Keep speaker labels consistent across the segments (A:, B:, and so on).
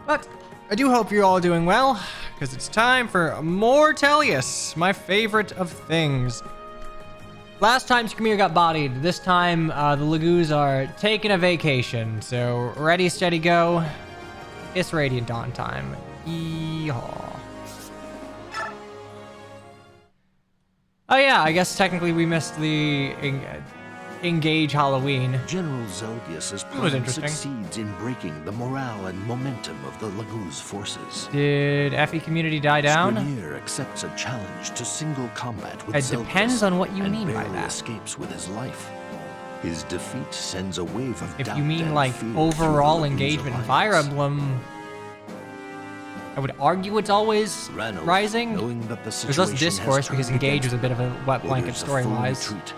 A: But I do hope you're all doing well, because it's time for Mortelius, my favorite of things. Last time Skrimir got bodied. This time the Lagoos are taking a vacation. So ready, steady, go. It's Radiant Dawn time. Yeehaw. Oh yeah, I guess technically we missed the Engage Halloween.
B: General Zelgius's plan succeeds in breaking the morale and momentum of the Lagoo's forces.
A: Did FE community die down?
B: Skrimir accepts a challenge to single combat with
A: It
B: Zelgius
A: depends on what you
B: and
A: mean by
B: barely
A: that.
B: escapes with his life. His defeat sends a wave of
A: If
B: doubt
A: you mean
B: and
A: like
B: fear
A: overall
B: through the Lagoon's
A: engagement in Fire
B: alliance.
A: Emblem, I would argue it's always
B: Ranulf,
A: rising.
B: knowing that the
A: There's less
B: situation has
A: discourse because
B: turned
A: Engage was a
B: against
A: bit of a wet blanket
B: orders a full
A: story-wise.
B: retreat.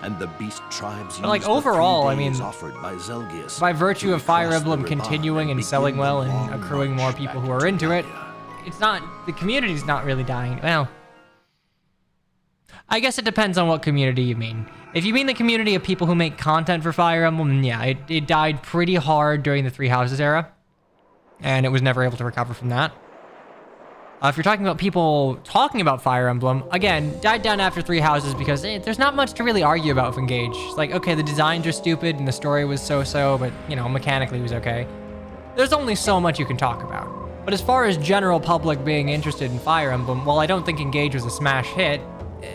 B: And the beast tribes
A: But, like,
B: use the 3
A: overall, I
B: days
A: mean,
B: offered by Zelgius
A: By virtue
B: to
A: of Fire
B: recross the
A: Emblem
B: Riban
A: continuing and
B: begin
A: selling
B: the
A: well and
B: long
A: accruing more
B: march
A: people
B: back
A: who are
B: to
A: into it,
B: Nadia.
A: it's not, the community's not really dying. Well, I guess it depends on what community you mean. If you mean the community of people who make content for Fire Emblem, yeah, it died pretty hard during the Three Houses era, and it was never able to recover from that. If you're talking about people talking about Fire Emblem, again, died down after Three Houses because there's not much to really argue about with Engage. It's like, okay, the designs are stupid and the story was so-so, but, you know, mechanically it was okay. There's only so much you can talk about. But as far as general public being interested in Fire Emblem, while I don't think Engage was a smash hit,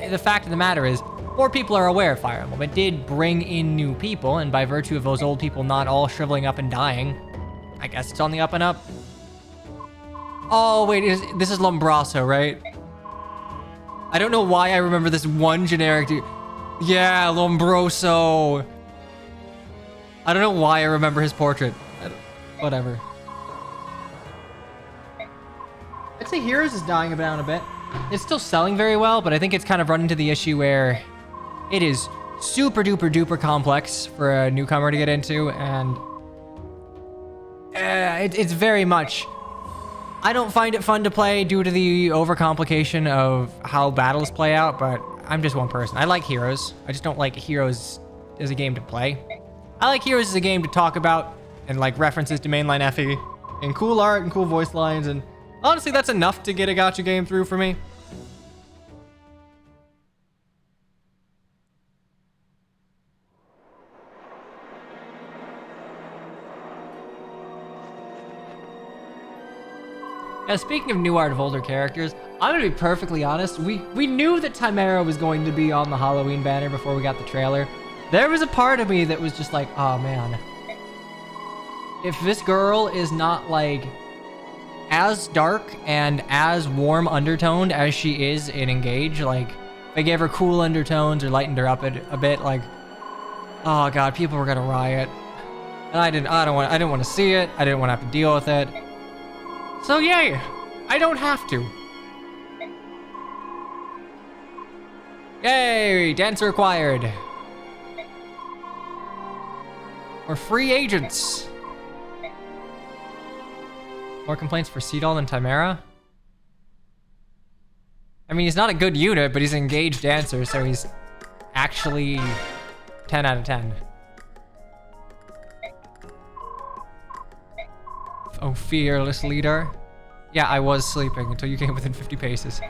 A: the fact of the matter is, more people are aware of Fire Emblem. It did bring in new people, and by virtue of those old people not all shriveling up and dying, I guess it's on the up and up. Oh, wait, this is Lombroso, right? I don't know why I remember this one generic dude. Yeah, Lombroso. I don't know why I remember his portrait. Whatever. I'd say Heroes is dying down a bit. It's still selling very well, but I think it's kind of run into the issue where it is super duper duper complex for a newcomer to get into, and it's very much... I don't find it fun to play due to the overcomplication of how battles play out, but I'm just one person. I like Heroes. I just don't like Heroes as a game to play. I like Heroes as a game to talk about and like references to mainline FE and cool art and cool voice lines, and honestly, that's enough to get a gacha game through for me. Now, speaking of new art of older characters, I'm gonna be perfectly honest. We knew that Chimera was going to be on the Halloween banner before we got the trailer. There was a part of me that was just like, oh man. If this girl is not like as dark and as warm undertoned as she is in Engage, like if they gave her cool undertones or lightened her up a bit, like, oh god, people were gonna riot. And I didn't want to see it. I didn't want to have to deal with it. So yay, I don't have to. Yay, dancer acquired. We're free agents. More complaints for Seedall than Chimera? I mean, he's not a good unit, but he's an engaged dancer, so he's actually 10 out of 10. Oh, fearless leader. Yeah, I was sleeping until you came within 50 paces.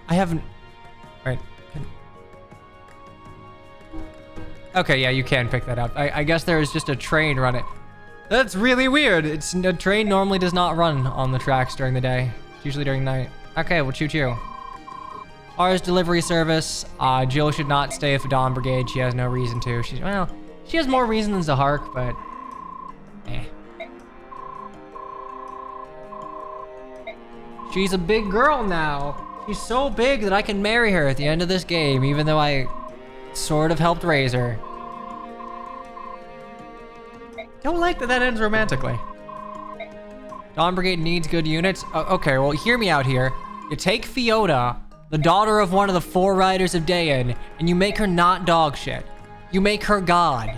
A: I haven't... Right. Okay, yeah, you can pick that up. I guess there is just a train running. That's really weird. A train normally does not run on the tracks during the day. It's usually during night. Okay, well, choo-choo. Ours delivery service. Jill should not stay with the Dawn Brigade. She has no reason to. She has more reason than Zahark, but... eh. She's a big girl now. She's so big that I can marry her at the end of this game, even though I sort of helped raise her. Don't like that that ends romantically. Dawn Brigade needs good units. Okay, well, hear me out here. You take Fiona, the daughter of one of the 4 riders of Dayan, and you make her not dog shit. You make her god.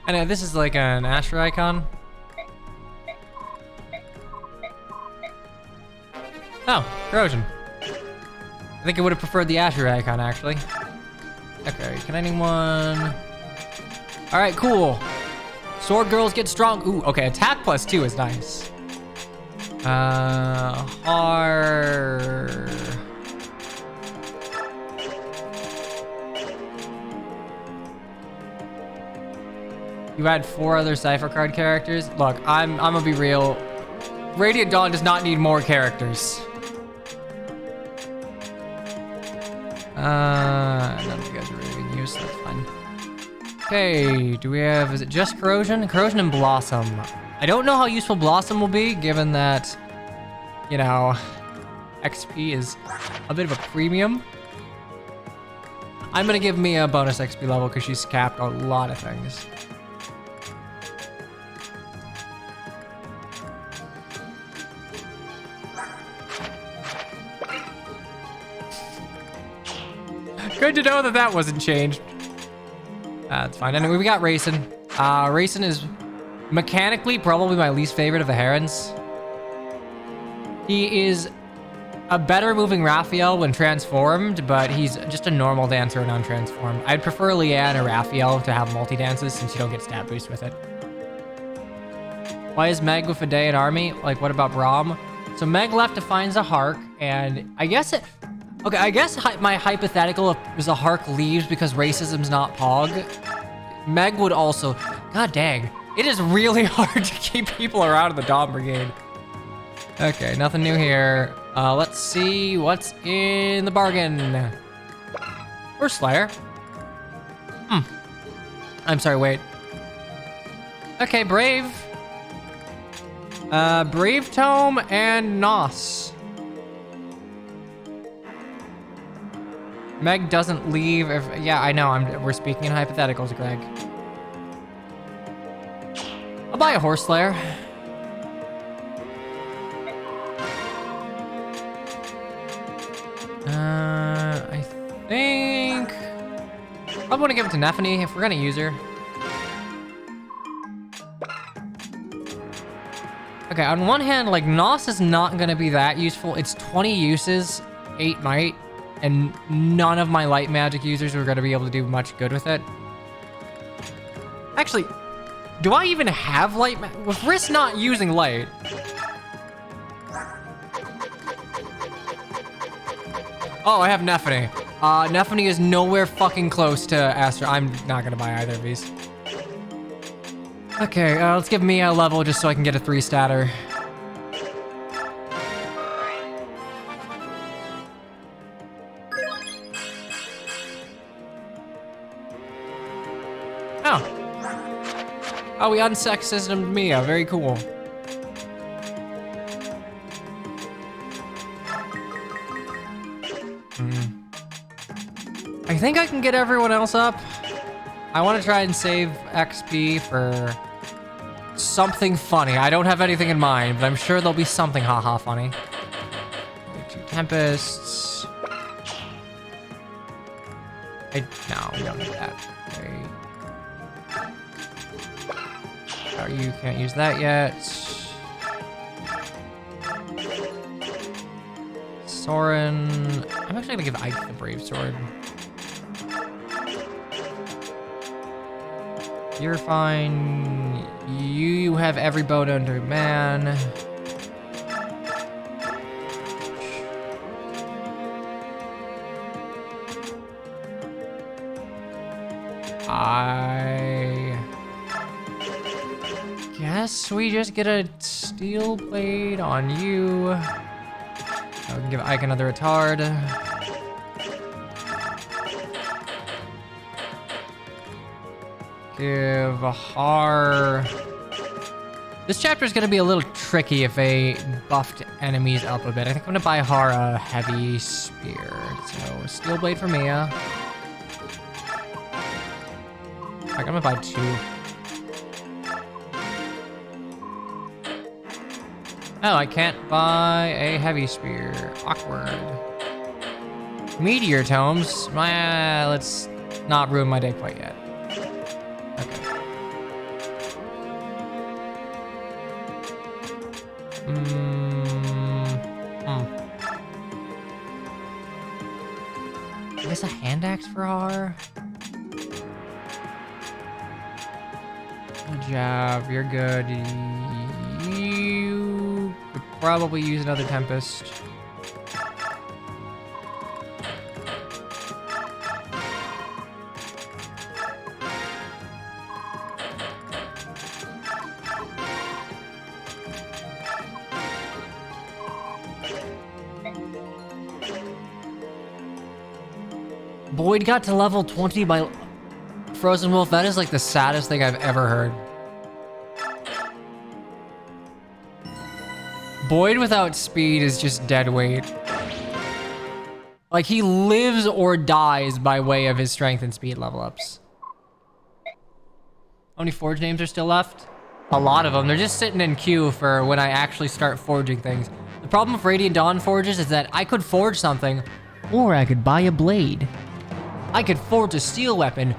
A: And this is like an Asher icon. Oh, Corrosion. I think I would have preferred the Azure icon, actually. Okay, can anyone... Alright, cool. Sword girls get strong. Ooh, okay, attack +2 is nice. Har... You had 4 other Cypher card characters? Look, I'm gonna be real. Radiant Dawn does not need more characters. None of you guys are really being used, so that's fine. Okay, do we have, is it just Corrosion? Corrosion and Blossom. I don't know how useful Blossom will be, given that, you know, XP is a bit of a premium. I'm gonna give Mia a bonus XP level because she's capped a lot of things. Good to know that that wasn't changed. That's fine. Anyway, we got Rayson. Rayson is mechanically probably my least favorite of the Herons. He is a better moving Raphael when transformed, but he's just a normal dancer when untransformed. I'd prefer Leanne or Raphael to have multi-dances since you don't get stat boost with it. Why is Meg with a day and army? Like, what about Braum? So Meg left to find Zahark, and I guess it... Okay, I guess my hypothetical is a Hark leaves because racism's not Pog. Meg would also... God dang. It is really hard to keep people around in the Dawn Brigade. Okay, nothing new here. Let's see what's in the bargain. Or Slayer. I'm sorry, wait. Okay, Brave. Brave Tome and Nos. Meg doesn't leave if... Yeah, I know. We're speaking in hypotheticals, Greg. I'll buy a Horse Slayer. I think... I want to give it to Nephany if we're going to use her. Okay, on one hand, like, Nos is not going to be that useful. It's 20 uses, 8 might, and none of my light magic users are going to be able to do much good with it. Actually, do I even have light magic? With Riss not using light... Oh, I have Nephany. Nephany is nowhere fucking close to Astra. I'm not gonna buy either of these. Okay, let's give Mia a level just so I can get a 3-statter. Oh, we unsexismed Mia. Very cool. I think I can get everyone else up. I want to try and save XP for something funny. I don't have anything in mind, but I'm sure there'll be something haha funny. 2 Tempests. No, we don't need that. Okay. Oh, you can't use that yet. Soren. I'm actually gonna give Ike the Brave Sword. You're fine. You have every bow known to man. I guess we just get a steel blade on you. I can give Ike another retard. Give Har... This chapter is going to be a little tricky if they buffed enemies up a bit. I think I'm going to buy Har a heavy spear. So, steel blade for Mia. I'm going to buy 2. Oh, I can't buy a heavy spear. Awkward. Meteor tomes. Let's not ruin my day quite yet. guess a hand axe for R. Good job. You're good. You could probably use another Tempest. Boyd got to level 20 by Frozen Wolf. That is like the saddest thing I've ever heard. Boyd without speed is just dead weight. Like, he lives or dies by way of his strength and speed level ups. How many forge names are still left? A lot of them. They're just sitting in queue for when I actually start forging things. The problem with Radiant Dawn forges is that I could forge something, or I could buy a blade. I could forge a steel weapon,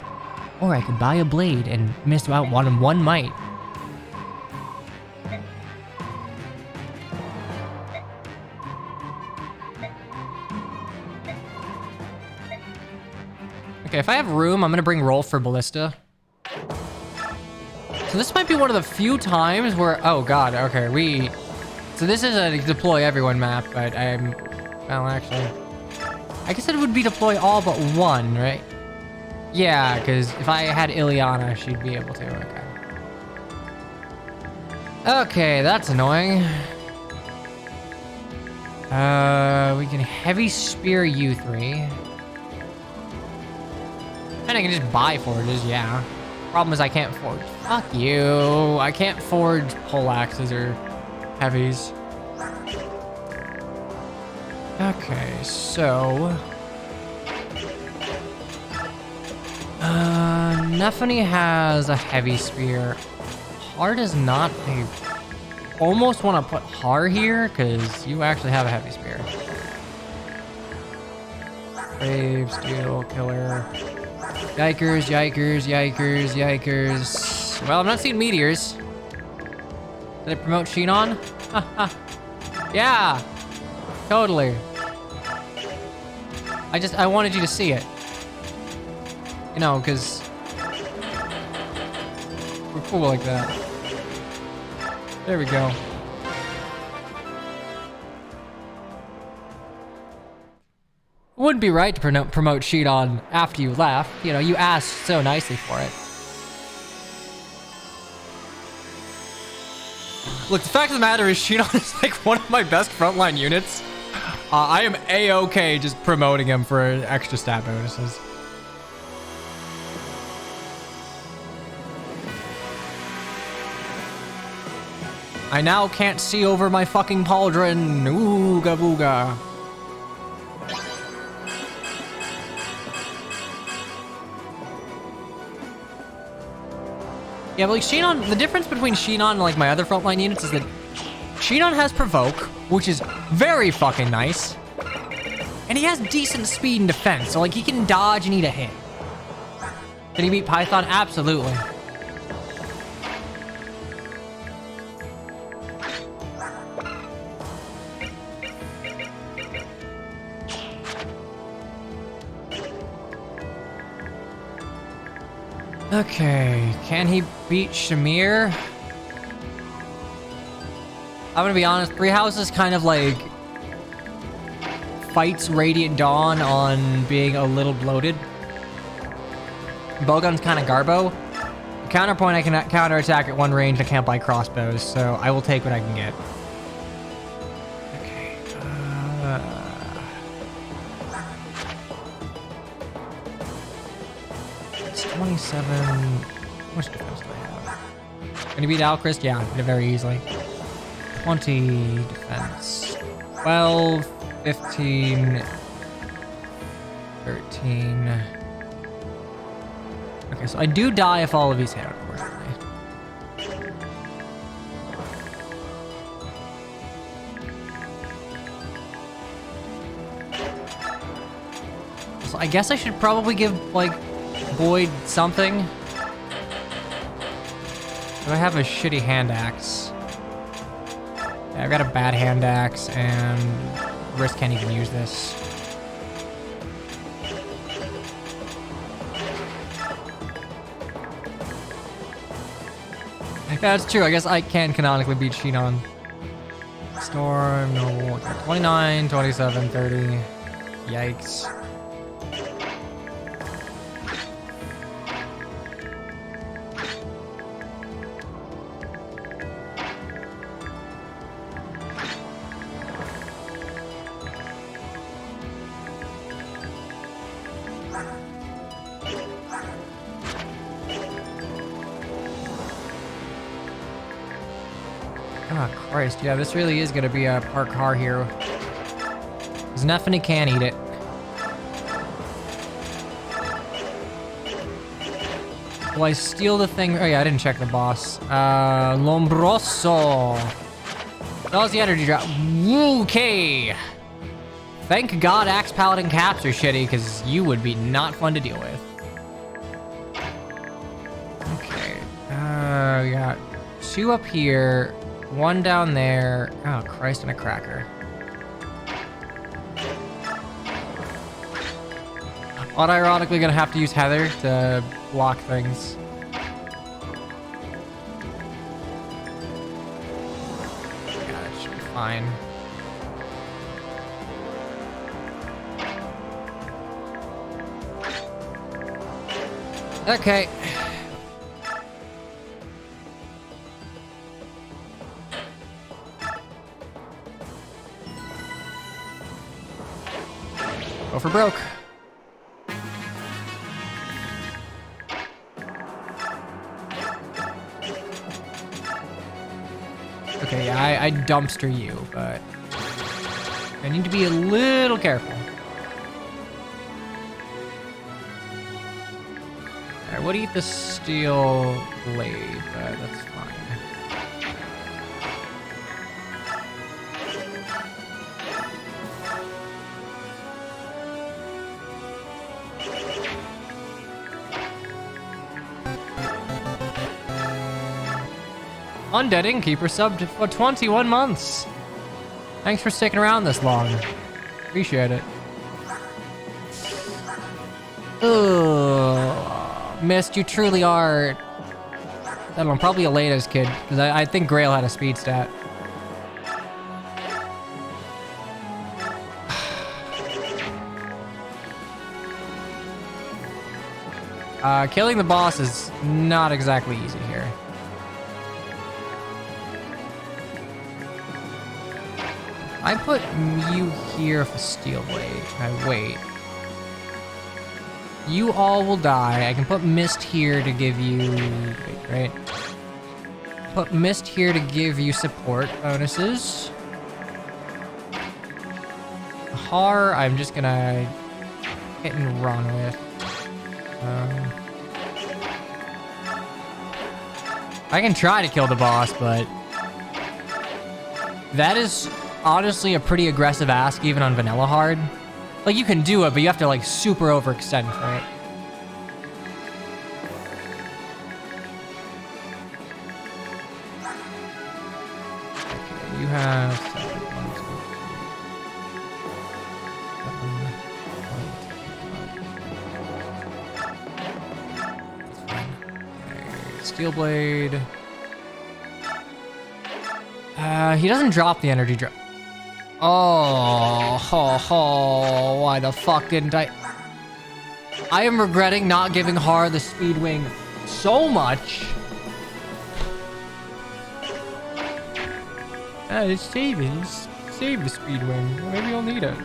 A: or I could buy a blade and miss out on one might. Okay, if I have room, I'm gonna bring Rolf for Ballista. So this might be one of the few times where, oh god, okay, so this is a deploy everyone map, but well, actually, I guess it would be deploy all but one, right? Yeah, because if I had Ileana, she'd be able to, okay. Okay, that's annoying. We can heavy spear you three. And I can just buy forges, yeah. Problem is I can't forge. Fuck you. I can't forge poleaxes or heavies. Okay, so... Nephany has a heavy spear. Har does not. I almost want to put Har here, because you actually have a heavy spear. Brave, steel, killer. Yikers, yikers, yikers, yikers. Well, I'm not seeing meteors. Did I promote Shinon? Yeah, totally. I wanted you to see it. You know, because we're cool like that. There we go. It wouldn't be right to promote Shinon after you left. You know, you asked so nicely for it. Look, the fact of the matter is Shinon is like one of my best frontline units. I am A-okay just promoting him for extra stat bonuses. I now can't see over my fucking pauldron. Ooga booga. Yeah, but like Shinon, the difference between Shinon and like my other frontline units is that Shinon has Provoke, which is very fucking nice. And he has decent speed and defense, so like he can dodge and eat a hit. Can he beat Python? Absolutely. Okay, can he beat Shamir? I'm gonna be honest, Three Houses kind of like fights Radiant Dawn on being a little bloated. Bowgun's kind of garbo. Counterpoint, I can counterattack at one range, I can't buy crossbows, so I will take what I can get. Okay, 27. How much defense do I have? Can you beat Alchrist? Yeah, very easily. 20 defense. 12, 15, 13. Okay, so I do die if all of these hit, unfortunately. So I guess I should probably give, like, Boyd something. Do I have a shitty hand axe? Yeah, I've got a bad hand axe and Wrist can't even use this. Yeah, it's true. I guess I can canonically beat Shinon. Storm, no, 29, 27, 30. Yikes. Oh, Christ. Yeah, this really is going to be a park car here. There's nothing he can't eat it. Will I steal the thing? Oh, yeah, I didn't check the boss. Lombroso. That was the energy drop. Okay. Thank God Axe Paladin caps are shitty, because you would be not fun to deal with. Okay. We got 2 up here. 1 down there. Oh, Christ, and a cracker. Unironically gonna have to use Heather to block things. Yeah, it should be fine. Okay. Go for broke. Okay, yeah, I dumpster you, but I need to be a little careful. Alright, would eat the steel blade, but that's fine. Undead Innkeeper subbed for 21 months. Thanks for sticking around this long. Appreciate it. Ugh. Mist, you truly are... I don't know, probably Elena's kid. Because I think Grail had a speed stat. Killing the boss is not exactly easy here. I put you here for steel blade. I wait. You all will die. I can put mist here to give you... Wait, right? Put mist here to give you support bonuses. Har, I'm just gonna hit and run with. I can try to kill the boss, but that is honestly a pretty aggressive ask even on vanilla hard. Like, you can do it, but you have to like super overextend for it. Okay, you have 7, 1, 2, 3. That's fine. Okay, steel blade. He doesn't drop the energy drop. Oh, why the fuck didn't I? I am regretting not giving Har the speed wing so much. Just save it. Just save the speed wing. Maybe you'll need it.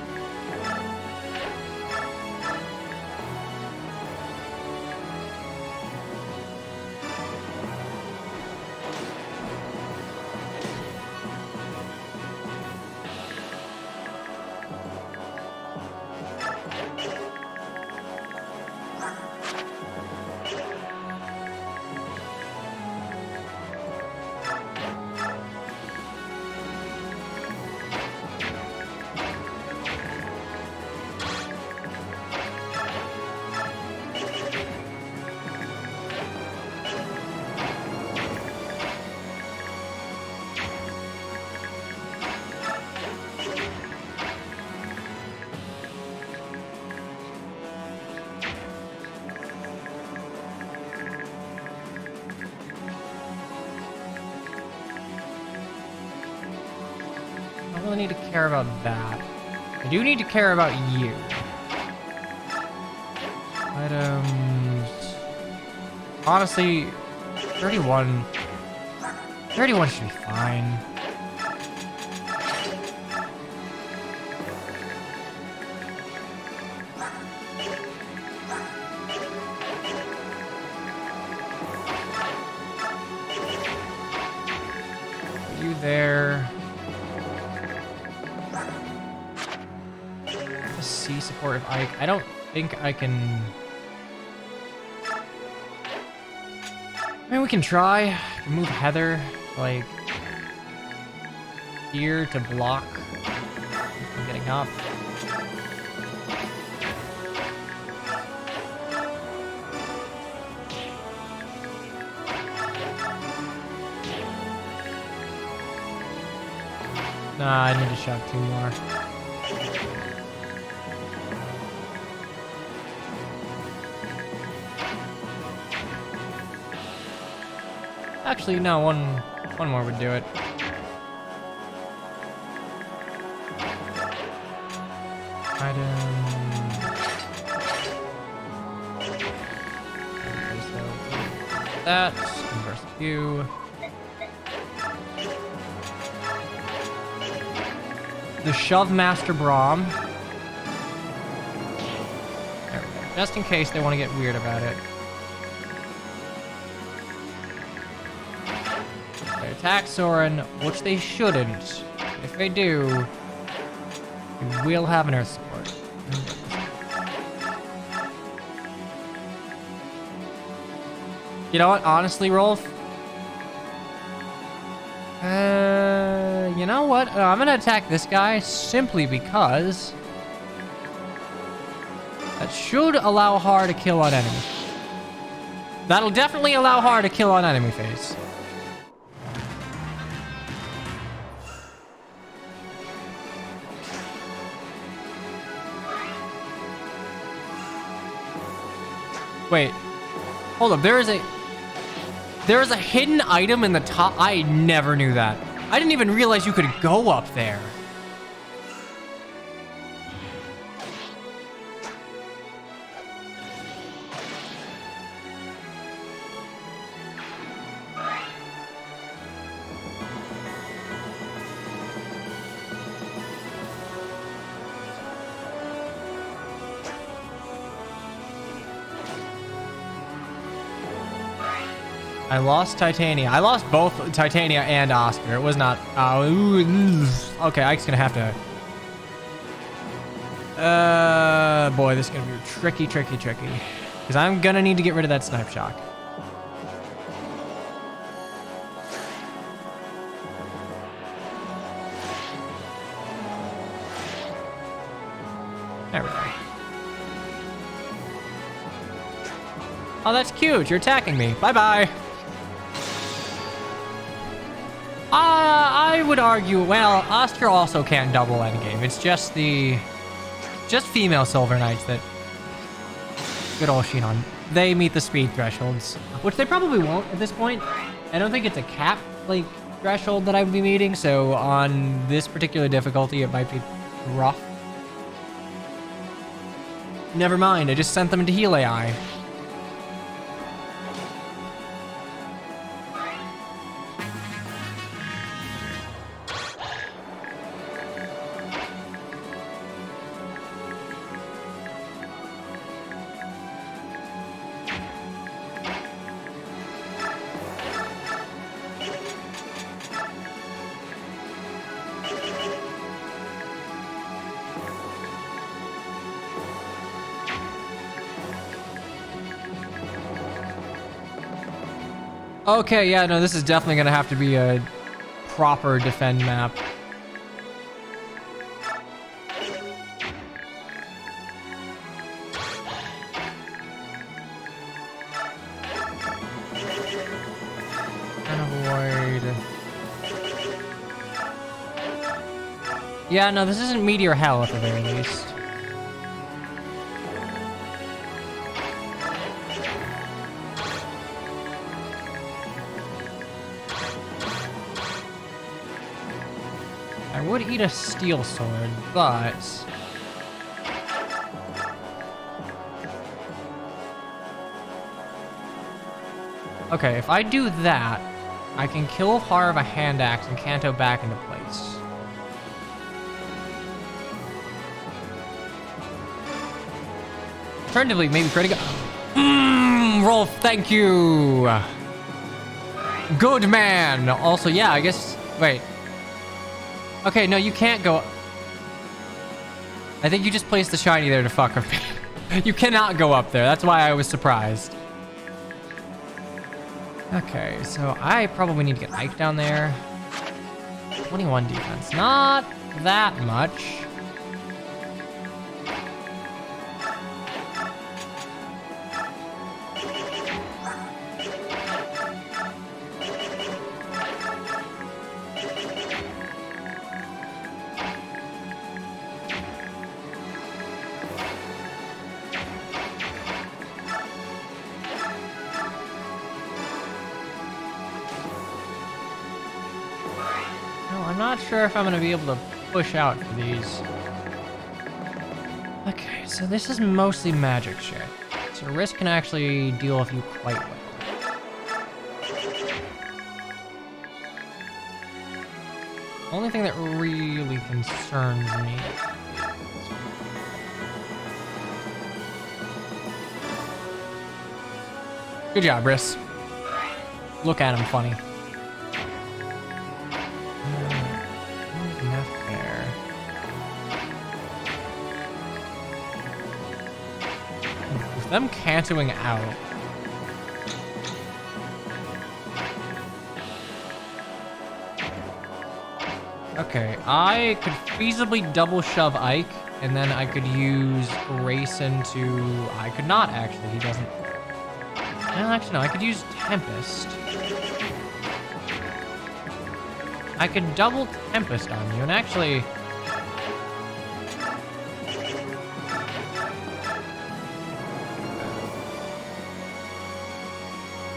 A: really need to care about that. I do need to care about you. Items. Honestly, 31. 31 should be fine. You there. C support of Ike. I don't think I can. I mean, we can try. I can move Heather, like, here to block from getting up. Nah, I need to shove 2 more. Actually, no, one more would do it. That, converse you. The Shove Master Brahm. There we go. Just in case they want to get weird about it. They attack Soren, which they shouldn't. If they do, we will have an Earth support. You know what? Honestly, Rolf. You know what? I'm gonna attack this guy simply because that should allow Har to kill on enemy. That'll definitely allow Har to kill on enemy phase. Wait. Hold up. There is a hidden item in the top. I never knew that. I didn't even realize you could go up there. I lost Titania. I lost both Titania and Oscar. It was not... okay, Ike's gonna have to... boy, this is gonna be tricky. Because I'm gonna need to get rid of that Snipe Shock. There we go. Oh, that's cute. You're attacking me. Bye-bye. I would argue, well, Oscar also can't double endgame. It's just female Silver Knights that, good old Shinon, they meet the speed thresholds, which they probably won't at this point. I don't think it's a cap, like, threshold that I would be meeting, so on this particular difficulty, it might be rough. Never mind, I just sent them into heal AI. Okay, yeah, no, this is definitely gonna have to be a proper defend map. And avoid. Yeah, no, this isn't Meteor Hell at the very least. I would eat a steel sword, but... Okay, if I do that, I can kill Har of a hand axe and Kanto back into place. Alternatively, maybe critical. Rolf, thank you. Good man. Also, yeah, I guess. Wait. Okay, no, you can't go. I think you just placed the shiny there to fuck with me. You cannot go up there. That's why I was surprised. Okay, so I probably need to get Ike down there. 21 defense. Not that much. I'm not sure if I'm going to be able to push out for these. Okay, so this is mostly magic shit. So Risk can actually deal with you quite well. Only thing that really concerns me. Good job, Risk. Look at him funny. Them canceling out. Okay, I could feasibly double shove Ike, and then I could use Race into... I could not, actually. He doesn't... Well, actually, no. I could use Tempest. I could double Tempest on you, and actually...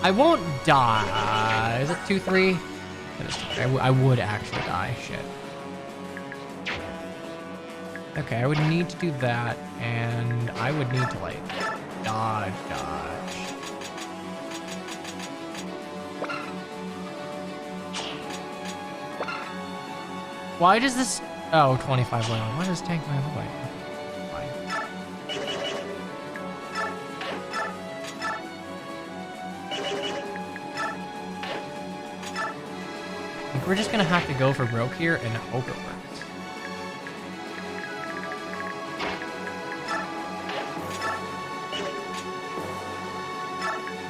A: I won't die. Is it 2-3? I would actually die. Shit. Okay, I would need to do that, and I would need to, like, dodge. Why does this... Oh, 25 land. Why does tank my other way? We're just gonna have to go for broke here and hope it works.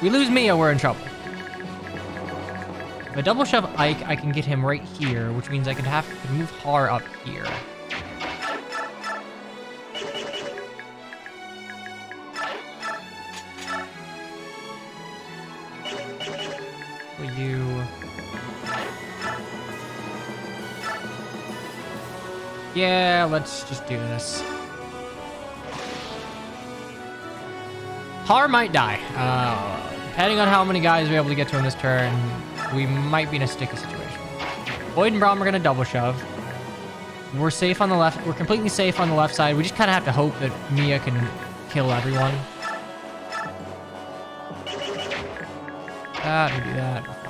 A: We lose Mia, we're in trouble. If I double shove Ike, I can get him right here, which means I could have to move Har up here. Will you... Yeah, let's just do this. Har might die. Depending on how many guys we're able to get to in this turn, we might be in a sticky situation. Boyd and Braum are going to double shove. We're safe on the left. We're completely safe on the left side. We just kind of have to hope that Mia can kill everyone. That, we do that. We're fine.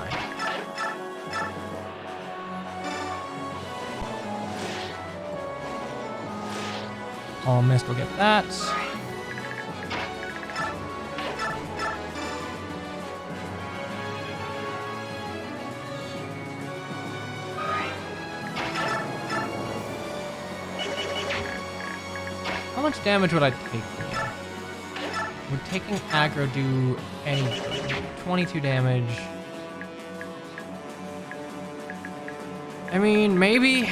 A: All missed, we'll get that. How much damage would I take from you? Would taking aggro do anything? 22 damage. I mean, maybe...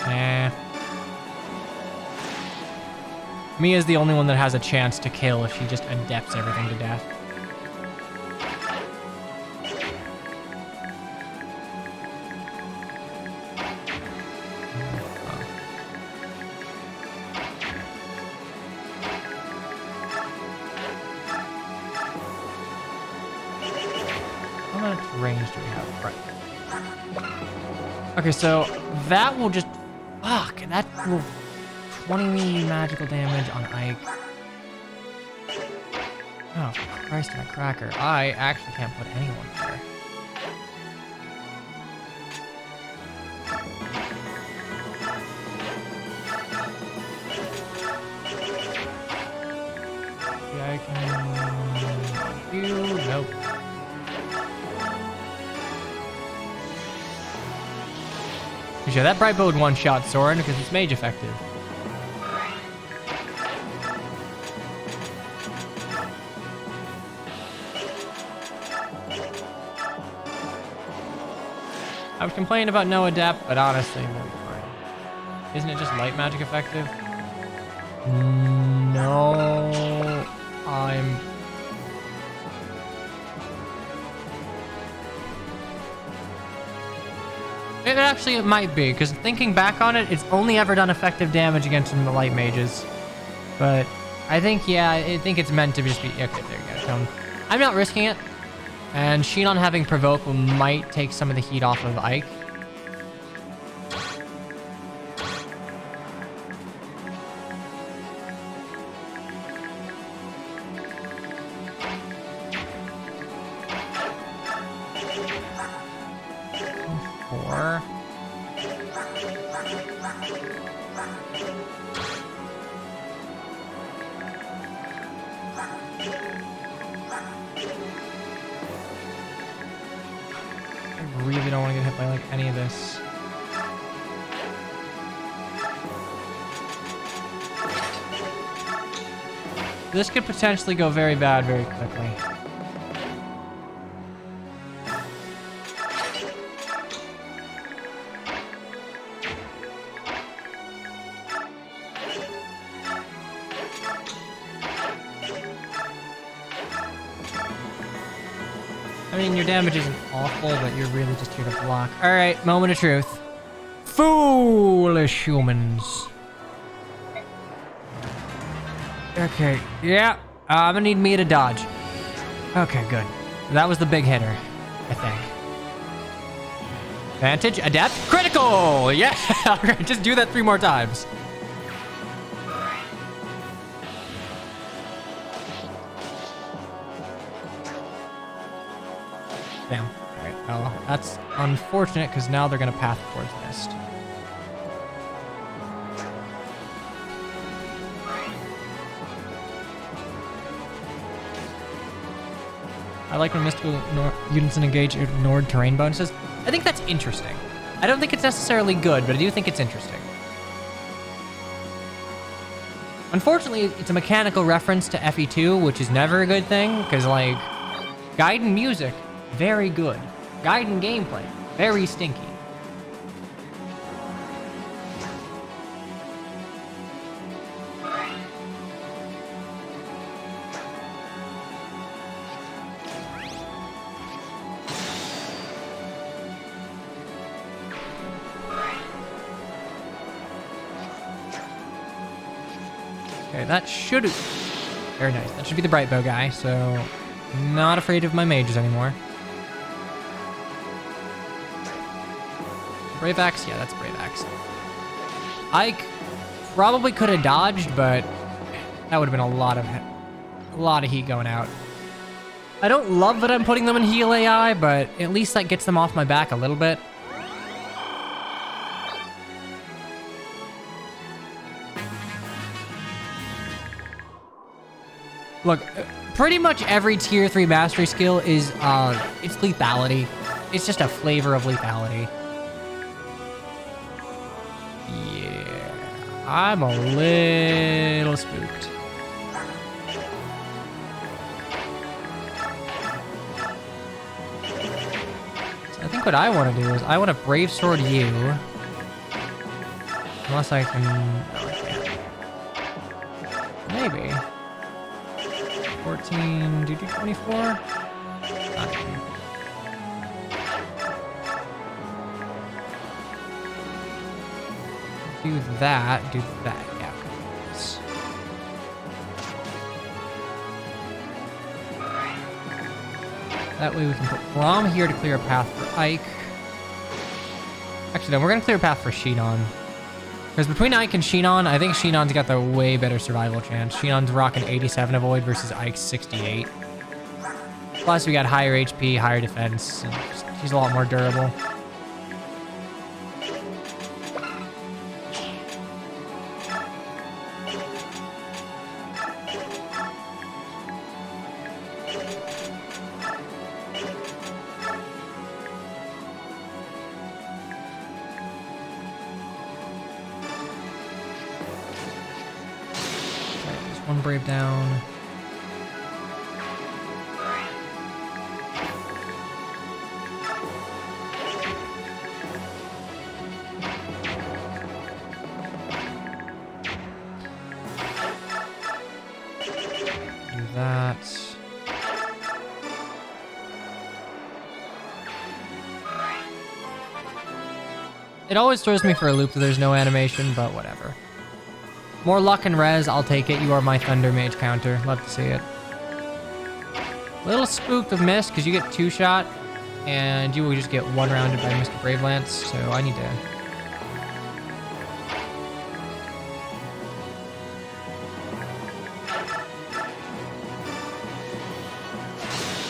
A: Nah. Mia's the only one that has a chance to kill if she just adepts everything to death. much range do we have? Right. Okay, so that will just... Fuck, that will... 20 magical damage on Ike. Oh, Christ and a cracker. I actually can't put anyone there. Yeah, I can... Nope. Yeah, that Bright Bow would one-shot Soren because it's mage effective. I was complaining about no adapt, but honestly, we'll be fine. Isn't it just light magic effective? No, it might be, because thinking back on it, it's only ever done effective damage against the light mages. But I think, yeah, I think it's meant to just be... Okay, there you go. I'm not risking it. And Shinon having Provoke might take some of the heat off of Ike. Four. I really don't want to get hit by like any of this. This could potentially go very bad very quickly. I mean, your damage isn't awful, but you're really just here to block. All right, moment of truth. Foolish humans. Okay, yeah. I'm gonna need me to dodge. Okay, good. That was the big hitter, I think. Advantage, adapt, critical! Yeah! All right, just do that 3 more times. Damn. All right, well, that's unfortunate because now they're gonna path towards mist. I like when mystical units engage ignored terrain bonuses. I think that's interesting. I don't think it's necessarily good, but I do think it's interesting. Unfortunately, it's a mechanical reference to FE2, which is never a good thing, because, like, Gaiden music, very good. Gaiden gameplay, very stinky. Okay, that should... Very nice. That should be the Bright Bow guy, so... Not afraid of my mages anymore. Brave Axe? Yeah, that's Brave Axe. Ike probably could have dodged, but... That would have been a lot of heat going out. I don't love that I'm putting them in heal AI, but at least that gets them off my back a little bit. Look, pretty much every tier 3 mastery skill is, it's lethality. It's just a flavor of lethality. Yeah, I'm a little spooked. So I think what I want to do is I want to Brave Sword you. Unless I can... No, I can't. Maybe. 14, do you do 24? Not true. Do that, yeah. Yes. That way we can put Braum here to clear a path for Ike. Actually, no, we're going to clear a path for Shinon. Because between Ike and Shinon, I think Shinon's got the way better survival chance. Shinon's rocking 87 avoid versus Ike's 68. Plus, we got higher HP, higher defense. And she's a lot more durable. One Brave down. Do that. It always throws me for a loop that there's no animation, but whatever. More luck and res, I'll take it. You are my Thunder Mage counter. Love to see it. A little spooked of Mist because you get 2-shot and you will just get 1 rounded by Mr. Bravelance, so I need to...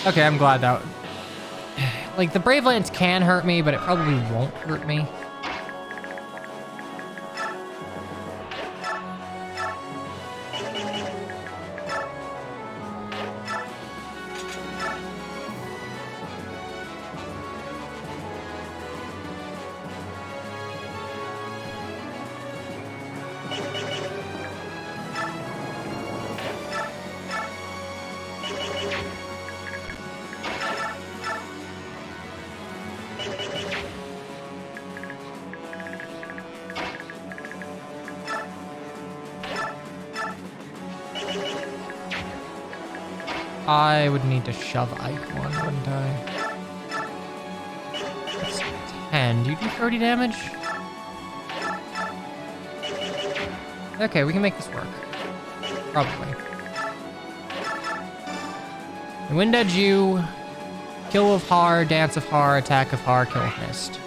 A: Okay, I'm glad that... Like, the Bravelance can hurt me, but it probably won't hurt me. I would need to shove Ike one, wouldn't I? That's 10. Do you do 30 damage? Okay, we can make this work. Probably. Wind Edge you. Kill with Har, Dance of Har, Attack of Har, Kill with Mist.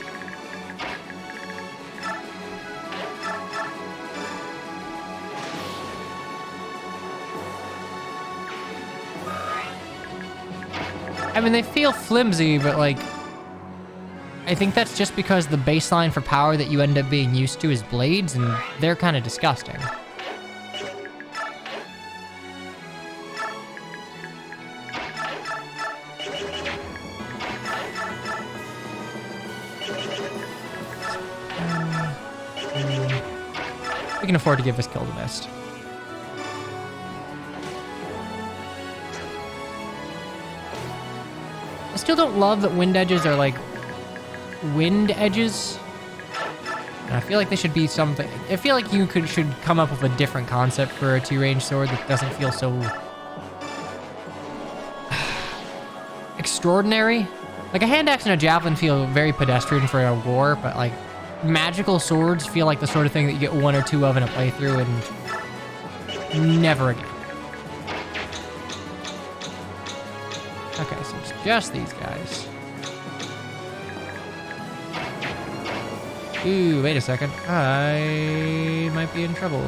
A: I mean, they feel flimsy, but like, I think that's just because the baseline for power that you end up being used to is blades, and they're kind of disgusting. We can afford to give this kill to Mist. I still don't love that wind edges are like wind edges. And I feel like they should be something. I feel like you should come up with a different concept for a 2-range sword that doesn't feel so extraordinary. Like a hand axe and a javelin feel very pedestrian for a war, but like magical swords feel like the sort of thing that you get 1 or 2 of in a playthrough and never again. Okay, so it's just these guys. Ooh, wait a second. I might be in trouble.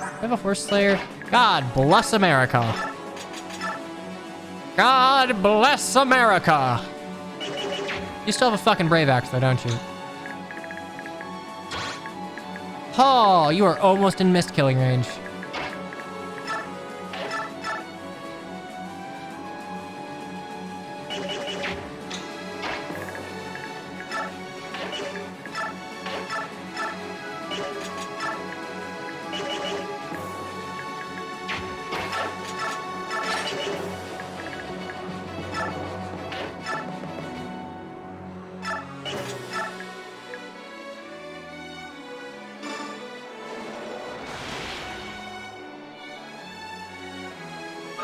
A: I have a Horse Slayer. God bless America. God bless America. You still have a fucking Brave Axe though, don't you? Oh, you are almost in mist killing range.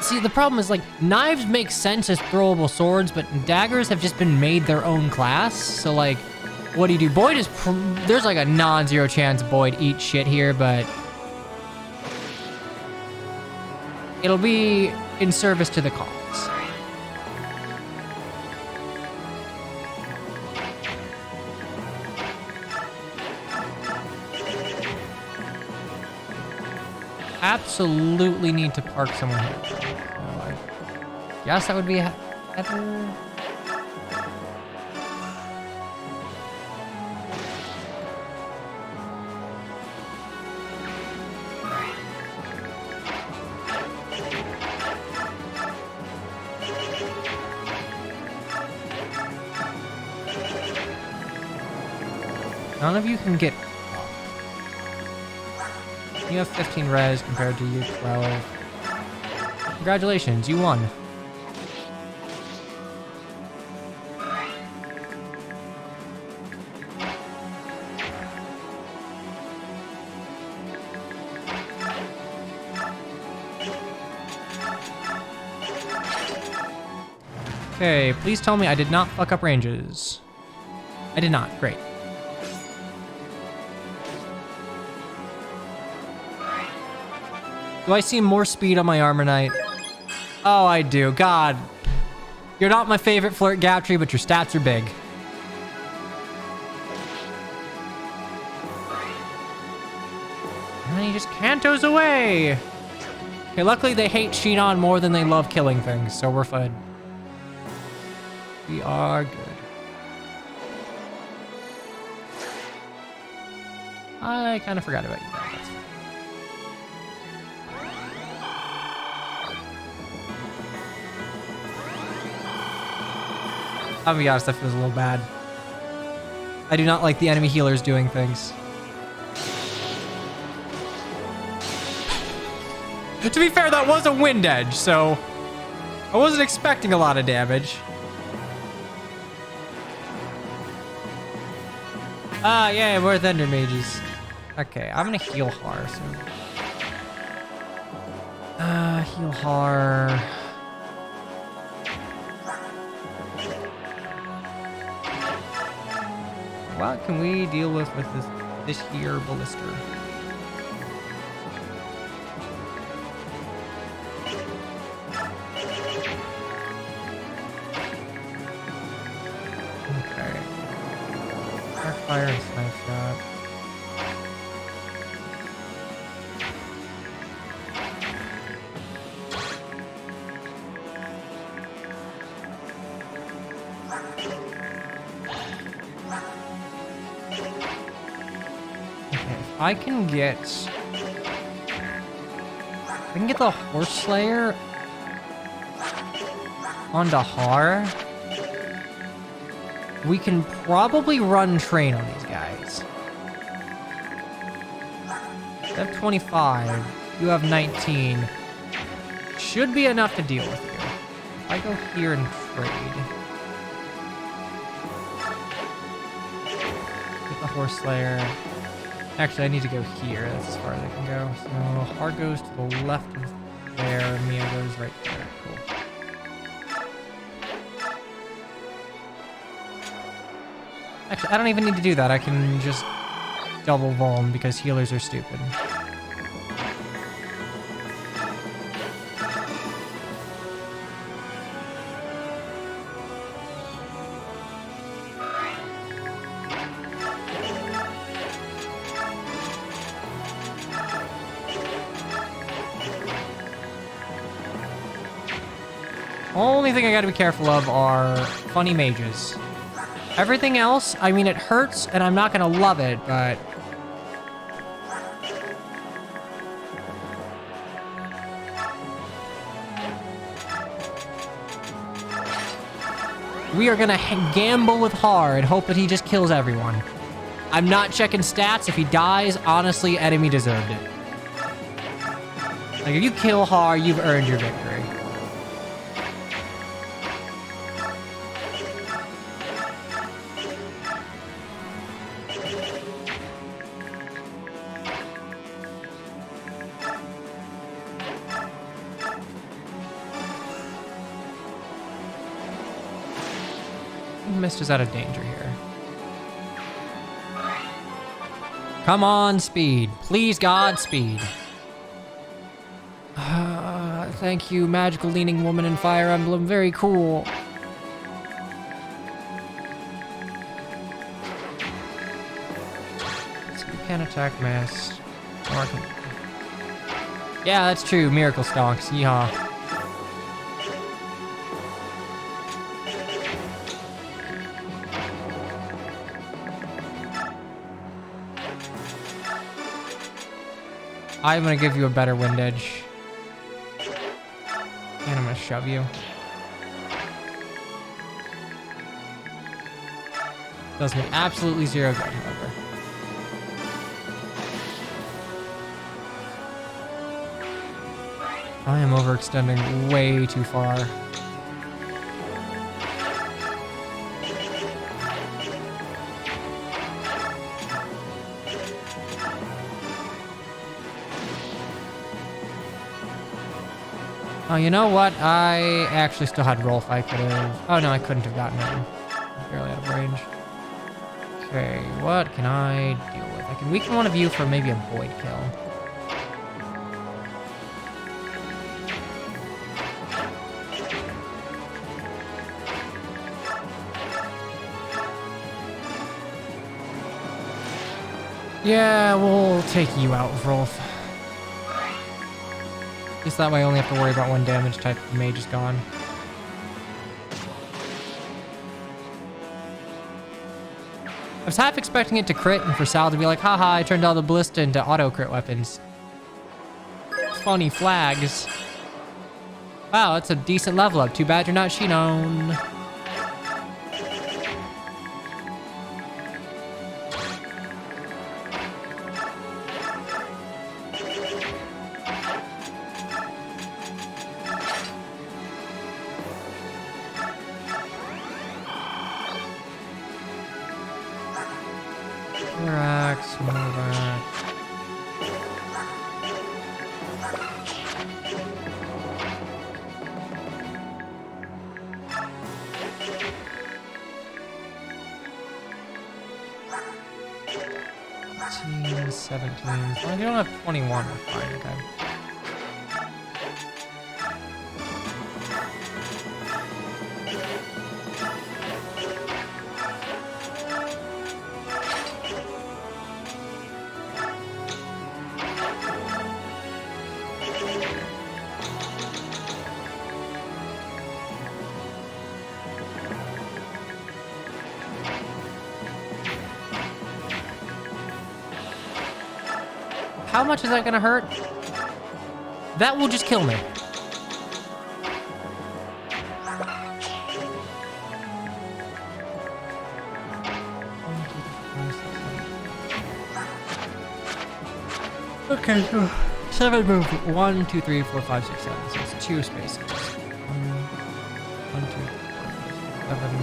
A: See, the problem is, like, knives make sense as throwable swords, but daggers have just been made their own class. So, like, What do you do? Boyd is... There's like a non-zero chance Boyd eats shit here, but... It'll be in service to the cause. Absolutely need to park someone here. So I guess that would be Heather. None of you can get... You have 15 res compared to you 12. Congratulations, you won. Okay, please tell me I did not fuck up ranges. I did not. Great. Do I see more speed on my Armor Knight? Oh, I do. God. You're not my favorite flirt Gaptree, but your stats are big. And then he just cantos away. Okay, luckily they hate Shinon more than they love killing things, so we're fine. We are good. I kind of forgot about you guys. That's fine. I'll be honest, that feels a little bad. I do not like the enemy healers doing things. To be fair, that was a wind edge, so I wasn't expecting a lot of damage. Ah, yeah, we're Thunder Mages. Okay, I'm gonna heal Har. So. Heal Har. What can we deal with this here ballista? Okay. Dark fire and snipe shot. I can get the Horse Slayer onto Har. We can probably run train on these guys. I have 25. You have 19. Should be enough to deal with here. If I go here and trade. Get the Horse Slayer. Actually, I need to go here. That's as far as I can go. So, Har goes to the left of there. Mia goes right there. Cool. Actually, I don't even need to do that. I can just double vuln because healers are stupid. Only thing I gotta be careful of are funny mages. Everything else, I mean, it hurts and I'm not gonna love it, but... We are gonna gamble with Har and hope that he just kills everyone. I'm not checking stats. If he dies, honestly, enemy deserved it. Like, if you kill Har, you've earned your victory. Mist is out of danger here. Come on, speed. Please, God, speed. Thank you, magical leaning woman in Fire Emblem. Very cool. So you can attack miss. Or I can... Yeah, that's true. Miracle stonks. Yeehaw. I'm gonna give you a better wind edge. And I'm gonna shove you. Does me absolutely zero good, however. I am overextending way too far. Oh, you know what? I actually still had Rolf. I could have... Oh, no, I couldn't have gotten him. Barely out of range. Okay, what can I deal with? I can weaken one of you for maybe a void kill. Yeah, we'll take you out, Rolf. Just that way I only have to worry about one damage type. The mage is gone. I was half expecting it to crit and for Sal to be like, haha, I turned all the ballista into auto crit weapons. Funny flags. Wow, that's a decent level up. Too bad you're not Shinon. Relax, relax. Well, 17. You don't have 21. We're fine, okay. How much is that gonna hurt? That will just kill me. Okay, so 7 move. 1, 2, 3, 4, 5, 6, 7. So it's 2 spaces. 1, 2, 4, 5, 7.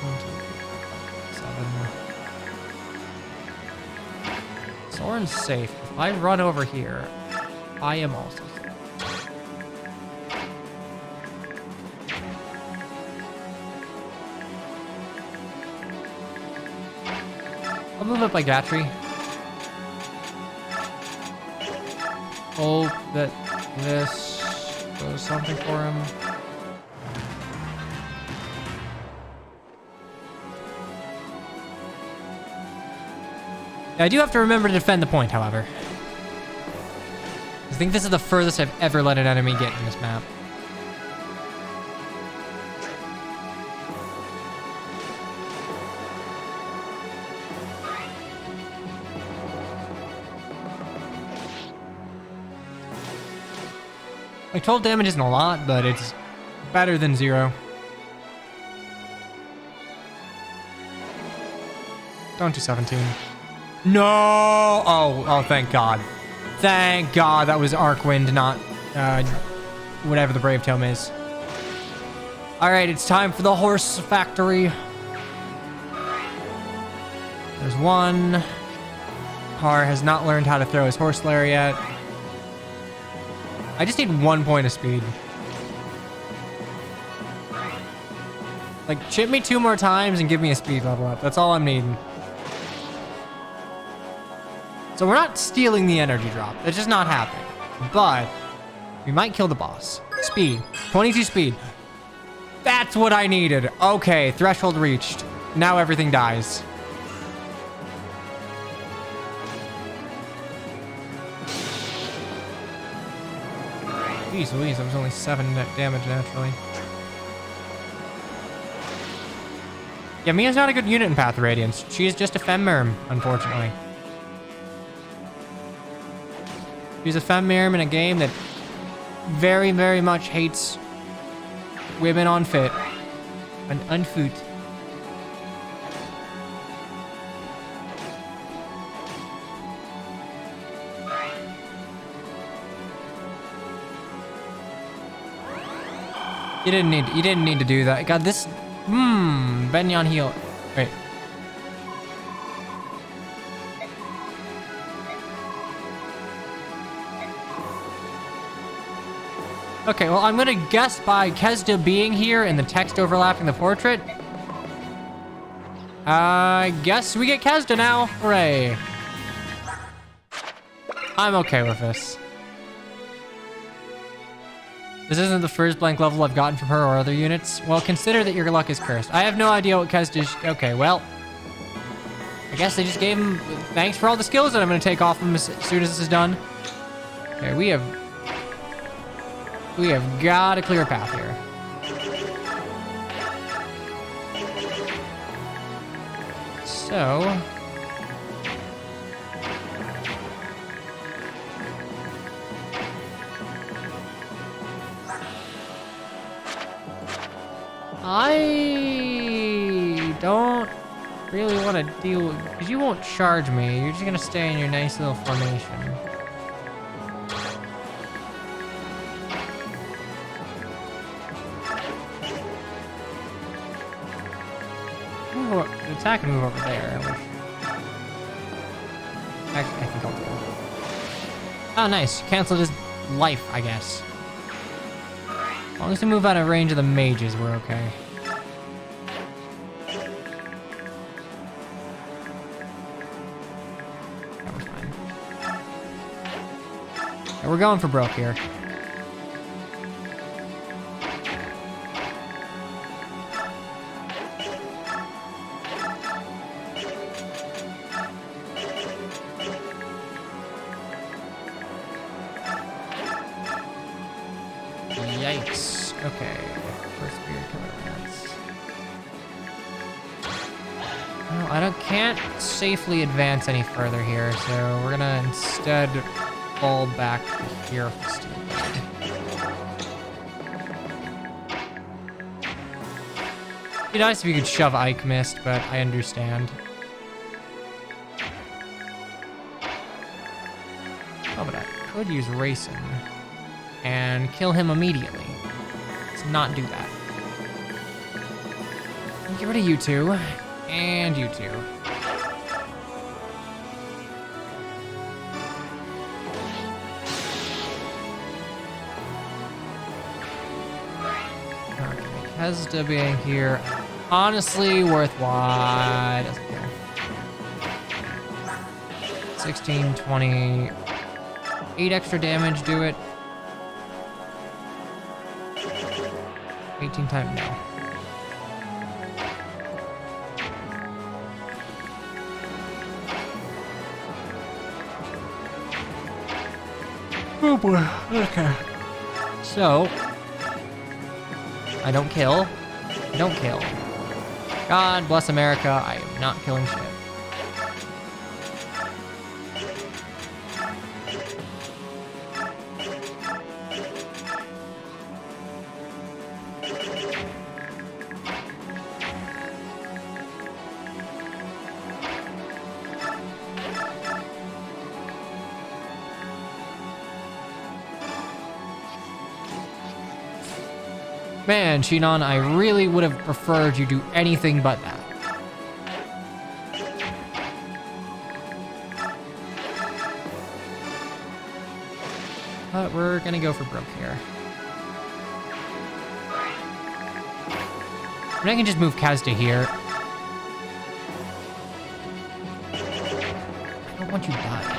A: 1, 2, 3, 4, 5, 7. Soren's safe. If I run over here, I am also safe. I'll move up by Gatry. Hope that this does something for him. I do have to remember to defend the point, however. I think this is the furthest I've ever let an enemy get in this map. Like, 12 damage isn't a lot, but it's better than 0. Don't do 17. No! Oh, thank God. Thank God that was Arcwind, not whatever the Brave Tome is. Alright, it's time for the horse factory. There's one. Har has not learned how to throw his horse lair yet. I just need 1 point of speed. Like, chip me 2 more times and give me a speed level up. That's all I'm needing. So we're not stealing the energy drop. It's just not happening. But we might kill the boss. Speed. 22 speed. That's what I needed. Okay, threshold reached. Now everything dies. Jeez Louise, that was only 7 net damage naturally. Yeah, Mia's not a good unit in Path of Radiance. She is just a femmerm, unfortunately. She's a femmerm in a game that very, very much hates women unfit and unfoot. You didn't need to do that. God, this Benyon heal. Wait. Okay, well, I'm gonna guess by Kesda being here and the text overlapping the portrait. I guess we get Kesda now. Hooray. I'm okay with this. This isn't the first blank level I've gotten from her or other units. Well, consider that your luck is cursed. I have no idea what Kesda is. Okay, well, I guess they just gave him thanks for all the skills that I'm gonna take off him as soon as this is done. Okay, we have got a clear path here. So, I don't really want to deal with, because you won't charge me. You're just gonna stay in your nice little formation. Attack and move over there. Actually, I think I'll do it. Oh, nice. Canceled his life, I guess. As long as we move out of range of the mages, we're okay. Yeah, we're fine. Yeah, we're going for broke here. Yikes. Okay. First spear killer advance. Well, I can't safely advance any further here, so we're gonna instead fall back here. It'd be nice if you could shove Ike Mist, but I understand. Oh, but I could use Racing and kill him immediately. Let's not do that. Get rid of you two, and you two. Okay, Kesda being here, honestly worthwhile. Doesn't care. 16, 20, 8 extra damage, do it. 18 times, no. Oh boy, okay. So, I don't kill. I don't kill. God bless America, I am not killing shit. Man, Shinon, I really would have preferred you do anything but that. But we're gonna go for broke here. I mean, I can just move Kesda here. I don't want you to die.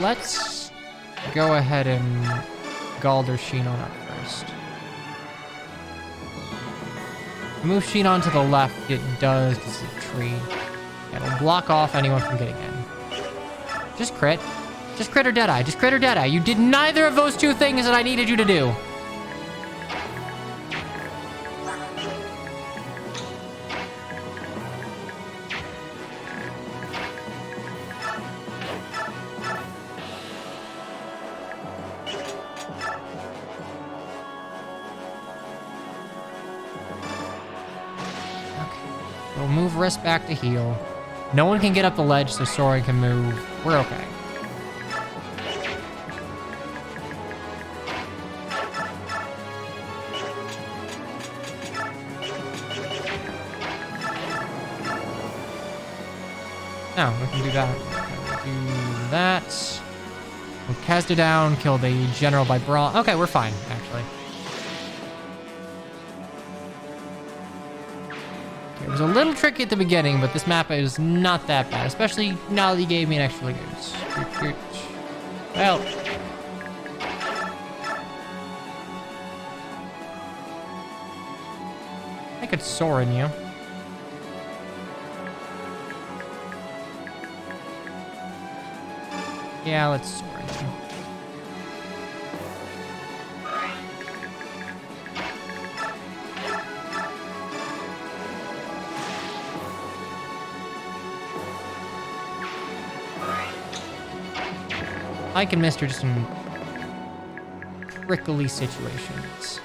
A: let's go ahead and Galder Shinon up first. Move Shinon to the left, it does because it's a tree. It'll block off anyone from getting in. Just crit. Just crit or Deadeye. Just crit or Deadeye. You did neither of those two things that I needed you to do. We'll move Wrist back to heal. No one can get up the ledge, so Soren can move. We're okay. No, we can do that. Do that. We'll cast it down, kill the general by brawl. Okay, we're fine, actually. It was a little tricky at the beginning, but this map is not that bad, especially now that you gave me an extra goose. Well, I could soar in you. Yeah, let's soar in you. I can miss her just in prickly situations.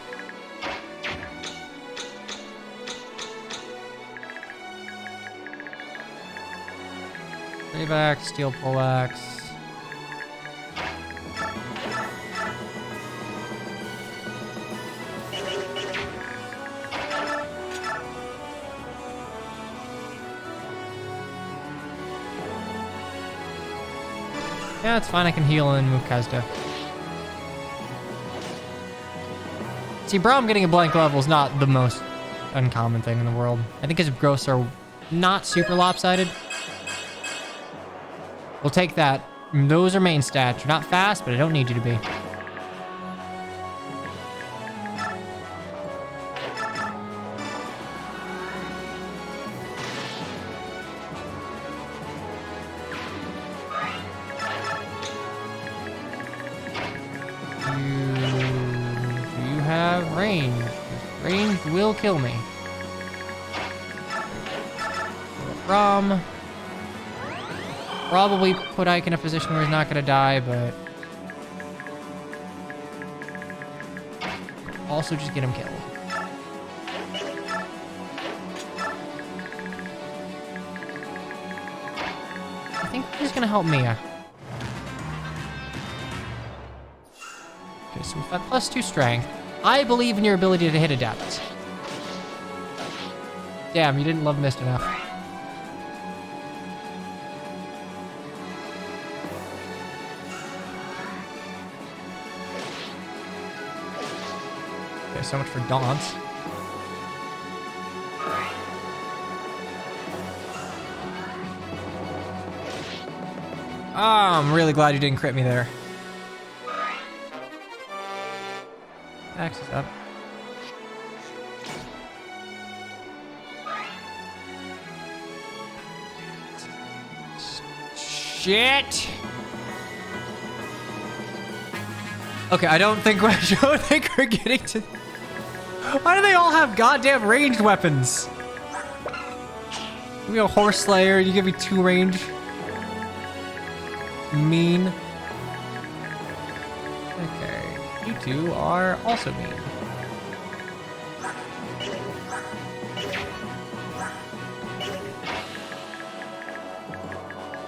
A: Playback, steel poleaxe. Yeah, it's fine. I can heal and move Kazda. See, Braum getting a blank level is not the most uncommon thing in the world. I think his growths are not super lopsided. We'll take that. Those are main stats. You're not fast, but I don't need you to be. You have range. Range will kill me. Braum. Probably put Ike in a position where he's not going to die, but also just get him killed. I think he's going to help Mia. Okay, so we've got +2 strength. I believe in your ability to hit adept. Damn, you didn't love Mist enough. So much for Daunts. Ah, I'm really glad you didn't crit me there. Axe is up. Shit! Okay, I don't think we're getting to... Why do they all have goddamn ranged weapons? Give me a horse slayer, you give me 2 range. Mean. Okay, you two are also mean.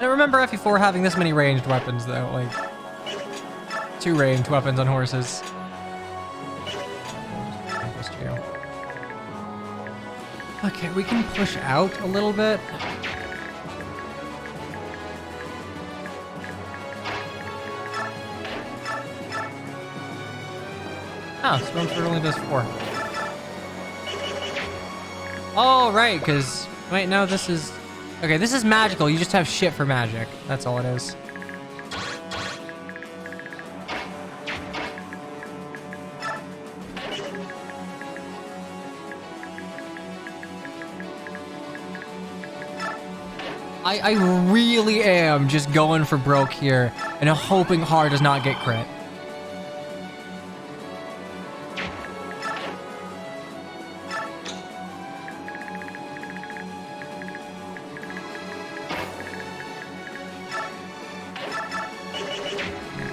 A: I remember FE4 having this many ranged weapons though, like 2 ranged weapons on horses. Okay, we can push out a little bit. Oh, Stormford only does 4. Oh, right, because... Wait, no, this is... Okay, this is magical. You just have shit for magic. That's all it is. I really am just going for broke here and hoping Har does not get crit.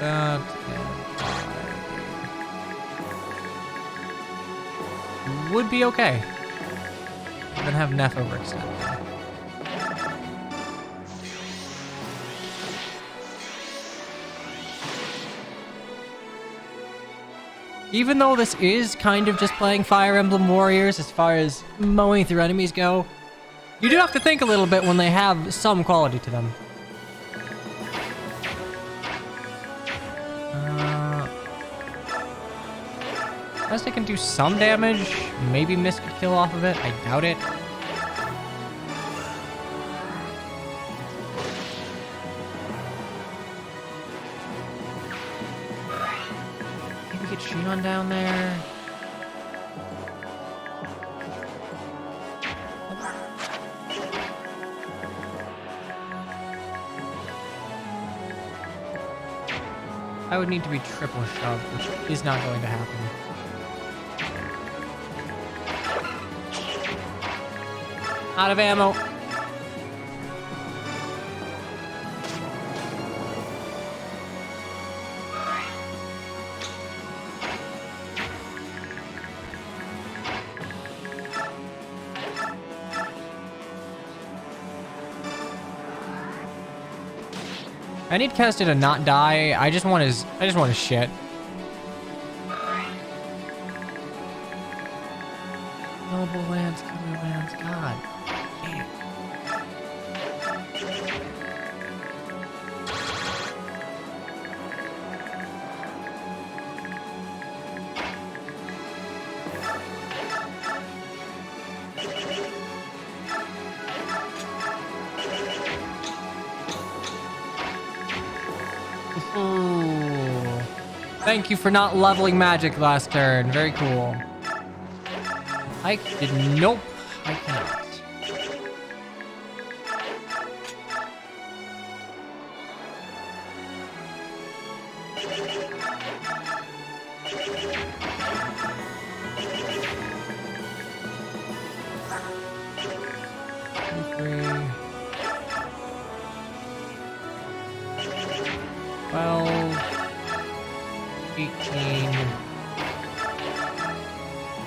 A: That would be okay. I'm gonna have Neff overextend. Even though this is kind of just playing Fire Emblem Warriors as far as mowing through enemies go, you do have to think a little bit when they have some quality to them. Unless they can do some damage, maybe Mist could kill off of it. I doubt it. Maybe get Shinon down there. I would need to be triple shoved, which is not going to happen. Out of ammo. I need Kestis to not die. I just want his shit. Noble Lance, Killer Lance, God. Damn. Ooh. Thank you for not leveling magic last turn. Very cool. I did. Nope. I cannot.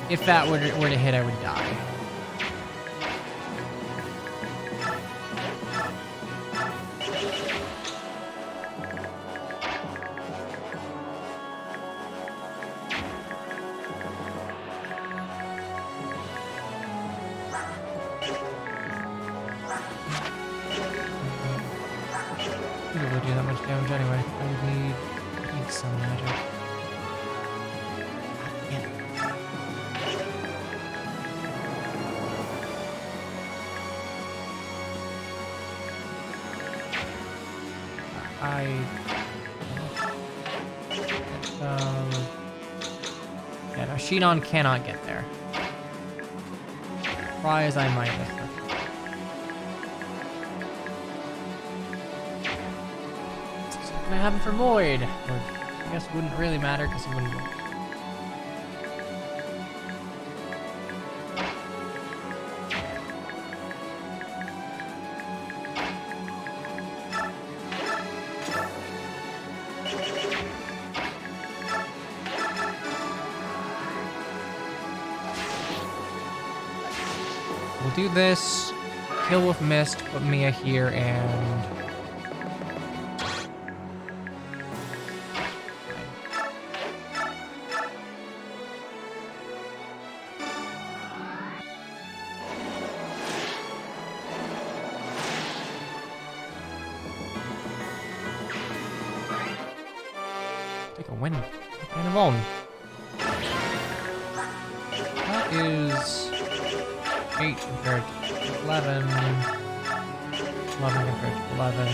A: If that were to hit, I would die. I don't really do that much damage anyway. I would need some magic. Yeah, no, Shinon cannot get there. Try as I might with her. So what can I have for Void? Or, I guess it wouldn't really matter because he wouldn't do it. We'll do this, kill with Mist, put Mia here, and... Take a win. And a bone. That is... 8 compared to 11. 11 compared to 11.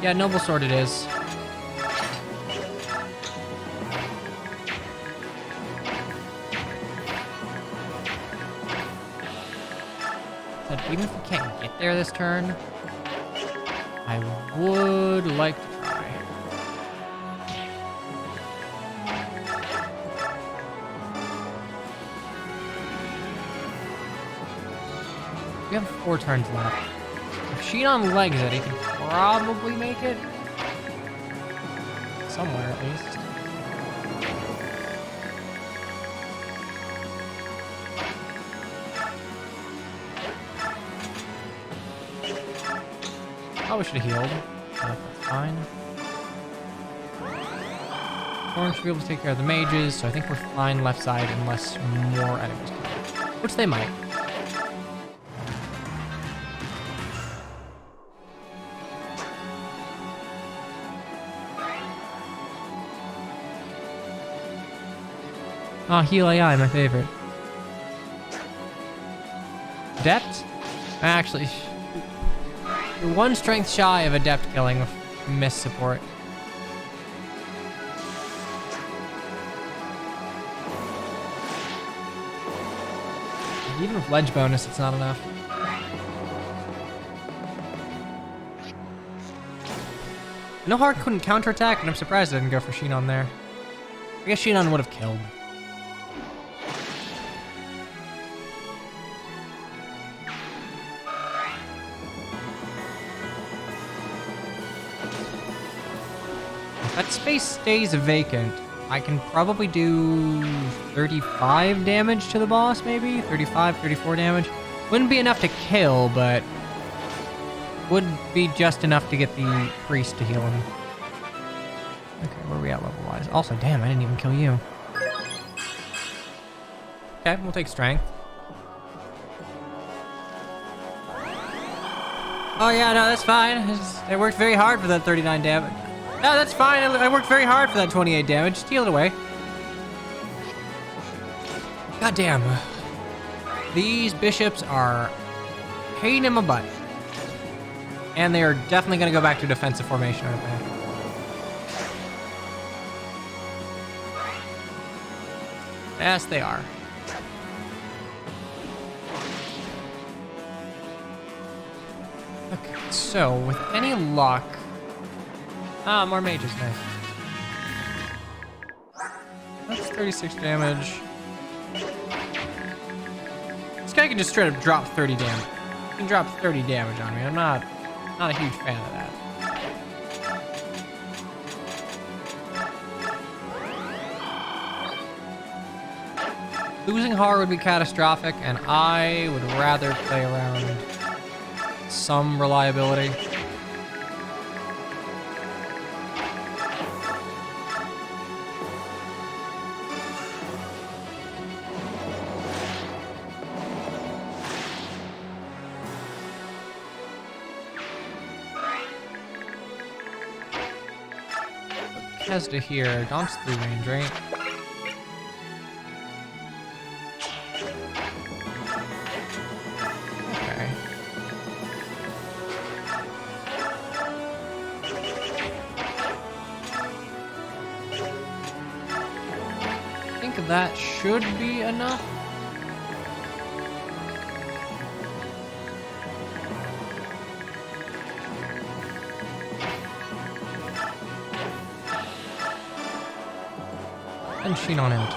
A: Yeah, Noble Sword it is. But even if we can't get there this turn. I would like to try. We have 4 turns left. If Shinon legs it, he can probably make it. Somewhere, at least. Probably should have healed. That's fine. Orange should be able to take care of the mages, so I think we're fine left side unless more enemies come. Which they might. Ah, heal AI, my favorite. Adept? Actually, you're 1 strength shy of Adept killing with miss support. Even with ledge bonus, it's not enough. No Heart couldn't counterattack, and I'm surprised I didn't go for Shinon there. I guess Shinon would have killed. If that space stays vacant, I can probably do 35 damage to the boss, maybe? 35, 34 damage. Wouldn't be enough to kill, but would be just enough to get the priest to heal him. Okay, where are we at level-wise? Also, damn, I didn't even kill you. Okay, we'll take strength. Oh yeah, no, that's fine. I worked very hard for that 39 damage. No, that's fine. I worked very hard for that 28 damage. Just heal it away. God damn. These bishops are pain in my butt. And they are definitely going to go back to defensive formation, aren't they? Yes, they are. Okay, so with any luck... Ah, more mages, nice. That's 36 damage. This guy can just straight up drop 30 damage. He can drop 30 damage on me. I'm not a huge fan of that. Losing Har would be catastrophic, and I would rather play around some reliability. Kesda here. Dawn's 3 range, right? Okay. I think that should be enough. And Sheen on him too.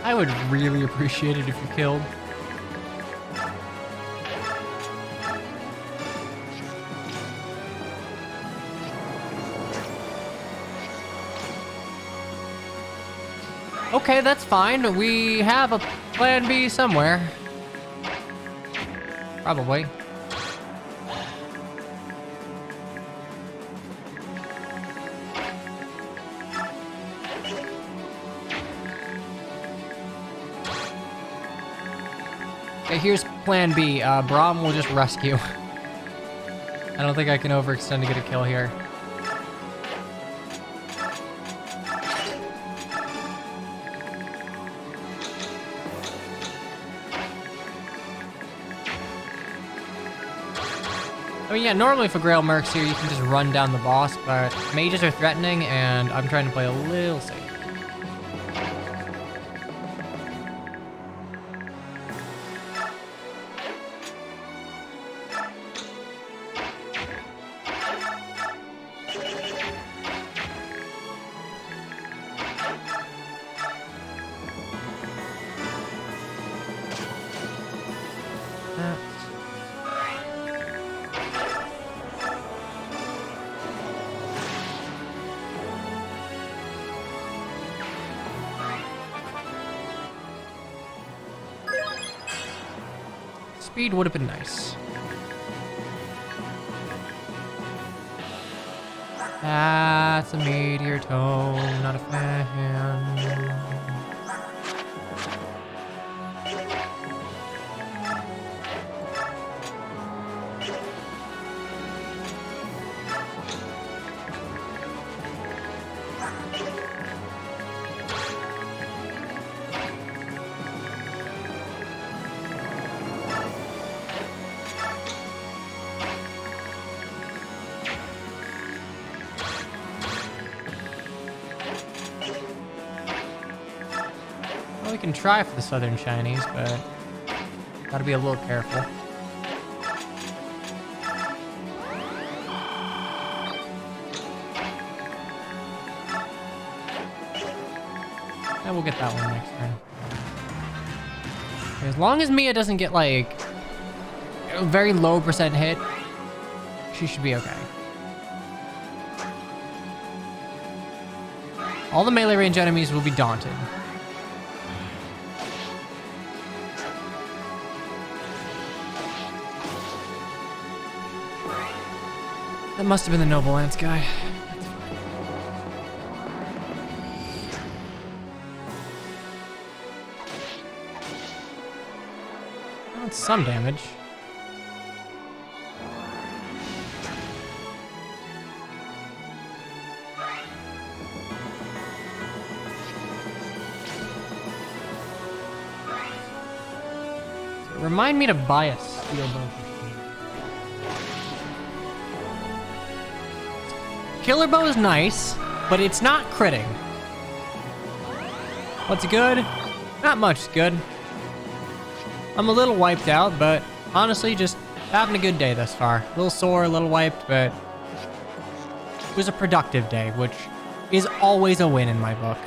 A: I would really appreciate it if you killed. Okay, that's fine. We have a plan B somewhere. Probably. Okay, here's plan B. Braum will just rescue. I don't think I can overextend to get a kill here. I mean, yeah, normally if a Grail Mercs here, you can just run down the boss, but mages are threatening, and I'm trying to play a little safe. Speed would have been nice. That's a meteor tone, not a fan. Well, we can try for the Southern Shinies, but gotta be a little careful. And we'll get that one next turn. As long as Mia doesn't get like a very low % hit, she should be okay. All the melee range enemies will be daunted. That must have been the Noble Lance guy. That's some damage. Remind me to buy a steel bow. Killer bow is nice, but it's not critting. What's good? Not much is good. I'm a little wiped out, but honestly, just having a good day thus far. A little sore, a little wiped, but it was a productive day, which is always a win in my book.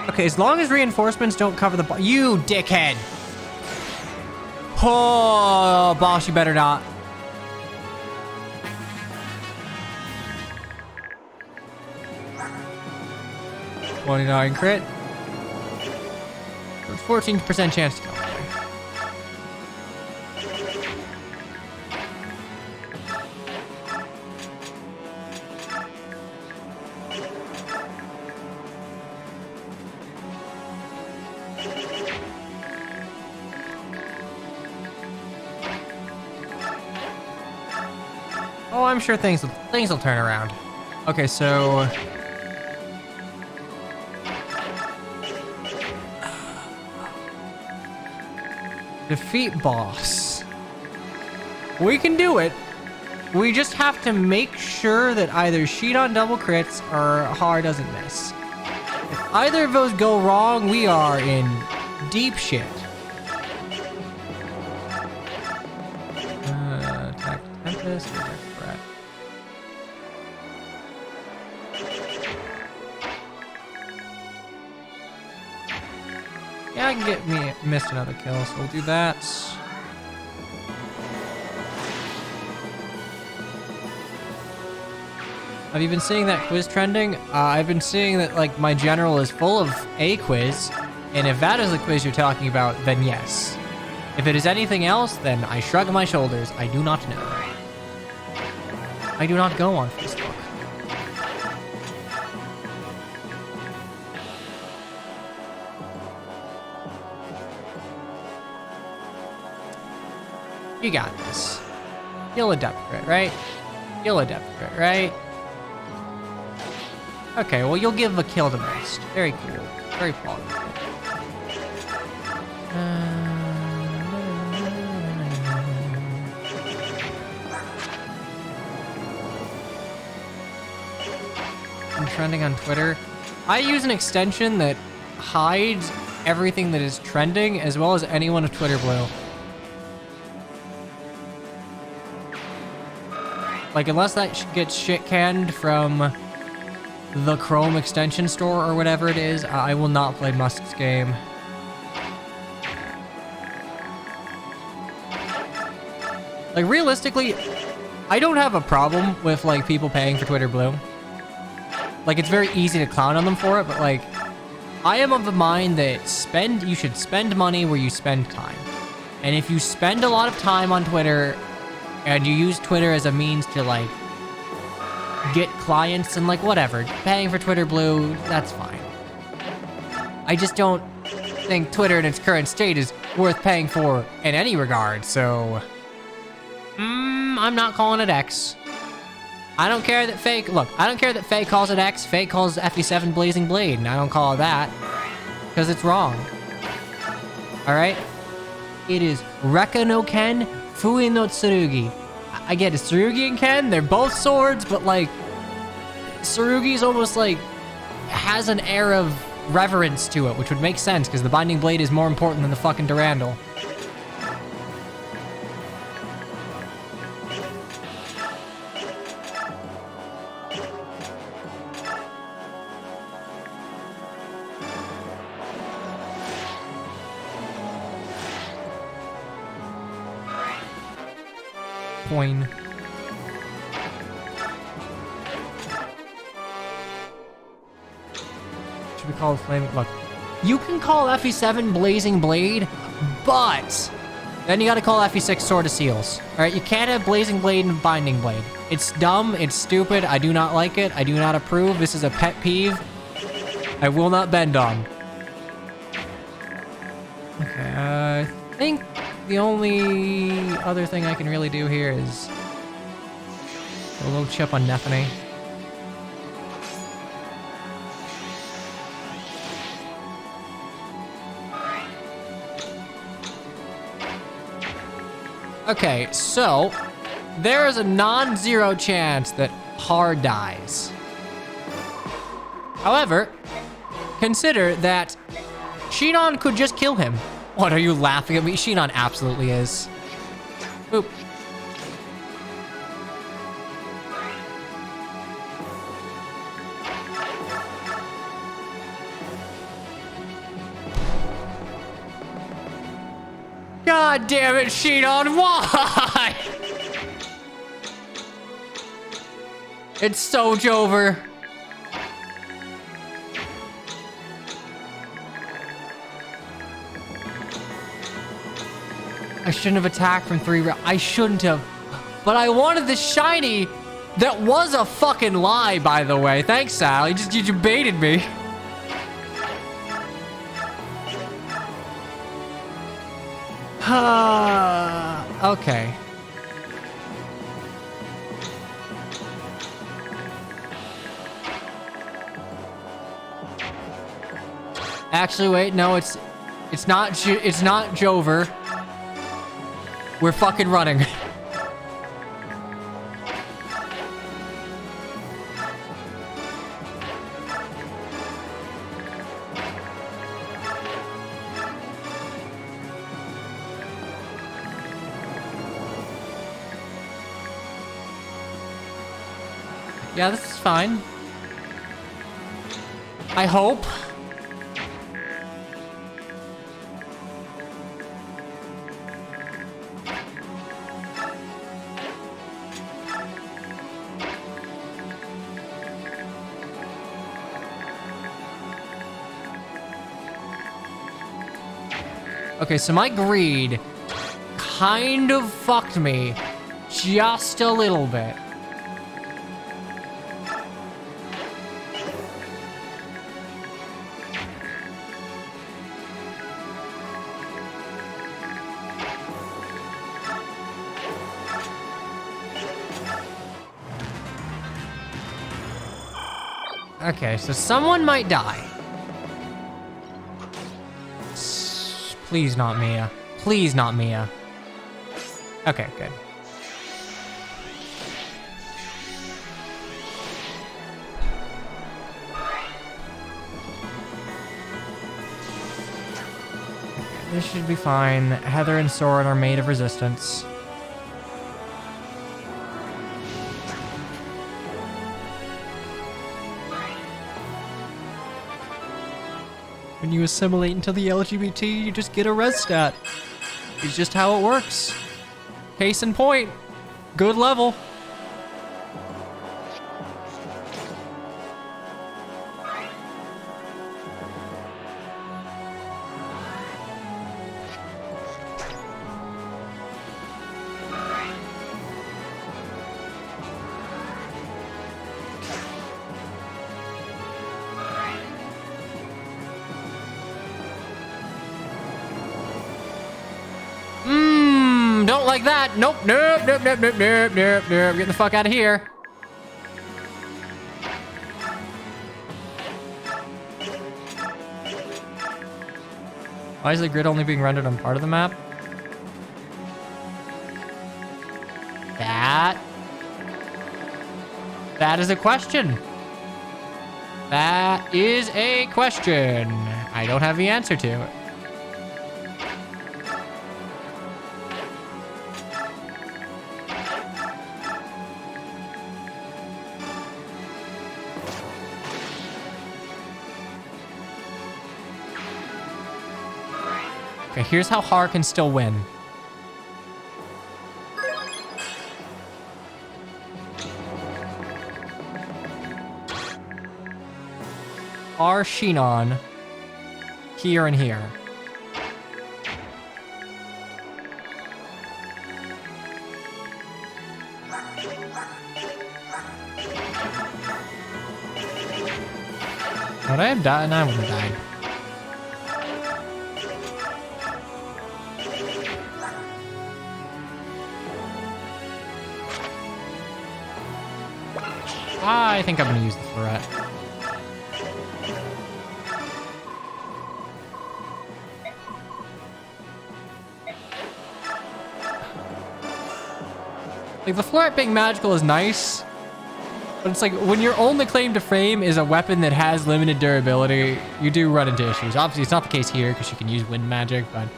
A: Okay, as long as reinforcements don't cover the you dickhead! Oh, boss, you better not. 29 crit. 14% chance to go. Oh, I'm sure things will turn around. Okay, so defeat boss. We can do it. We just have to make sure that either Sheet on double crits or Har doesn't miss. If either of those go wrong, we are in deep shit. Attack Tempest or attack Threat? Yeah, I can get missed another kill, so we'll do that. Have you been seeing that quiz trending? I've been seeing that like my general is full of a quiz, and if that is the quiz you're talking about, then yes. If it is anything else, then I shrug my shoulders. I do not know. I do not go on Facebook. You got this. You'll adapt to it, right? You'll adapt to it, right? Okay, well, you'll give a kill to Mist. Very cool. Very plausible. from trending on Twitter. I use an extension that hides everything that is trending, as well as anyone of Twitter Blue. Like, unless that gets shit canned from the Chrome extension store or whatever it is, I will not play Musk's game. Like, realistically, I don't have a problem with, like, people paying for Twitter Blue. Like, it's very easy to clown on them for it, but, like, I am of the mind that you should spend money where you spend time. And if you spend a lot of time on Twitter and you use Twitter as a means to, like, get clients and, like, whatever, paying for Twitter Blue, that's fine. I just don't think Twitter in its current state is worth paying for in any regard, so... I'm not calling it X. I don't care that Faye... Look, I don't care that Faye calls it X. Faye calls FE7 Blazing Blade, and I don't call it that. Because it's wrong. Alright? It is Rekka no Ken, Fui no Tsurugi. I get it, Tsurugi and Ken, they're both swords, but, like... Tsurugi's almost, like... has an air of reverence to it, which would make sense, because the Binding Blade is more important than the fucking Durandal. Coin. Should we call it Flaming? Look, you can call FE7 Blazing Blade, but then you gotta call FE6 Sword of Seals. Alright, you can't have Blazing Blade and Binding Blade. It's dumb, it's stupid, I do not like it, I do not approve, this is a pet peeve I will not bend on. Okay, I think the only other thing I can really do here is a little chip on Nephany. Okay, so there is a non-zero chance that Har dies. However, consider that Shinon could just kill him. What, are you laughing at me? Shinon absolutely is. Boop. God damn it, Shinon, why? It's so Jover. I shouldn't have attacked from 3 rounds. I shouldn't have. But I wanted the shiny. That was a fucking lie, by the way. Thanks, Sal. You just baited me. Okay. Actually, wait. No, it's not Jover. We're fucking running. Yeah, this is fine. I hope. Okay, so my greed kind of fucked me just a little bit. Okay, so someone might die. Please not Mia. Please not Mia. Okay, good. This should be fine. Heather and Soren are made of resistance. When you assimilate into the LGBT, you just get a res stat. It's just how it works. Case in point. Good level. Don't like that. Nope, nope, nope, nope, nope, nope, nope, nope. Get the fuck out of here. Why is the grid only being rendered on part of the map? That is a question. That is a question. I don't have the answer to it. Okay, here's how Har can still win. Har Shinon. Here and here. Would I have died? No, I wouldn't have died. I think I'm gonna use the Florette. Like, the Florette being magical is nice, but it's like, when your only claim to fame is a weapon that has limited durability, you do run into issues. Obviously, it's not the case here, because she can use wind magic, but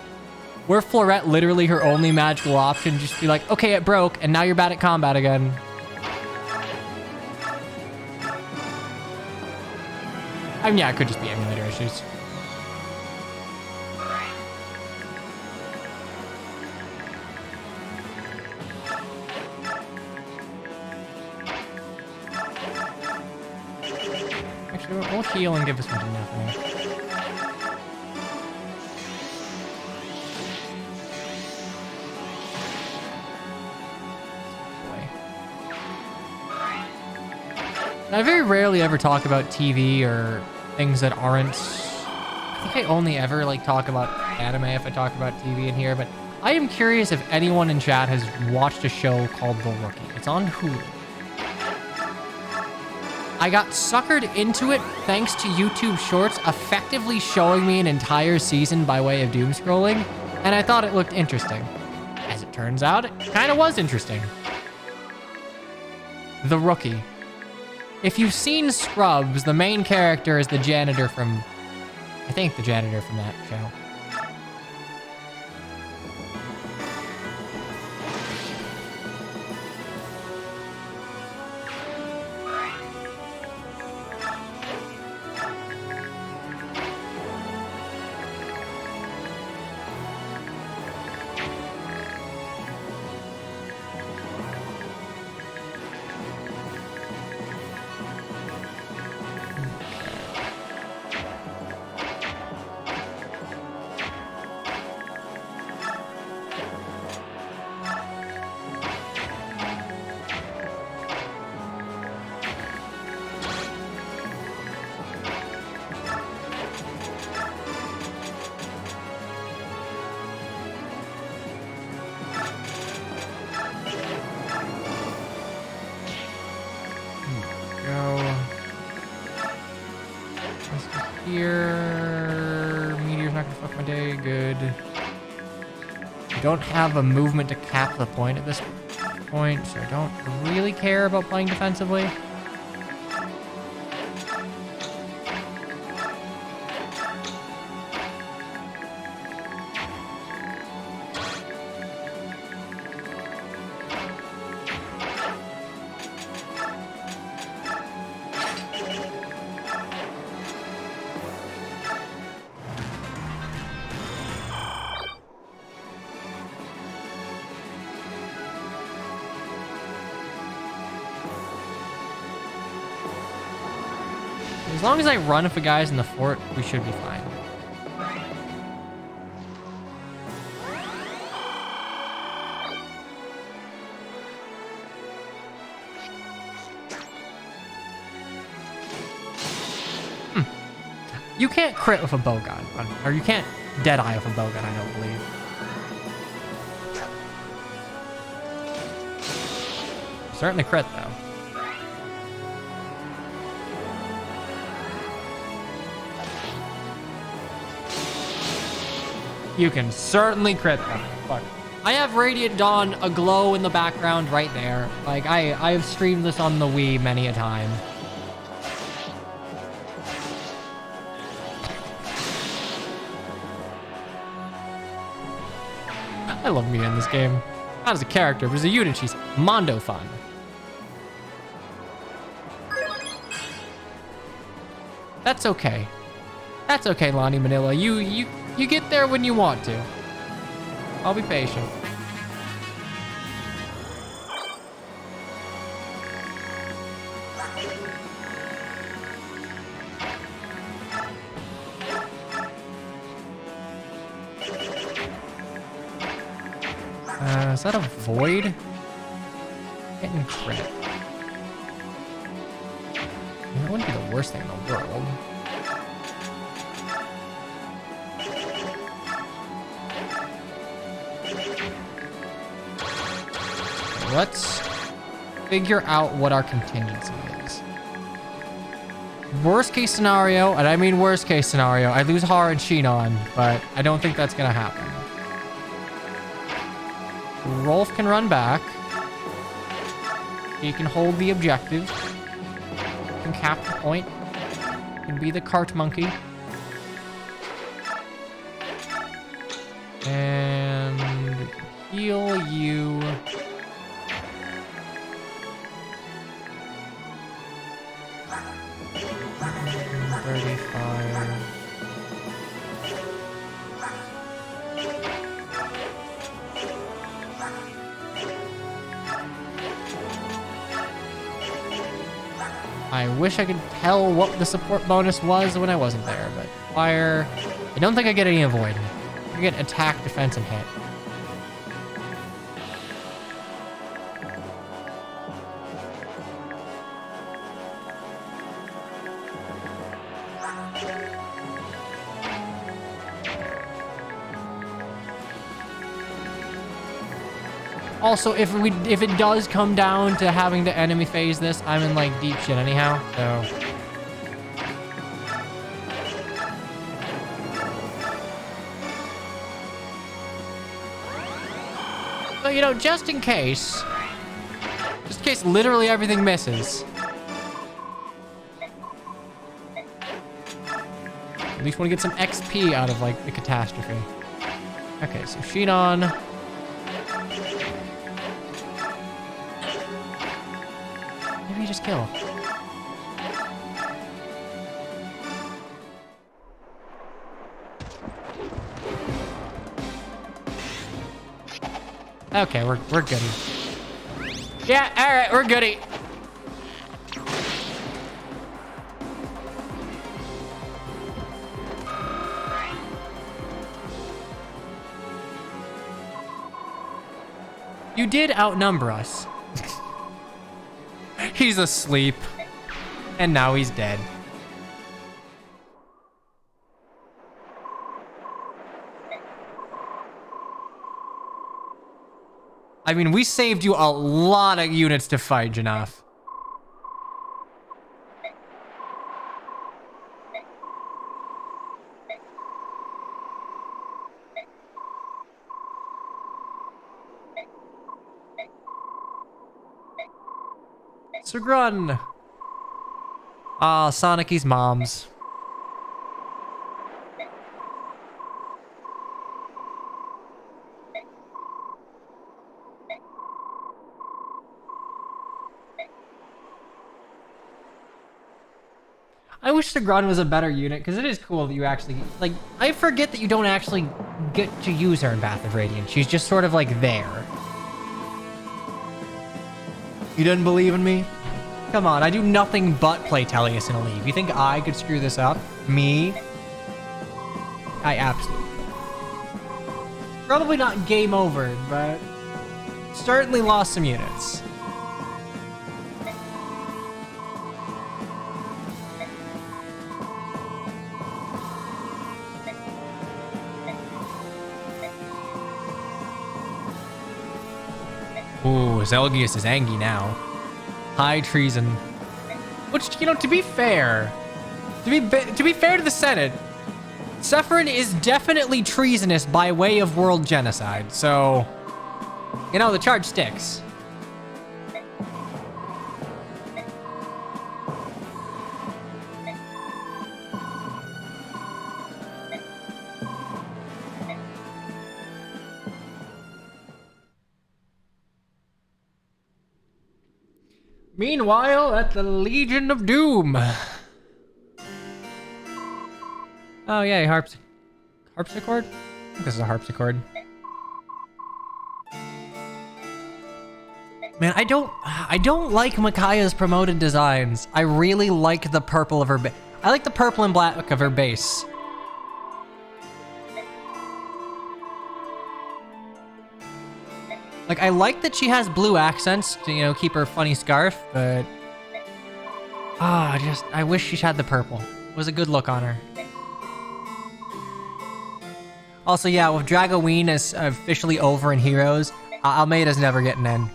A: were Florette literally her only magical option, just be like, okay, it broke, and now you're bad at combat again. I mean, yeah, it could just be emulator issues. Actually, we'll heal and give this one to nothing. I very rarely ever talk about TV or things that aren't... I think I only ever like talk about anime if I talk about TV in here, but I am curious if anyone in chat has watched a show called The Rookie. It's on Hulu. I got suckered into it thanks to YouTube Shorts effectively showing me an entire season by way of doom scrolling, and I thought it looked interesting. As it turns out, it kind of was interesting. The Rookie. If you've seen Scrubs, the main character is the janitor from... I think the janitor from that show. Don't have a movement to cap the point at this point, so I don't really care about playing defensively. As long as I run if a guy's in the fort, we should be fine. You can't crit with a bowgun, or you can't deadeye with a bowgun, I don't believe. Certainly crit, though. You can certainly crit them. Fuck. I have Radiant Dawn aglow in the background right there. Like, I've streamed this on the Wii many a time. I love Mia in this game. Not as a character, but as a unit, she's mondo fun. That's okay. That's okay, Lonnie Manila. You get there when you want to. I'll be patient. Is that a void? Getting crit. That wouldn't be the worst thing in the world. Let's figure out what our contingency is. Worst case scenario, and I mean worst case scenario, I lose Har and Shinon, but I don't think that's gonna happen. Rolf can run back. He can hold the objective. He can cap the point. He can be the cart monkey. And heal you. I wish I could tell what the support bonus was when I wasn't there, but fire. I don't think I get any avoid. I get attack, defense, and hit. Also, if it does come down to having to enemy phase this, I'm in like deep shit anyhow, so. So, you know, just in case literally everything misses. At least want to get some XP out of like the catastrophe. Okay, so Shinon. Maybe just kill. Okay, we're goody. Yeah, all right, we're goody. You did outnumber us. He's asleep. And now he's dead. I mean, we saved you a lot of units to fight, Janaf. Sugrun. Ah, Sonicy's moms. I wish Sugrun was a better unit, because it is cool that you actually, like, I forget that you don't actually get to use her in Bath of Radiance. She's just sort of, like, there. You didn't believe in me? Come on, I do nothing but play Tellius in a league. You think I could screw this up? Me? I absolutely could. Probably not game over, but certainly lost some units. Ooh, Zelgius is angry now. High treason. Which, you know, to be fair to be fair to the Senate, Sephirin is definitely treasonous by way of world genocide. So, you know, the charge sticks. Meanwhile, at the Legion of Doom. Oh yeah, harpsichord? I think this is a harpsichord. Man, I don't like Micaiah's promoted designs. I really like the purple of her I like the purple and black of her base. Like, I like that she has blue accents to, you know, keep her funny scarf, but... I wish she had the purple. It was a good look on her. Also, yeah, with Dragoween is officially over in Heroes, Almeida's never getting in.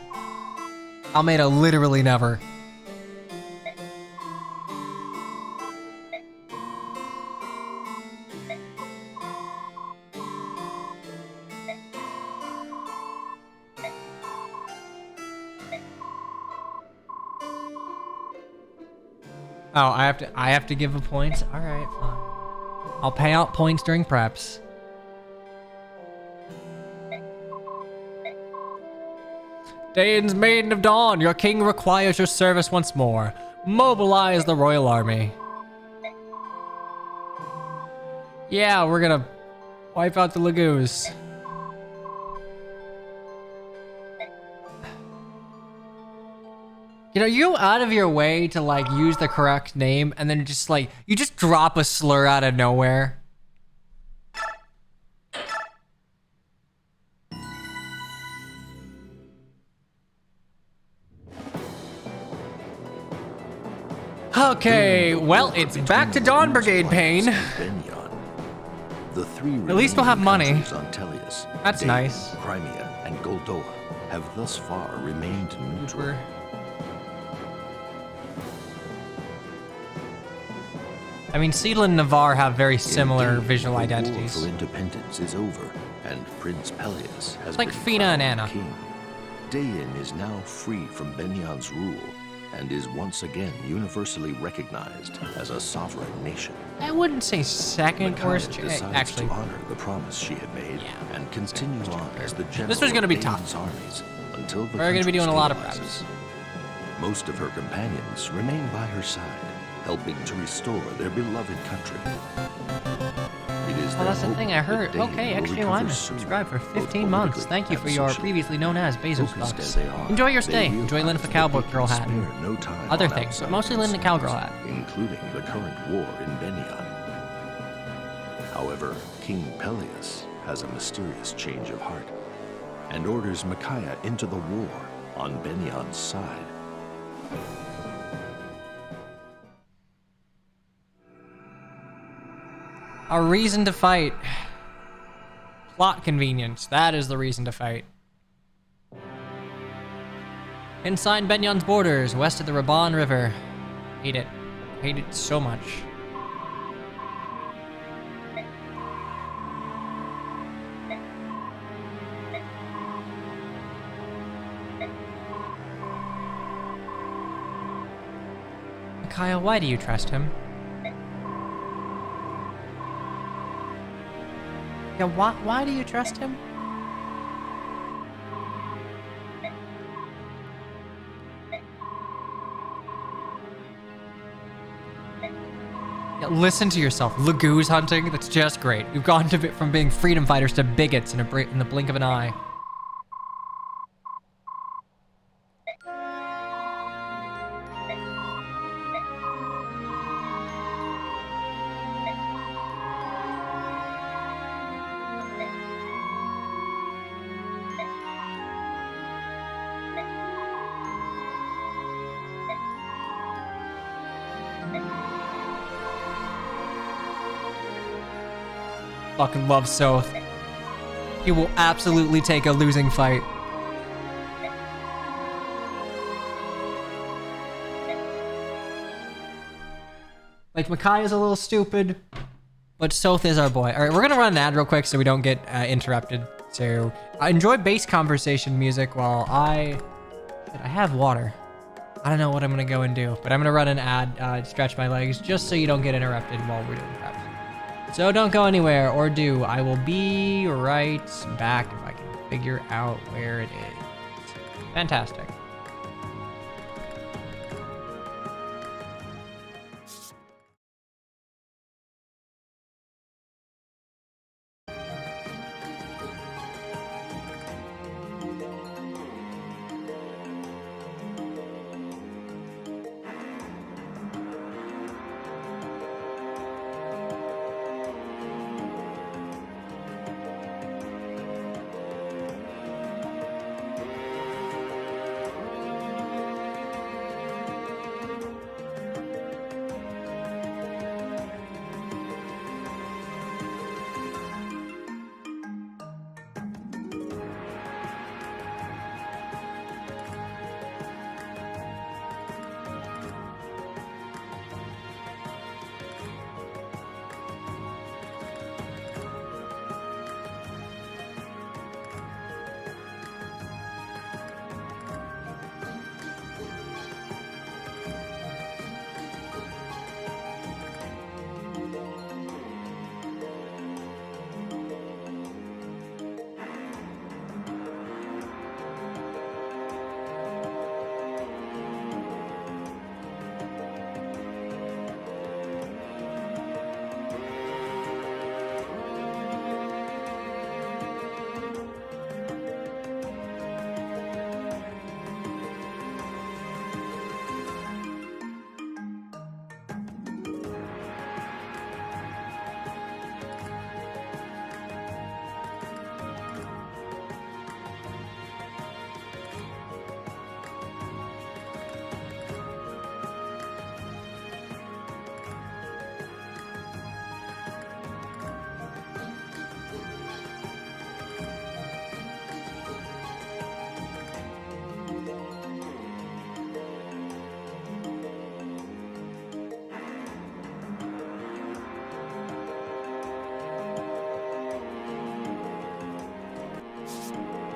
A: Almeida literally never. Oh, I have to give a point? Alright, fine. I'll pay out points during preps. Dane's Maiden of Dawn, your king requires your service once more. Mobilize the royal army. Yeah, we're gonna wipe out the Lagoos. You know, you go out of your way to, like, use the correct name, and then just, like, you just drop a slur out of nowhere. Okay, well, it's back to Dawn Brigade pain.
B: The three
A: at least we'll have money.
B: On Tellius,
A: that's nice.
B: Crimea and Goldoa have thus far remained neutral.
A: I mean, Seidel and Navarre have very similar visual identities.
B: The war for independence is over, and Prince Peleus has
A: like
B: been
A: Fina and Anna.
B: King. Dayan is now free from Benyan's rule, and is once again universally recognized as a sovereign nation.
A: I wouldn't say second worst. Actually,
B: to honor the promise she had made, and continue on as the general.
A: This was going to be tough.
B: Armies until the
A: we're going to be doing a lot of preps.
B: Most of her companions remain by her side, helping to restore their beloved country. It is
A: that's the thing I heard. Okay, extra Yune subscribed for 15 months. Thank you for your previously known as Bezos bucks. Enjoy your stay. Enjoy Lynn the Cowboy Girl hat and other things, but mostly Lynn the Cowgirl hat.
B: Including the current war in Benyan. However, King Peleus has a mysterious change of heart and orders Micaiah into the war on Benyan's side.
A: A reason to fight. Plot convenience. That is the reason to fight. Inside Benyan's borders, west of the Raban River. Hate it. Hate it so much. Micaiah, why do you trust him? Yeah, why do you trust him? Yeah, listen to yourself. Lagoos hunting, that's just great. We've gone from being freedom fighters to bigots in the blink of an eye. fucking love Soth. He will absolutely take a losing fight. Like, Micaiah's a little stupid, but Soth is our boy. All right, we're gonna run an ad real quick so we don't get interrupted. So, enjoy bass conversation music while I have water. I don't know what I'm gonna go and do, but I'm gonna run an ad, stretch my legs, just so you don't get interrupted while we're doing preps. So don't go anywhere, or do. I will be right back if I can figure out where it is. Fantastic.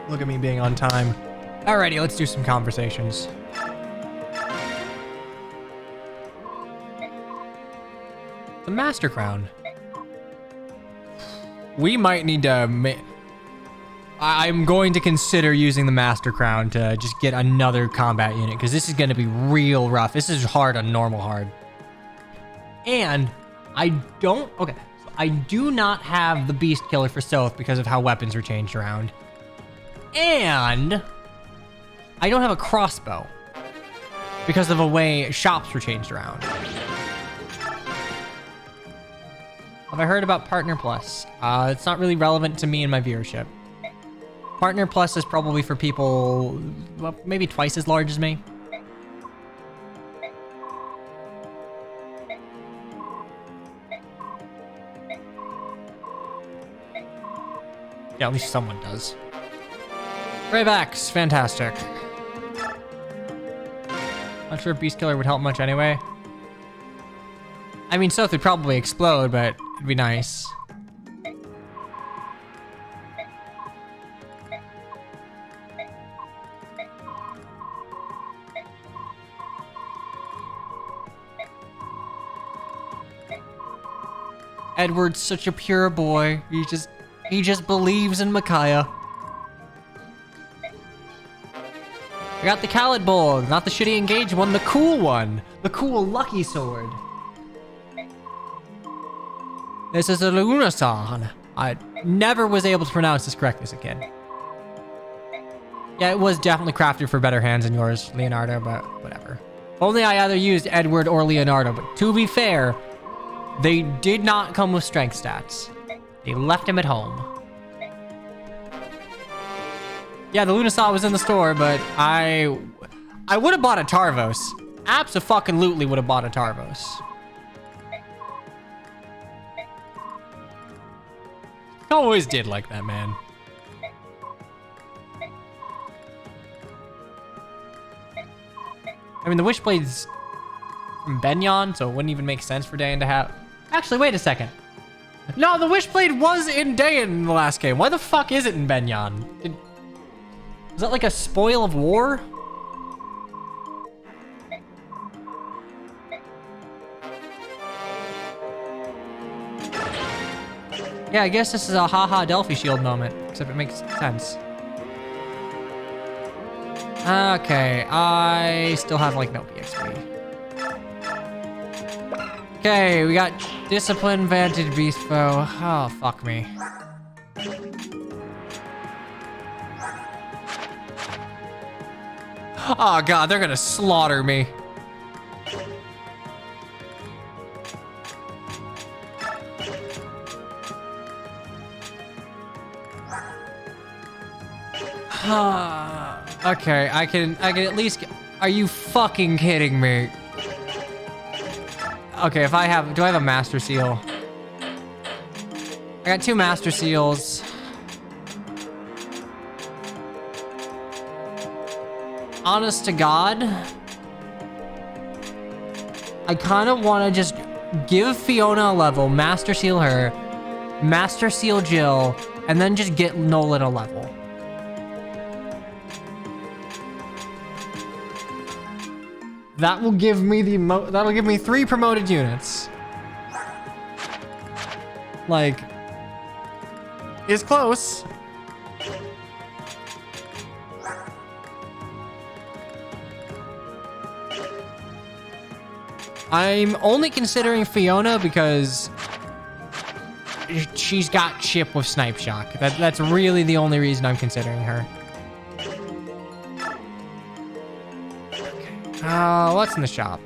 A: Look at me being on time. Alrighty, let's do some conversations. The Master Crown. We might need to... I'm going to consider using the Master Crown to just get another combat unit, because this is going to be real rough. This is hard on normal hard. And I don't... Okay, so I do not have the Beast Killer for Soth because of how weapons are changed around. And I don't have a crossbow because of the way shops were changed around. Have I heard about Partner Plus? It's not really relevant to me and my viewership. Partner Plus is probably for people, well, maybe twice as large as me. Yeah, at least someone does. Raybacks, fantastic. Not sure if Beast Killer would help much anyway. I mean, Soth would probably explode, but it'd be nice. Edward's such a pure boy. He just believes in Micaiah. I got the Khaled Bowl, not the shitty engaged one, the cool one. The cool lucky sword. This is a Lunasan. I never was able to pronounce this correctly as a kid. Yeah, it was definitely crafted for better hands than yours, Leonardo, but whatever. If only I either used Edward or Leonardo, but to be fair, they did not come with strength stats. They left him at home. Yeah, the Lunasaw was in the store, but I would have bought a Tarvos. Abso-fucking-lutely would have bought a Tarvos. always did like that man. I mean, the Wishblade's from Benyon, so it wouldn't even make sense for Dayan to have... Actually, wait a second. No, the Wishblade was in Dayan in the last game. Why the fuck is it in Benyon? Was that like a spoil of war? Yeah, I guess this is a haha Delphi shield moment, except it makes sense. Okay, I still have like no PXP. Okay, we got Discipline, Vantage, Beast Foe. Oh, fuck me. Oh god, they're gonna slaughter me. Okay, I can at least are you fucking kidding me? Okay, do I have a Master Seal? I got 2 Master Seals. Honest to God, I kind of want to just give Fiona a level, Master Seal her, Master Seal Jill, and then just get Nolan a level. That will give me that'll give me 3 promoted units. Like, it's close. I'm only considering Fiona because she's got chip with Snipe Shock. That's really the only reason I'm considering her. What's in the shop?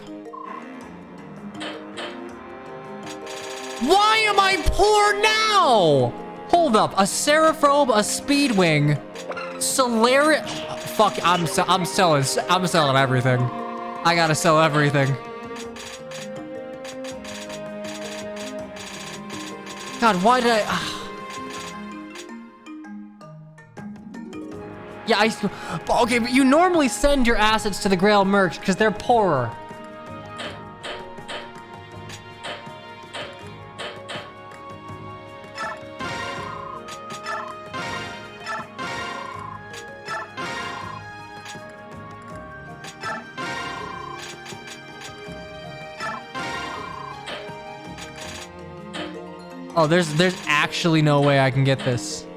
A: Why am I poor now? Hold up, a Seraphobe, a Speedwing, fuck, I'm selling everything. I gotta sell everything. God, why did I... Yeah, okay, but you normally send your assets to the Grail Mercs because they're poorer. Oh, there's actually no way I can get this.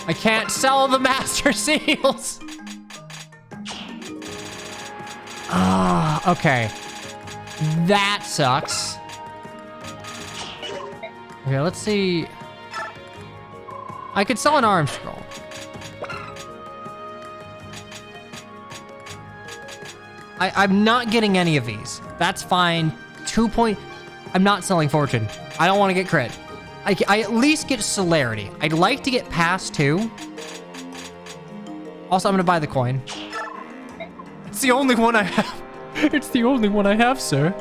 A: I can't sell the Master Seals. Ah, okay. That sucks. Okay, let's see. I could sell an arm scroll. I'm not getting any of these. That's fine. I'm not selling Fortune. I don't want to get crit. I at least get Celerity. I'd like to get past 2. Also, I'm gonna buy the coin. It's the only one I have. It's the only one I have, sir.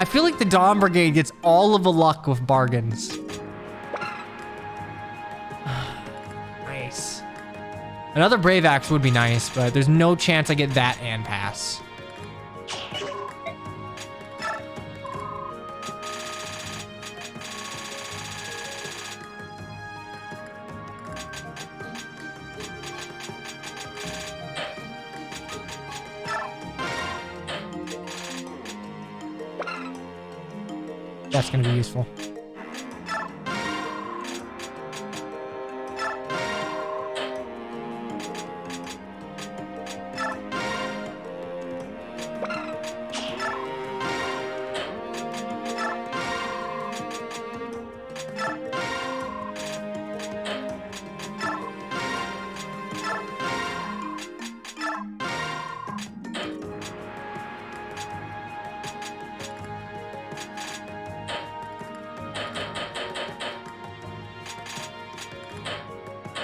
A: I feel like the Dawn Brigade gets all of the luck with bargains. Nice. Another Brave Axe would be nice, but there's no chance I get that and pass. That's gonna be useful.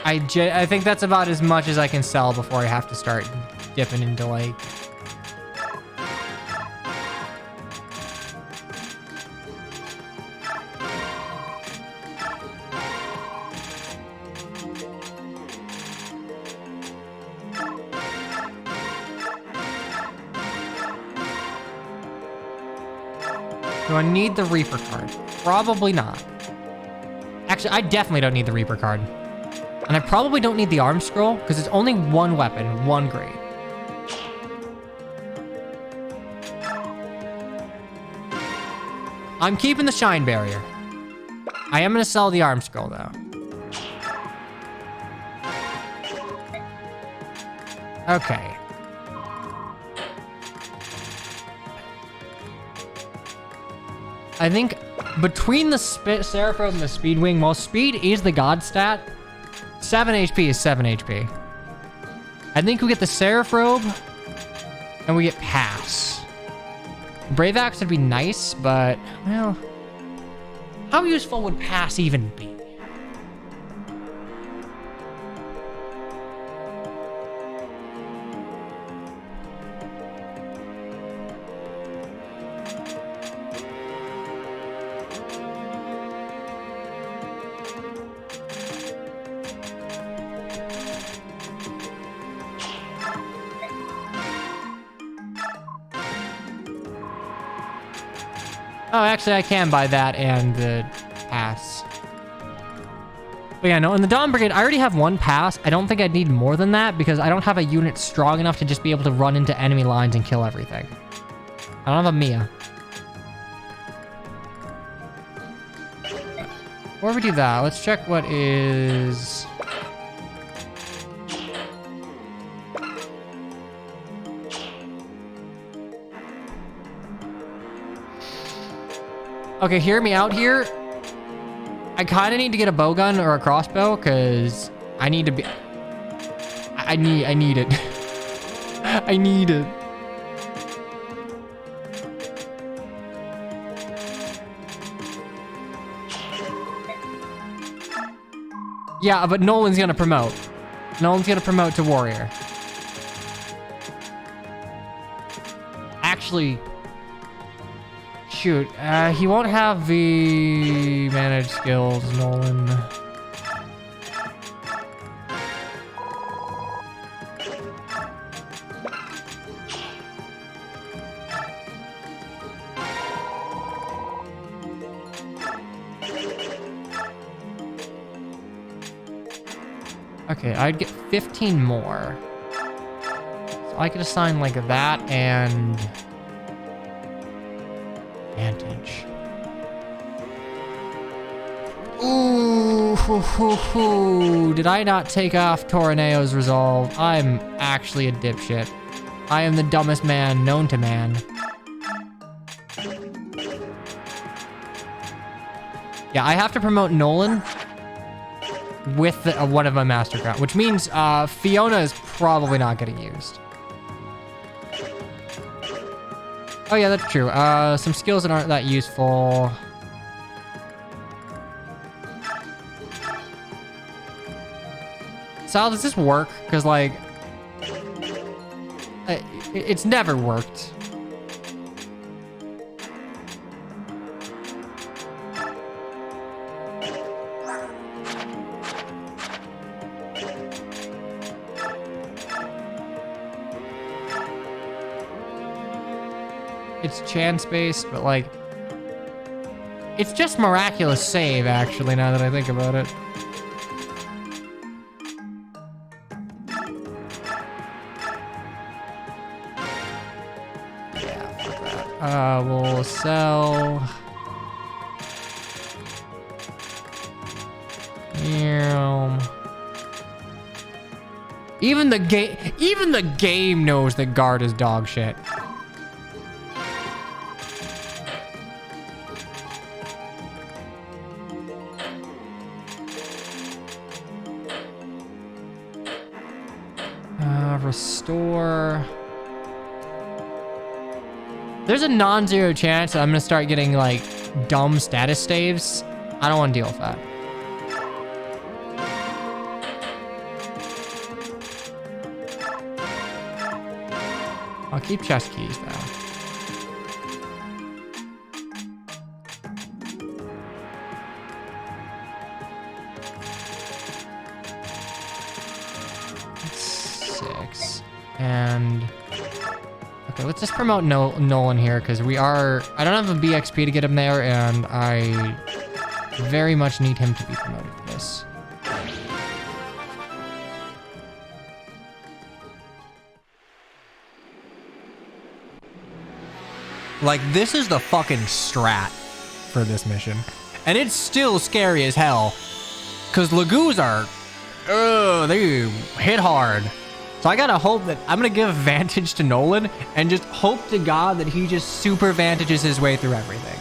A: I think that's about as much as I can sell before I have to start dipping into like... Do I need the Reaper card? Probably not. Actually, I definitely don't need the Reaper card. And I probably don't need the arm scroll, because it's only one weapon, one grade. I'm keeping the shine barrier. I am going to sell the arm scroll, though. Okay. I think between the Seraphrobe and the Speed Wing, well, Speed is the god stat. 7 HP is 7 HP. I think we get the Seraphrobe and we get Pass. Brave Axe would be nice, but, well, how useful would Pass even be? Oh, actually, I can buy that and the pass. But yeah, no, in the Dawn Brigade, I already have one pass. I don't think I'd need more than that because I don't have a unit strong enough to just be able to run into enemy lines and kill everything. I don't have a Mia. Before we do that, let's check what is... Okay, hear me out here. I kind of need to get a bowgun or a crossbow because I need to be... I need it. I need it. Yeah, but Nolan's gonna promote. Nolan's gonna promote to warrior. Actually... Shoot, he won't have the managed skills, Nolan. Okay, I'd get 15 more. So I could assign like that and... Advantage. Ooh, did I not take off Torneo's resolve? I'm actually a dipshit. I am the dumbest man known to man. Yeah, I have to promote Nolan with one of my Master Crown, which means Fiona is probably not getting used. Oh yeah, that's true. Some skills that aren't that useful. Sal, does this work? Because, like, it's never worked. It's chance-based, but, like, it's just miraculous save, actually, now that I think about it. Yeah, fuck that. We'll sell... Even the game knows that guard is dog shit. Restore. There's a non-zero chance that I'm gonna start getting like dumb status staves. I don't want to deal with that. I'll keep chest keys though. That's 6. And okay, let's just promote Nolan here because I don't have a BXP to get him there, and I very much need him to be promoted for this. Like, this is the fucking strat for this mission. And it's still scary as hell. Because Lagoos are... they hit hard. So I gotta hope that... I'm gonna give advantage to Nolan and just hope to God that he just super advantages his way through everything.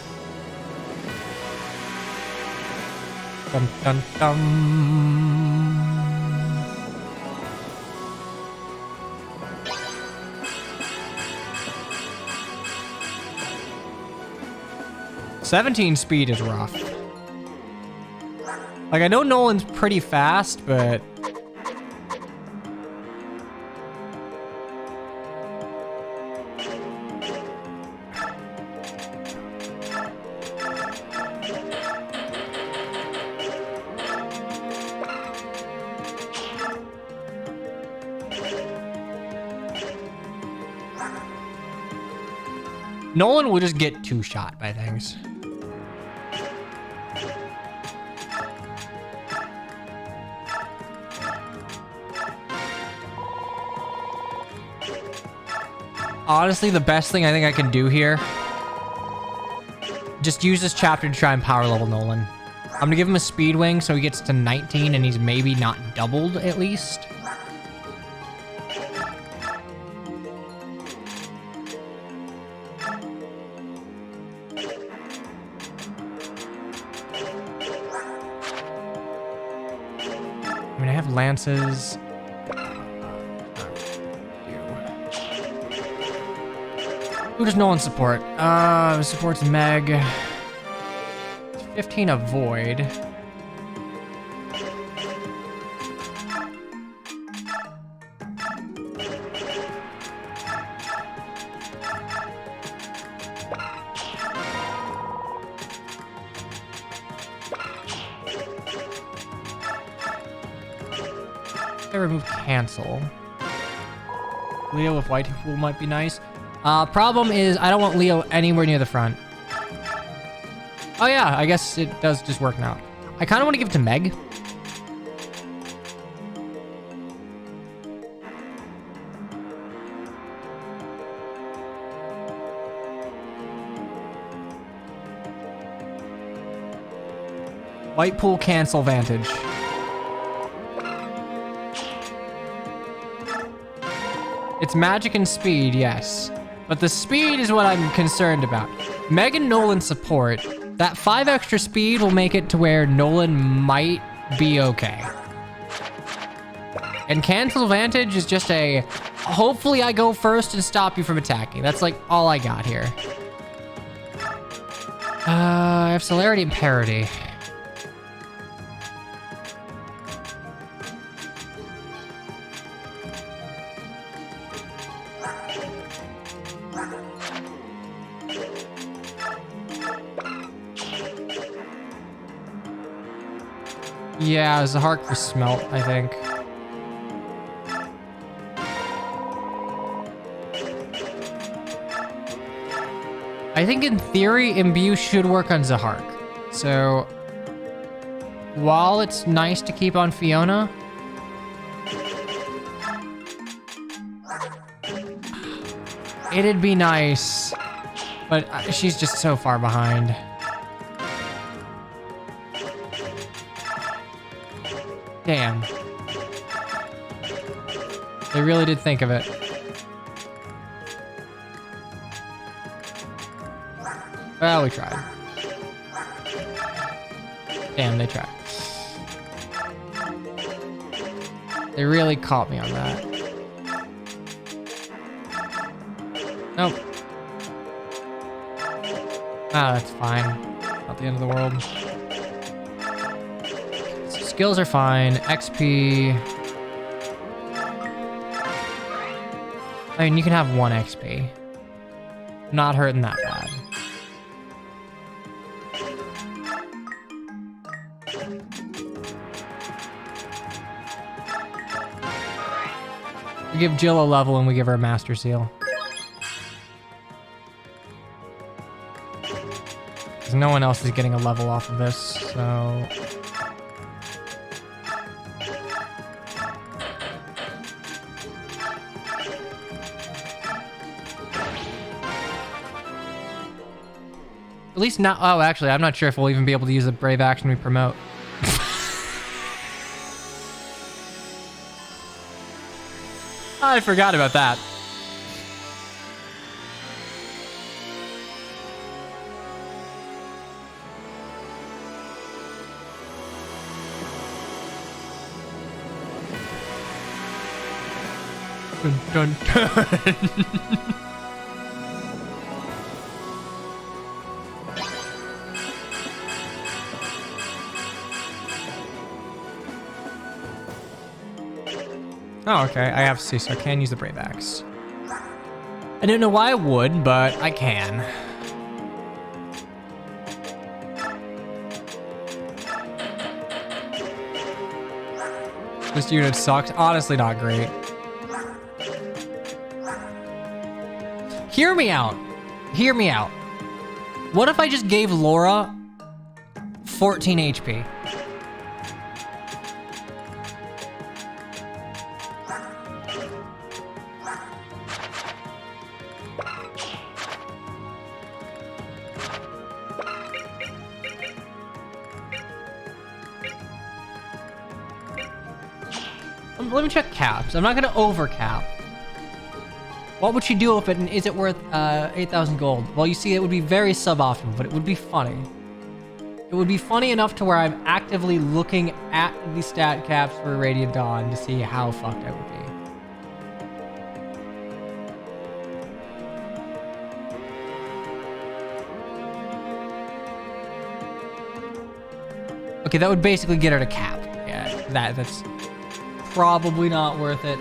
A: Dun, dun, dun. 17 speed is rough. Like, I know Nolan's pretty fast, but... Nolan will just get two-shot by things. Honestly, the best thing I think I can do here, just use this chapter to try and power level Nolan. I'm gonna give him a speed wing so he gets to 19 and he's maybe not doubled at least. I mean, I have lances. Who does Nolan support? Supports Meg. 15 avoid. I remove cancel. Leo with white pool might be nice. Problem is, I don't want Leo anywhere near the front. Oh yeah, I guess it does just work now. I kind of want to give it to Meg. White pool cancel vantage. It's magic and speed, yes. But the speed is what I'm concerned about. Meg and Nolan support. That 5 extra speed will make it to where Nolan might be okay. And cancel vantage is just a, hopefully I go first and stop you from attacking. That's like all I got here. I have celerity and parity. Yeah, it's a Hark for Smelt, I think. I think in theory, Imbue should work on Zahark. So, while it's nice to keep on Fiona, it'd be nice, but she's just so far behind. Damn. They really did think of it. Well, we tried. Damn, they tried. They really caught me on that. Nope. Ah, that's fine. Not the end of the world. Skills are fine. XP. I mean, you can have 1 XP. Not hurting that bad. We give Jill a level and we give her a Master Seal. Because no one else is getting a level off of this, so... At least not... Oh, actually, I'm not sure if we'll even be able to use the brave action we promote. I forgot about that. Dun, dun, dun. Oh, okay. I have C, so I can use the Brave Axe. I don't know why I would, but I can. This unit sucks. Honestly, not great. Hear me out. Hear me out. What if I just gave Laura 14 HP? Let me check caps. I'm not gonna overcap. What would she do if it is it worth 8,000 gold? Well, you see, it would be very suboptimal, but it would be funny. It would be funny enough to where I'm actively looking at the stat caps for Radiant Dawn to see how fucked I would be. Okay, that would basically get her to cap. Yeah, that's probably not worth it.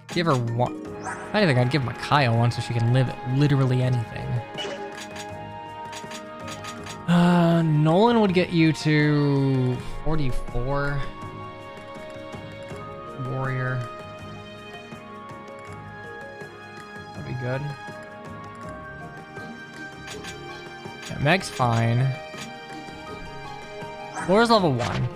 A: Give her one. If anything, I'd give Micaiah one so she can live literally anything. Nolan would get you to 44. Warrior. That'd be good. Yeah, Meg's fine. Laura's level 1.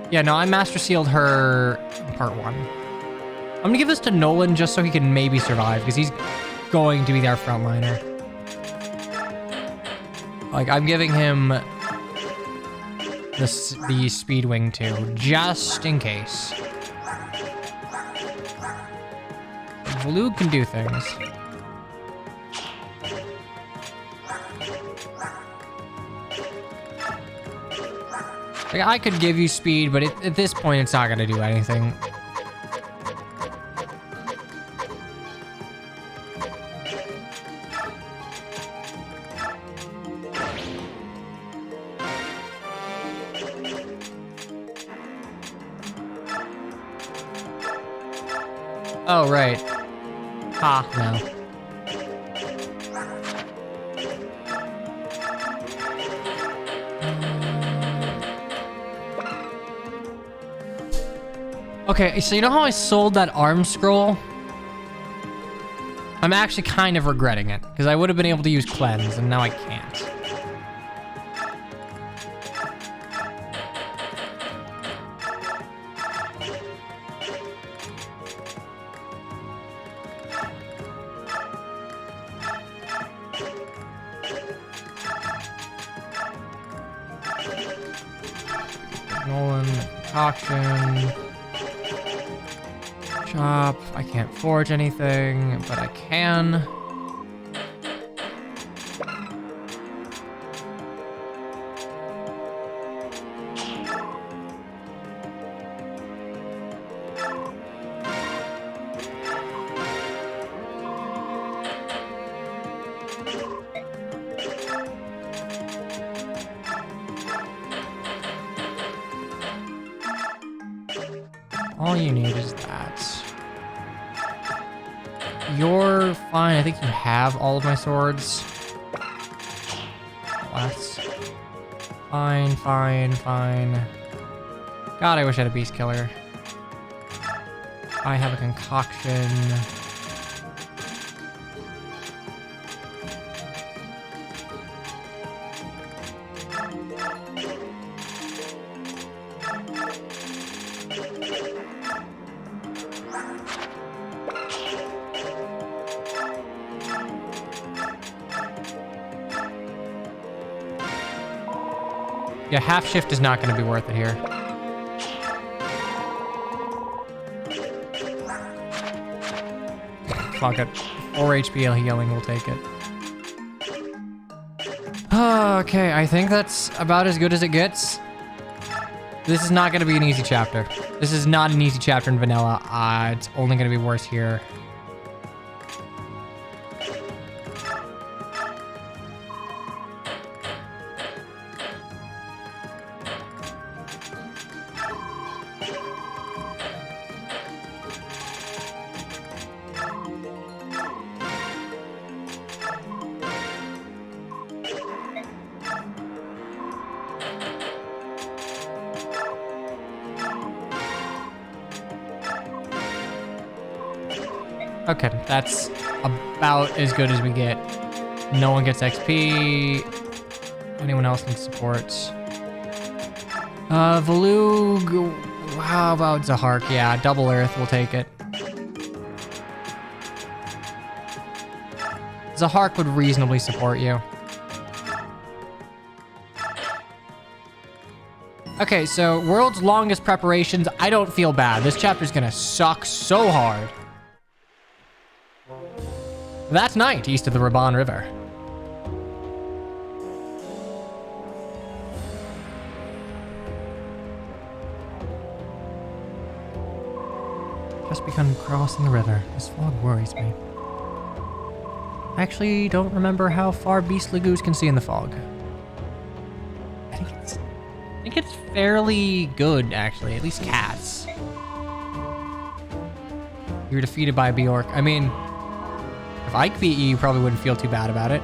A: Yeah, no, I Master Sealed her in part 1. I'm gonna give this to Nolan just so he can maybe survive, because he's going to be our frontliner. Like, I'm giving him the Speed Wing too, just in case. Vlug can do things. Like, I could give you speed, but at this point, it's not going to do anything. Oh, right. Ha, no. Okay, so you know how I sold that arm scroll? I'm actually kind of regretting it, because I would have been able to use cleanse, and now I can't. Nolan, concoction. Shop. I can't forge anything, but I can. All you need is that. You're fine. I think you have all of my swords. That's fine, fine, fine. God, I wish I had a beast killer. I have a concoction. Yeah, half shift is not going to be worth it here. Fuck it. 4 HP healing will take it. Okay, I think that's about as good as it gets. This is not going to be an easy chapter. This is not an easy chapter in vanilla. It's only going to be worse here. Okay, that's about as good as we get. No one gets XP. Anyone else needs support? Valug. How about Zahark? Yeah, double Earth. We'll take it. Zahark would reasonably support you. Okay, so world's longest preparations. I don't feel bad. This chapter's gonna suck so hard. That's night east of the Raban River. Just begun crossing the river. This fog worries me. I actually don't remember how far beastly goose can see in the fog. I think it's fairly good, actually. At least cats. You're defeated by a Bjork. I mean, if Ike beat you, you probably wouldn't feel too bad about it.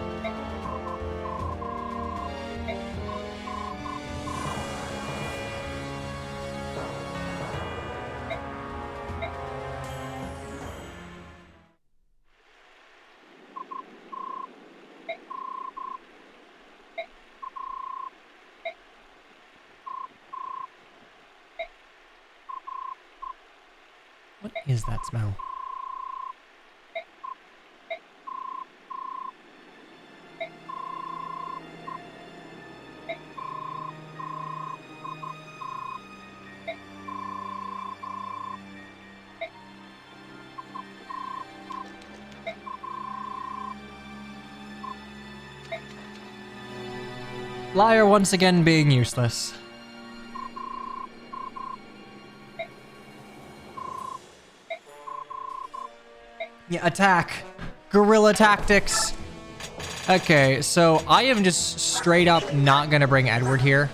A: What is that smell? Liar once again being useless. Yeah, attack. Guerrilla tactics. Okay, so I am just straight up not gonna bring Edward here.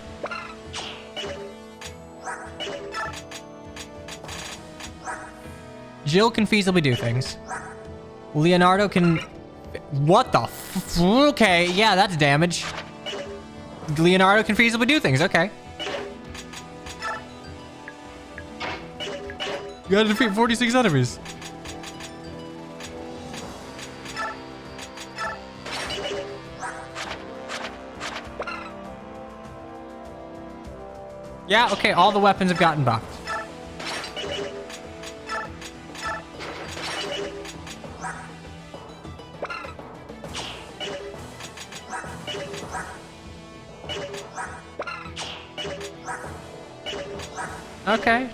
A: Jill can feasibly do things. Leonardo can... What the f... Okay, yeah, that's damage. Leonardo can feasibly do things, okay. You gotta defeat 46 enemies. Yeah, okay, all the weapons have gotten buffed. Okay.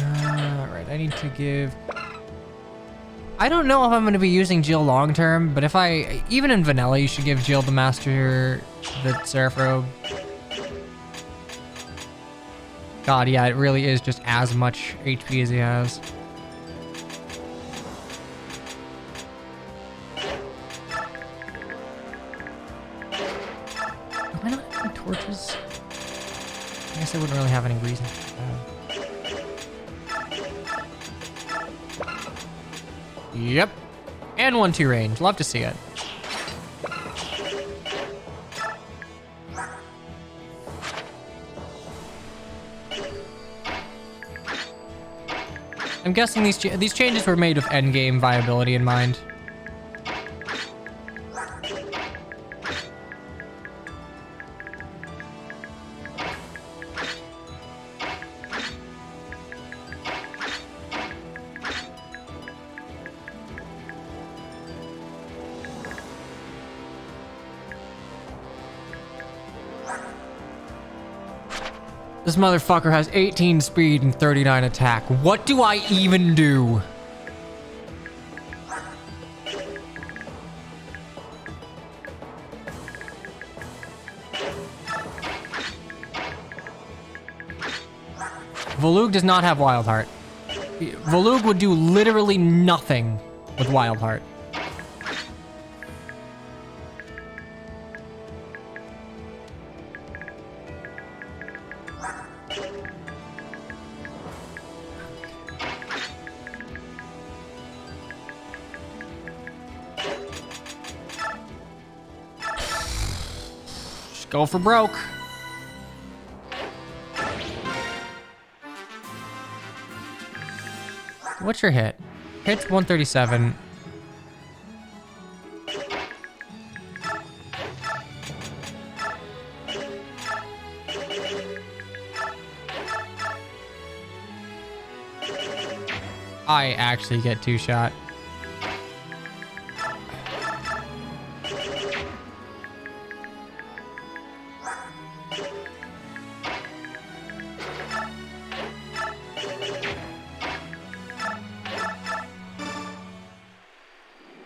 A: Alright, I need to give... I don't know if I'm going to be using Jill long term, but if I... Even in vanilla, you should give Jill the master... the Seraph Robe. God, yeah, it really is just as much HP as he has. Am I not having torches? guess I wouldn't really have any reason to do that. Yep. And 1-2 range. Love to see it. I'm guessing these changes were made with endgame viability in mind. This motherfucker has 18 speed and 39 attack. What do I even do? Volug does not have Wild Heart. Volug would do literally nothing with Wild Heart. Go for broke. What's your hit? Hit's 137. I actually get 2-shot.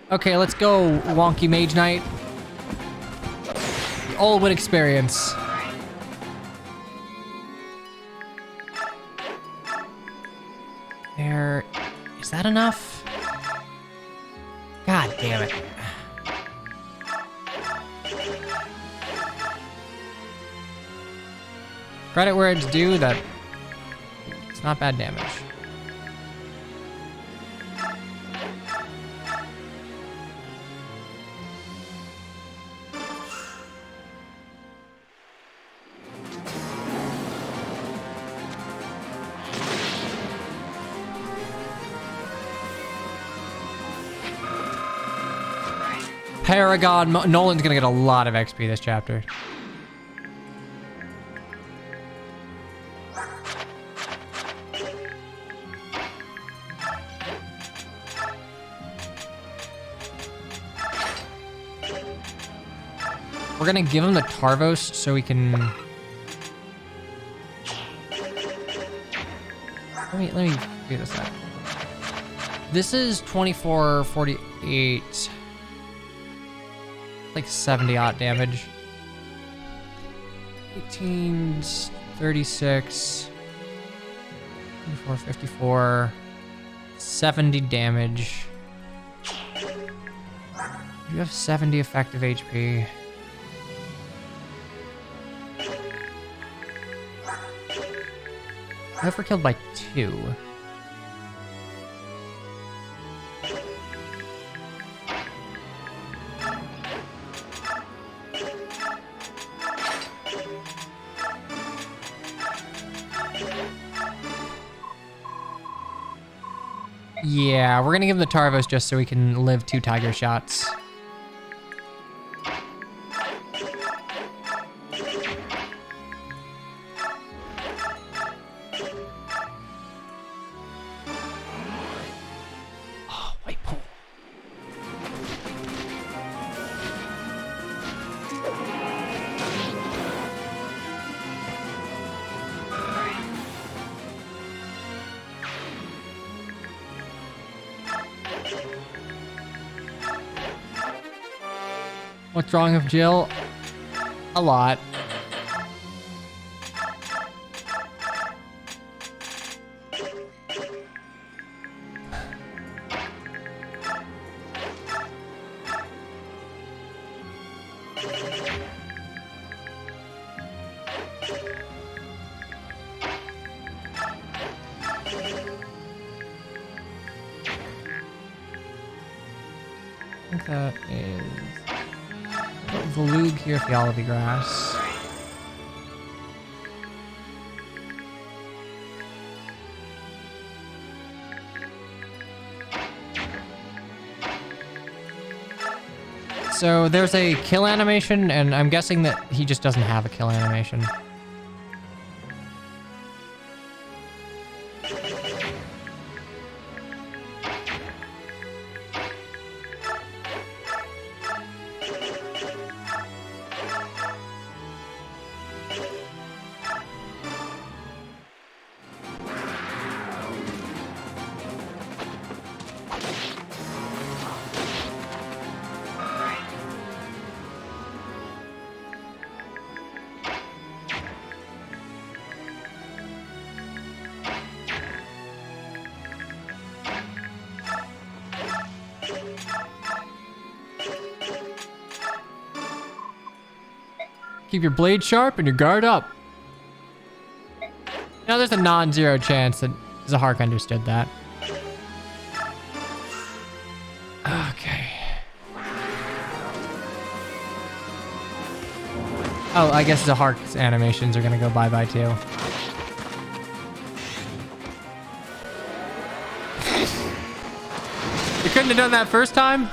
A: Okay, let's go, Wonky Mage Knight. All would experience. There... Is that enough? God damn it. Credit where it's due, that... It's not bad damage. Paragon, Nolan's gonna get a lot of XP this chapter. We're gonna give him the Tarvos so we can... Let me figure this out. This is 2448. Like 70 odd damage. 18, 36, 24, 54, 70 damage. You have 70 effective HP. Never killed by 2. Yeah, we're gonna give him the Tarvos just so we can live 2 tiger shots. Oh, white pool. What's wrong with Jill? A lot. think that is Valug here for the olivey grass. So there's a kill animation, and I'm guessing that he just doesn't have a kill animation. Keep your blade sharp and your guard up. Now there's a non-zero chance that Zahark understood that. Okay. Oh, I guess Zahark's animations are gonna go bye-bye too. You couldn't have done that first time?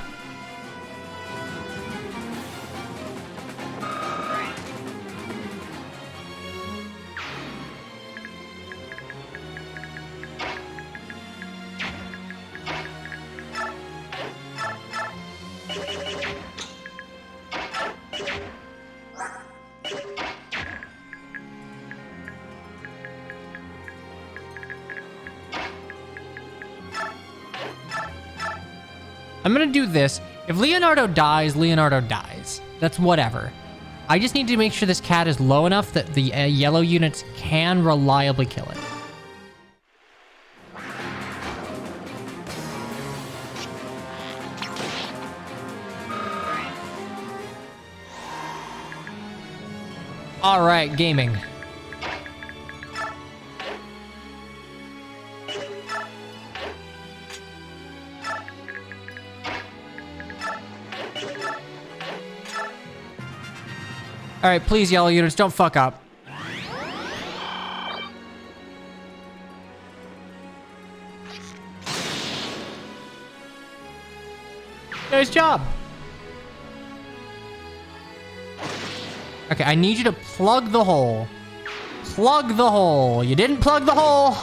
A: I'm gonna do this. If Leonardo dies, Leonardo dies. That's whatever. I just need to make sure this cat is low enough that the yellow units can reliably kill it. All right, gaming. All right, please, yellow units, don't fuck up. Nice job. Okay, I need you to plug the hole. Plug the hole. You didn't plug the hole.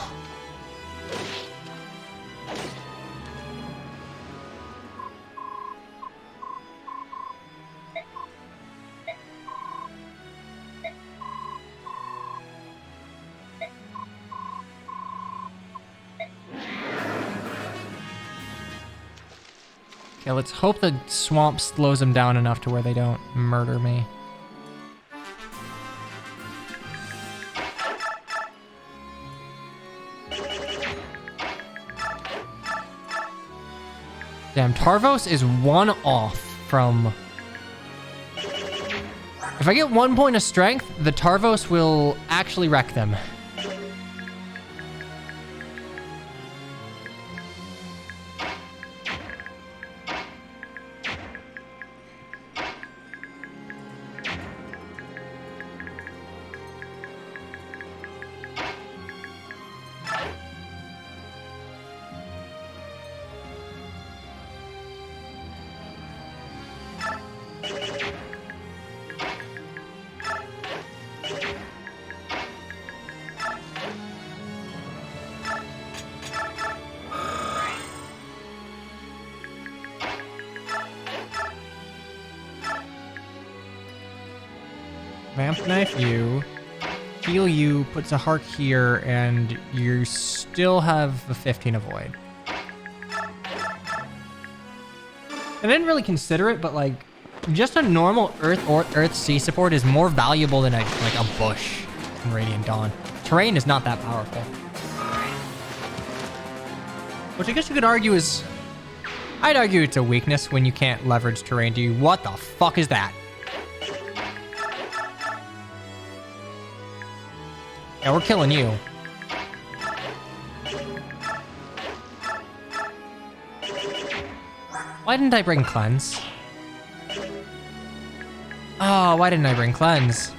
A: Okay, let's hope the swamp slows them down enough to where they don't murder me. Damn, Tarvos is one off from... If I get 1 point of strength, the Tarvos will actually wreck them. Vamp knife you, heal you, puts a heart here, and you still have a 15 avoid. I didn't really consider it, but like, just a normal Earth or Earth Sea support is more valuable than like a bush in Radiant Dawn. Terrain is not that powerful. Which I guess you could argue is... I'd argue it's a weakness when you can't leverage terrain. Do you? What the fuck is that? Yeah, we're killing you. Why didn't I bring cleanse? Oh, why didn't I bring cleanse?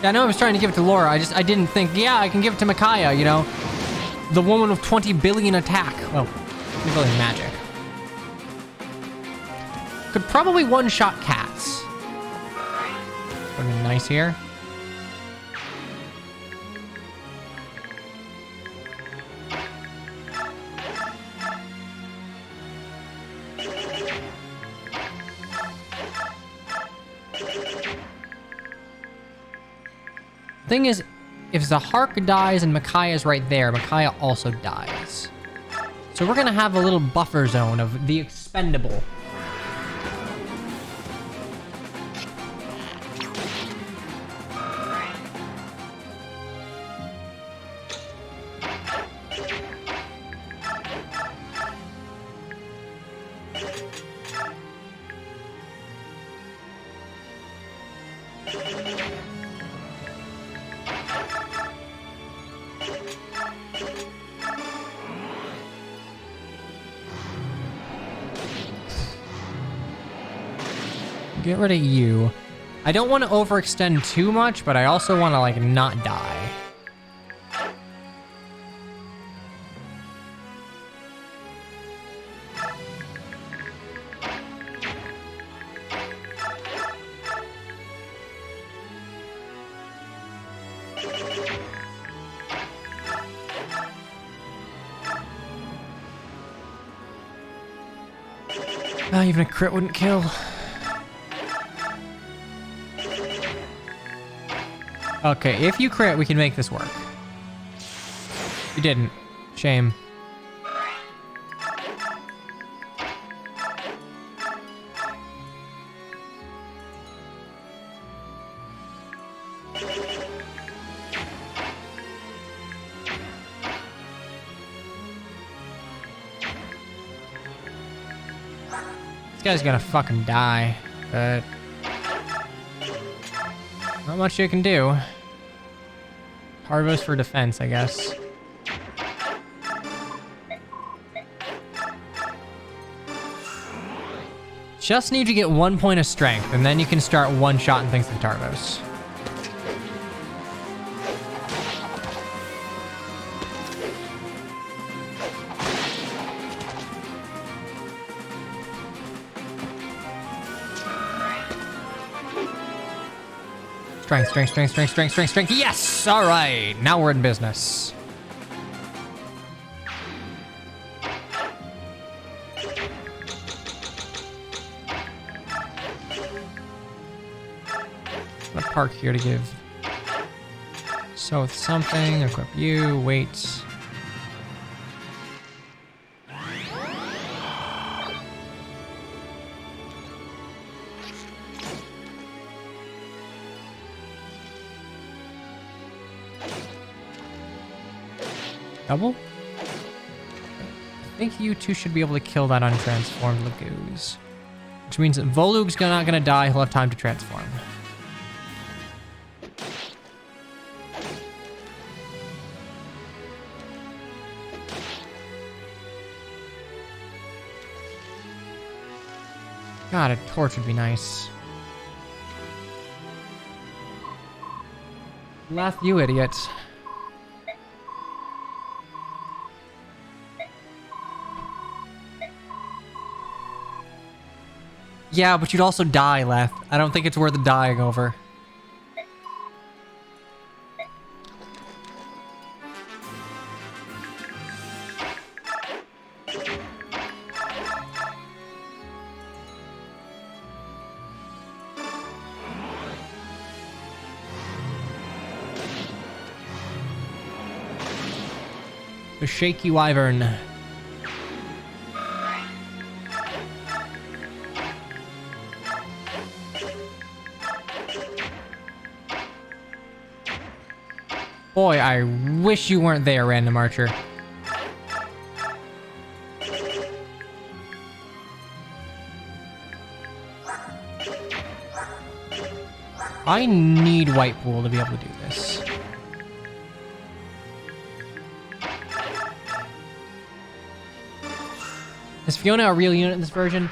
A: Yeah, I know I was trying to give it to Laura. I didn't think, yeah, I can give it to Micaiah, you know? The woman with 20 billion attack. Well, 20 billion magic. Could probably one-shot cats. Would be nice here. Thing is, if Zahark dies and Micaiah's right there, Micaiah also dies. So we're gonna have a little buffer zone of the expendable. Get rid of you. I don't want to overextend too much, but I also want to, like, not die. Even a crit wouldn't kill. Okay, if you crit, we can make this work. You didn't. Shame. This guy's gonna fucking die, but not much you can do. Harvos for defense, I guess. Just need to get 1 point of strength, and then you can start one-shotting things with Tarvos. Strength, strength, strength, strength, strength, strength, strength. Yes! All right, now we're in business. I'm gonna park here to give Soth something. Equip you. Wait. Double? I think you two should be able to kill that untransformed Lagoos. Which means that Volug's not gonna die, he'll have time to transform. God, a torch would be nice. Laugh, you idiot. Yeah, but you'd also die, Leth. I don't think it's worth dying over. The Shaky Wyvern. Boy, I wish you weren't there, Random Archer. I need White Pool to be able to do this. Is Fiona a real unit in this version?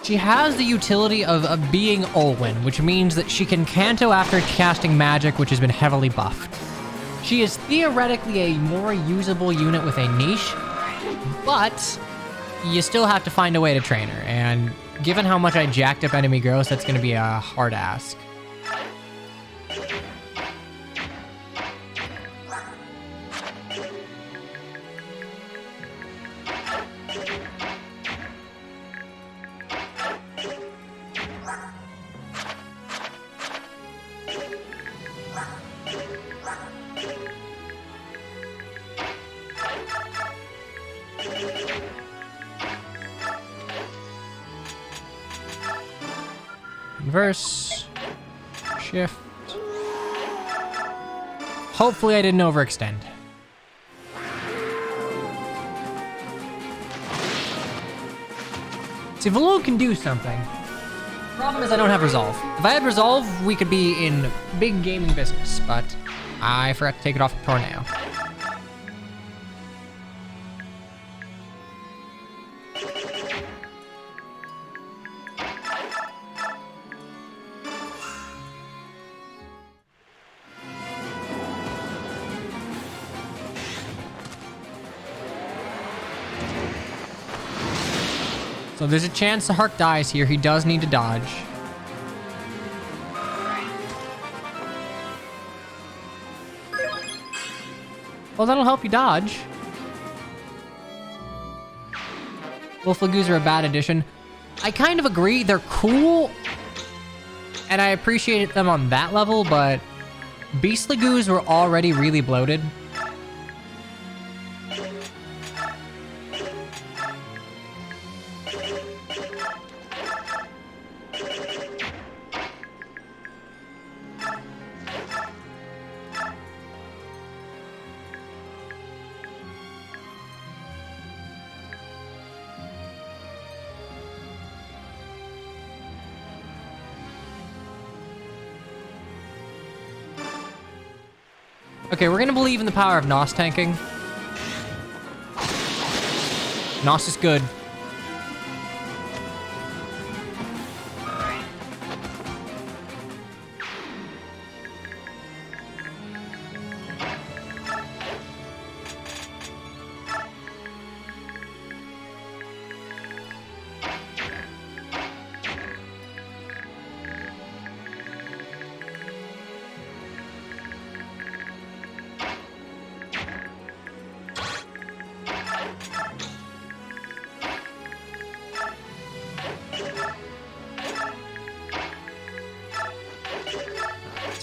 A: She has the utility of being Olwen, which means that she can Canto after casting magic, which has been heavily buffed. She is theoretically a more usable unit with a niche, but you still have to find a way to train her, and given how much I jacked up enemy growth, that's going to be a hard ask. Converse, shift. Hopefully I didn't overextend. See, Valo can do something. Problem is I don't have Resolve. If I had Resolve, we could be in big gaming business, but I forgot to take it off the Tornado. So there's a chance the Hark dies here. He does need to dodge. Well, that'll help you dodge. Wolf Lagoos are a bad addition. I kind of agree. They're cool, and I appreciate them on that level, but Beast Lagoos were already really bloated. Okay, we're gonna believe in the power of Nos tanking. Nos is good.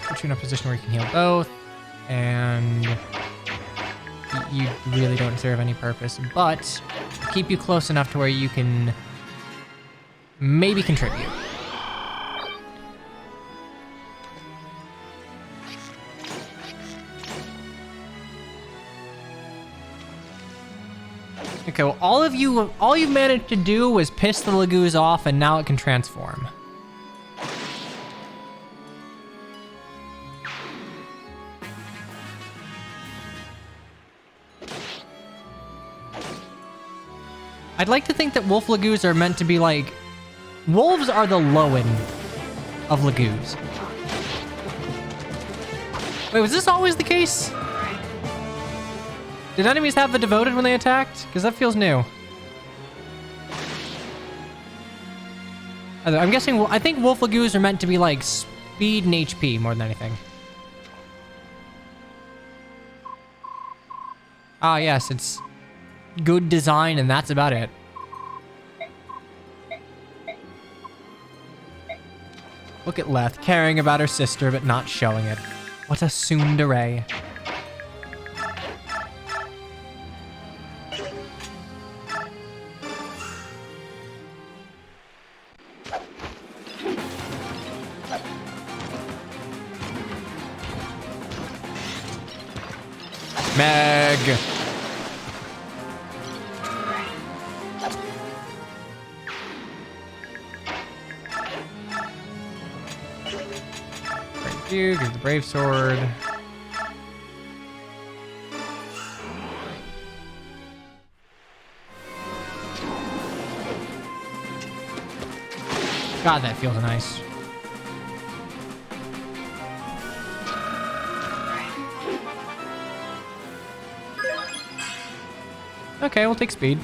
A: Put you in a position where you can heal both, and you really don't serve any purpose, but keep you close enough to where you can maybe contribute. Okay, well, all you've managed to do was piss the Lagoos off, and now it can transform. I'd like to think that Wolf Lagoos are meant to be like... Wolves are the low end of Lagoos. Wait, was this always the case? Did enemies have the Devoted when they attacked? Because that feels new. I'm guessing... I think Wolf Lagoos are meant to be like speed and HP more than anything. Ah, yes, it's... good design, and that's about it. Look at Leth, caring about her sister, but not showing it. What a tsundere. Meg! Here's the Brave Sword. God, that feels nice. Okay, we'll take speed.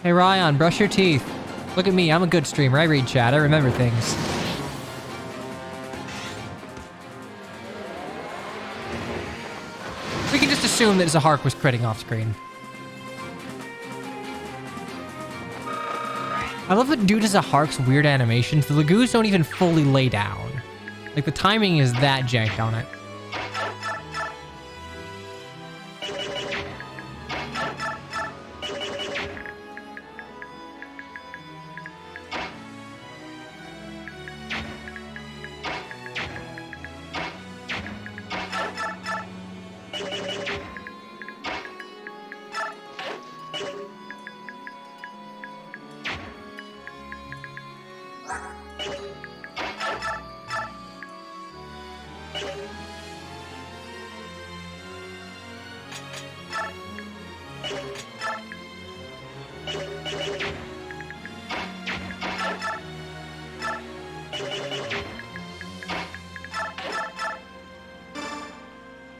A: Hey Ryan, brush your teeth. Look at me, I'm a good streamer. I read chat, I remember things. We can just assume that Zahark was critting off screen. I love that due to Zahark's weird animations, the Lagoos don't even fully lay down. Like, the timing is that janked on it.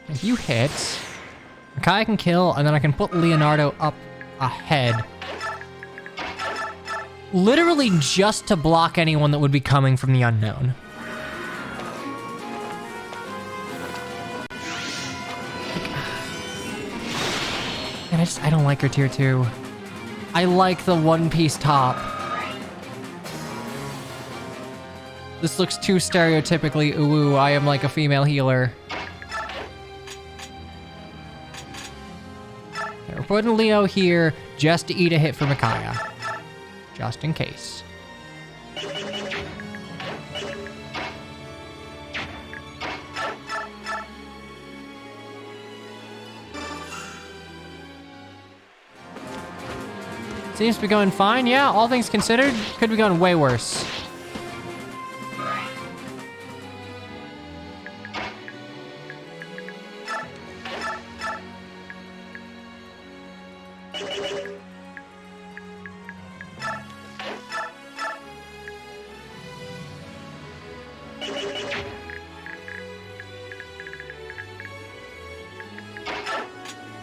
A: If you hit, Makai can kill, and then I can put Leonardo up ahead. Literally just to block anyone that would be coming from the unknown. And I don't like her tier 2. I like the one-piece top. This looks too stereotypically ooh, I am like a female healer. Okay, we're putting Leo here just to eat a hit for Micaiah. Just in case. Seems to be going fine. Yeah, all things considered, could be going way worse.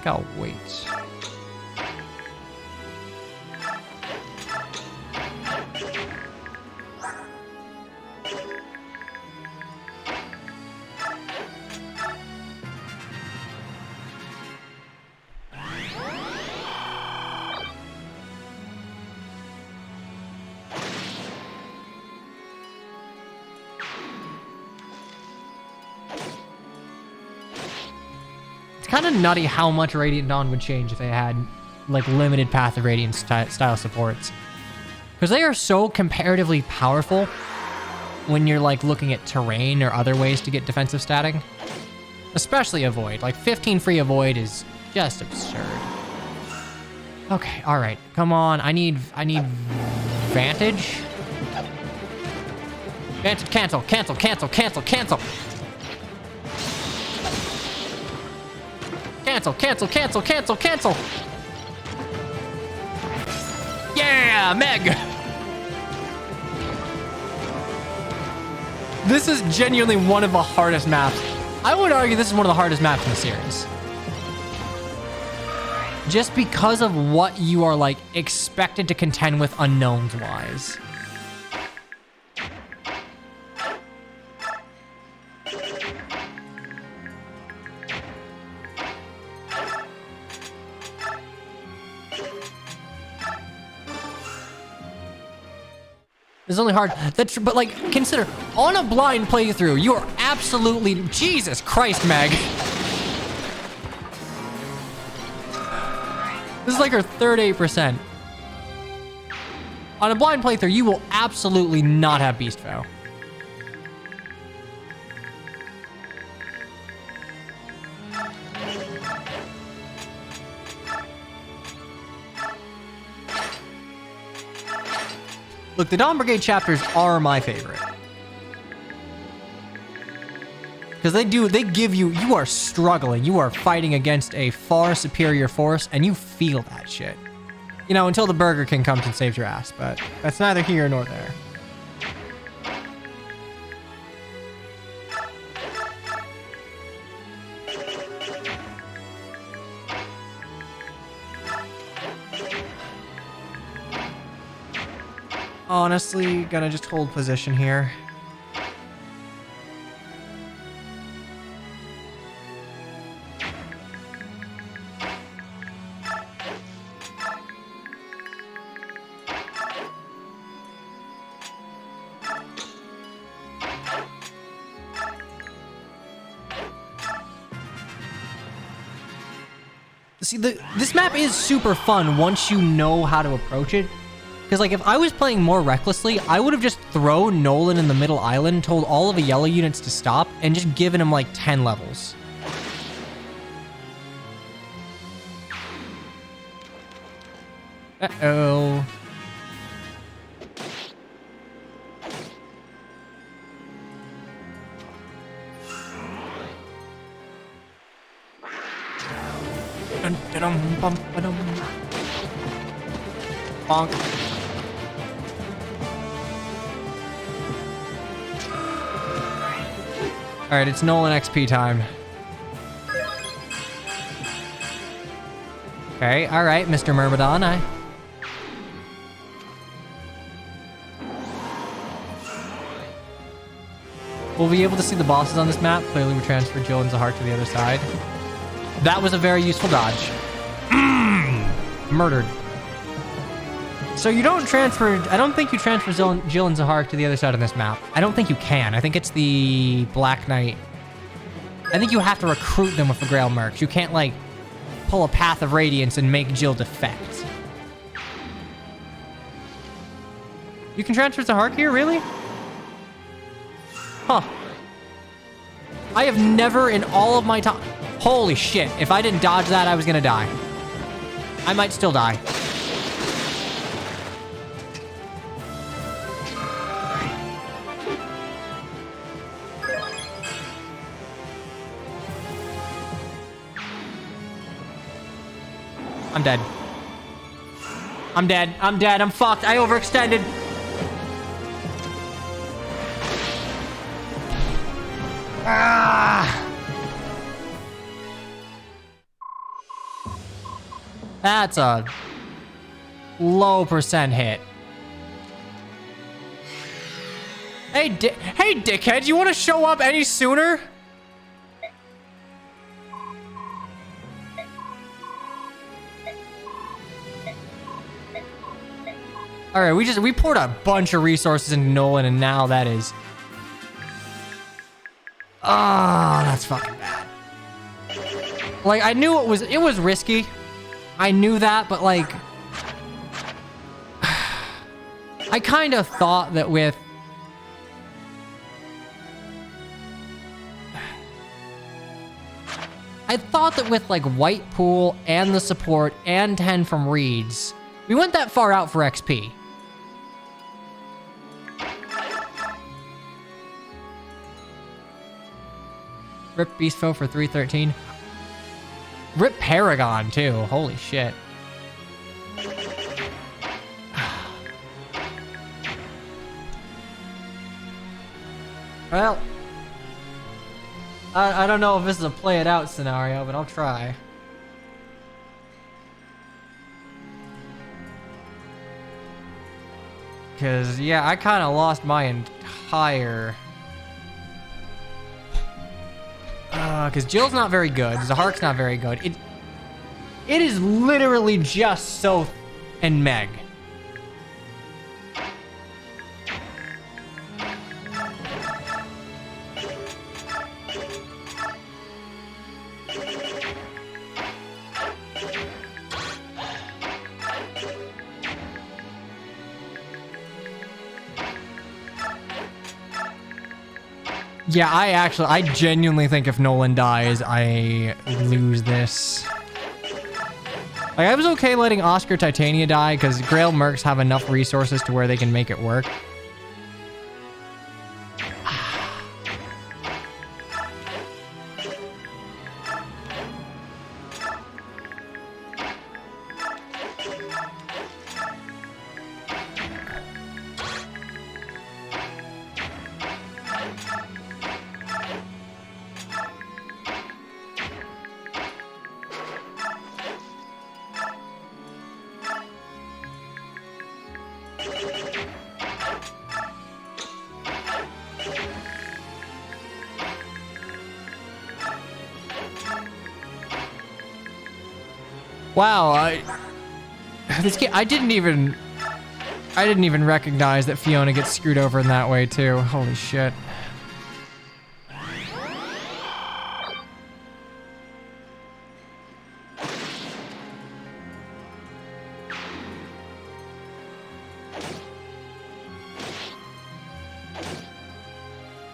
A: I'll wait. Kind of nutty how much Radiant Dawn would change if they had like limited Path of Radiance style supports, because they are so comparatively powerful when you're like looking at terrain or other ways to get defensive statting, especially Avoid. Like 15 free Avoid is just absurd. Okay, all right, come on. I need Vantage. Cancel. Cancel. Yeah, Meg! This is genuinely one of the hardest maps. I would argue this is one of the hardest maps in the series. Just because of what you are like expected to contend with unknowns-wise. It's only hard. But like, consider, on a blind playthrough, you are absolutely... Jesus Christ, Meg. This is like her third 8%. On a blind playthrough, you will absolutely not have Beast Foe. Look, the Dawn Brigade chapters are my favorite. Because they give you, you are struggling. You are fighting against a far superior force, and you feel that shit. You know, until the Burger King comes and saves your ass, but that's neither here nor there. Honestly, gonna just hold position here. See, this map is super fun once you know how to approach it. Because, like, if I was playing more recklessly, I would have just thrown Nolan in the middle island, told all of the yellow units to stop, and just given him, like, 10 levels. Uh-oh. Bonk. Alright, it's Nolan XP time. Okay, alright, Mr. Myrmidon, We'll be able to see the bosses on this map. Clearly, we transferred Jill and Zahar to the other side. That was a very useful dodge. Murdered. So you don't transfer... I don't think you transfer Jill and Zahar to the other side on this map. I don't think you can. I think it's the Black Knight. I think you have to recruit them with the Grail Mercs. You can't, like, pull a Path of Radiance and make Jill defect. You can transfer Zahar here? Really? Huh. I have never in all of my time... Holy shit. If I didn't dodge that, I was gonna die. I might still die. I'm dead. I'm dead. I'm dead. I'm fucked. I overextended. Ah! That's a low percent hit. Hey, hey, dickhead, you want to show up any sooner? All right, we poured a bunch of resources into Nolan, and now that is... Oh, that's fucking bad. Like, I knew it was risky. I knew that, but like... I kind of thought that with... I thought that with like White Pool and the support and 10 from Reeds, we went that far out for XP. Rip Beastfo for 313. Rip Paragon too. Holy shit. Well, I don't know if this is a play it out scenario, but I'll try. Because, yeah, I kind of lost my entire... Because Jill's not very good. Zahark's not very good. It is literally just Soth and Meg. Yeah, I genuinely think if Nolan dies, I lose this. Like, I was okay letting Oscar Titania die because Grail Mercs have enough resources to where they can make it work. Wow, I didn't even recognize that Fiona gets screwed over in that way too. Holy shit.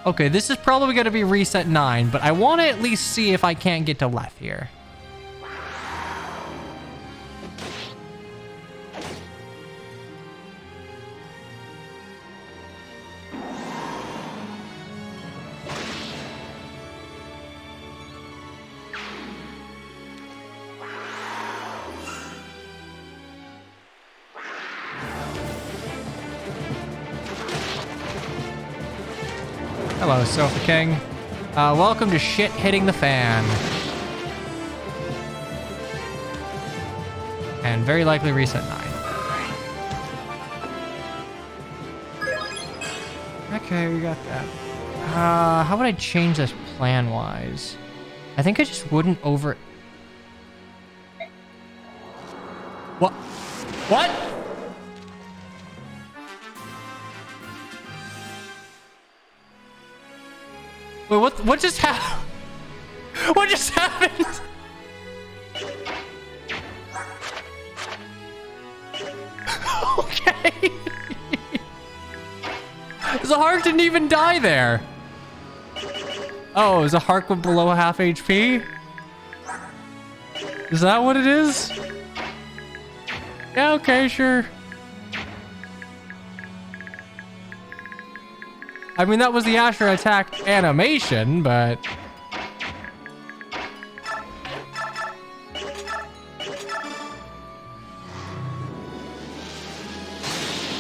A: Okay, this is probably going to be reset 9, but I want to at least see if I can't get to left here. Hello, Sofa King. Welcome to Shit Hitting the Fan. And very likely reset 9. Okay, we got that. How would I change this plan-wise? I think I just wouldn't over... What? What? Wait, what just happened? What just happened? Okay. Zahark didn't even die there. Oh, Zahark went below half HP? Is that what it is? Yeah, okay, sure. I mean, that was the Asher attack animation, but...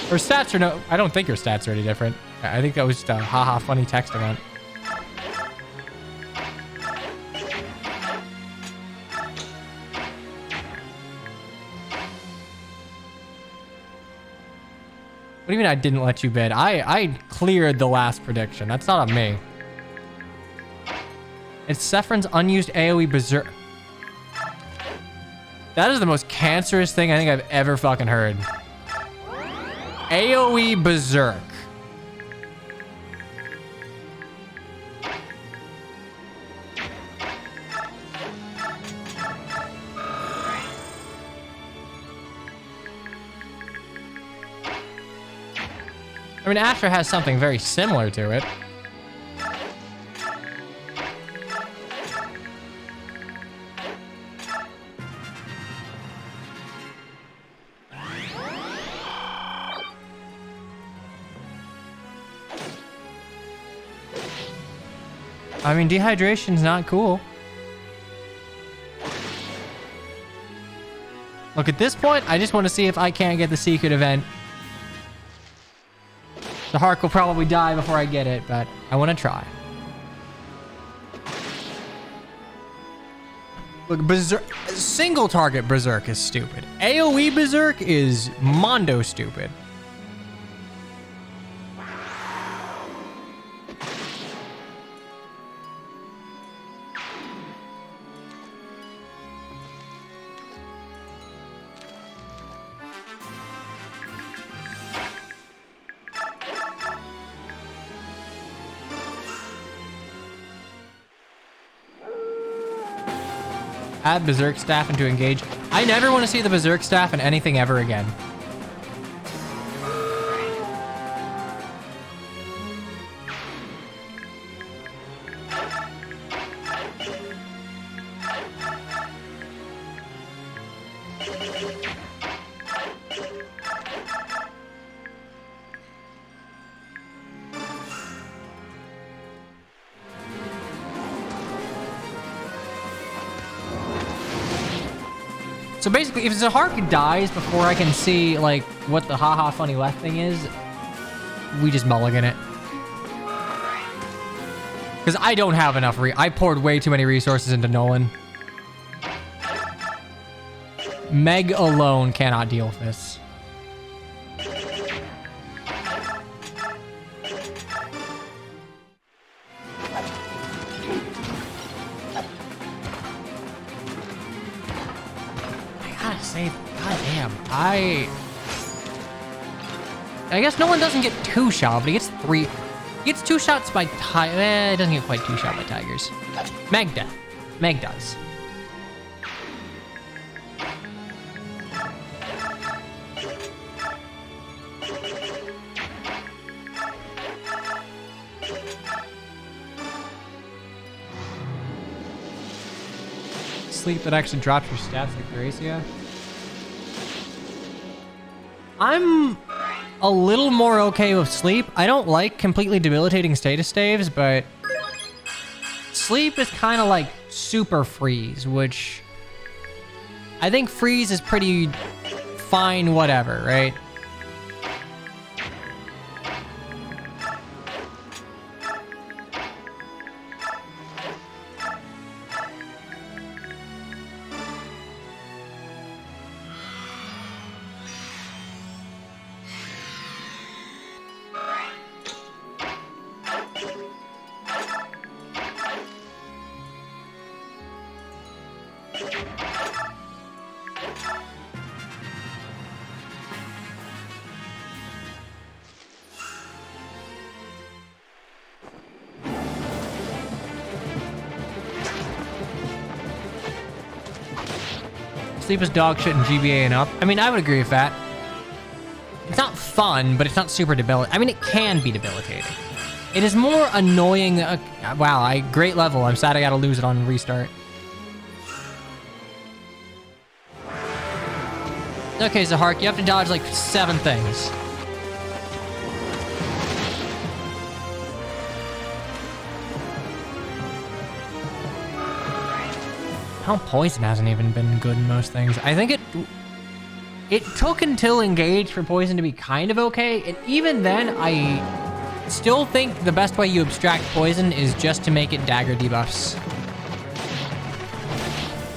A: Her stats are no... I don't think her stats are any different. I think that was just a haha funny text event. What do you mean I didn't let you bid? I cleared the last prediction. That's not on me. It's Sephron's unused AoE Berserk. That is the most cancerous thing I think I've ever fucking heard. AoE Berserk. I mean, Asher has something very similar to it. I mean, dehydration's not cool. Look, at this point, I just want to see if I can't get the secret event. The Hark will probably die before I get it, but I want to try. Look, Berserk, single target Berserk is stupid. AoE Berserk is mondo stupid. Add Berserk staff into engage. I never want to see the Berserk staff in anything ever again. So basically, if Zahark dies before I can see, like, what the haha funny left thing is, we just mulligan it. Because I don't have enough I poured way too many resources into Nolan. Meg alone cannot deal with this. I gotta say, goddamn, I guess Nolan doesn't get 2 shot, but he gets 3. He gets 2 shots by it doesn't get quite 2 shot by tigers. Meg does. Meg does. Sleep that actually drops your stats like Gracia. I'm a little more okay with sleep. I don't like completely debilitating status staves, but sleep is kind of like super freeze, which I think freeze is pretty fine, whatever, right? Sleep is dog shit and GBA and up. I mean, I would agree with that. It's not fun, but it's not super debilitating. I mean, it can be debilitating. It is more annoying. Wow, great level. I'm sad I gotta lose it on restart. Okay, Zahark, you have to dodge like 7 things. How poison hasn't even been good in most things. I think it took until engage for poison to be kind of okay, and even then, I still think the best way you abstract poison is just to make it dagger debuffs.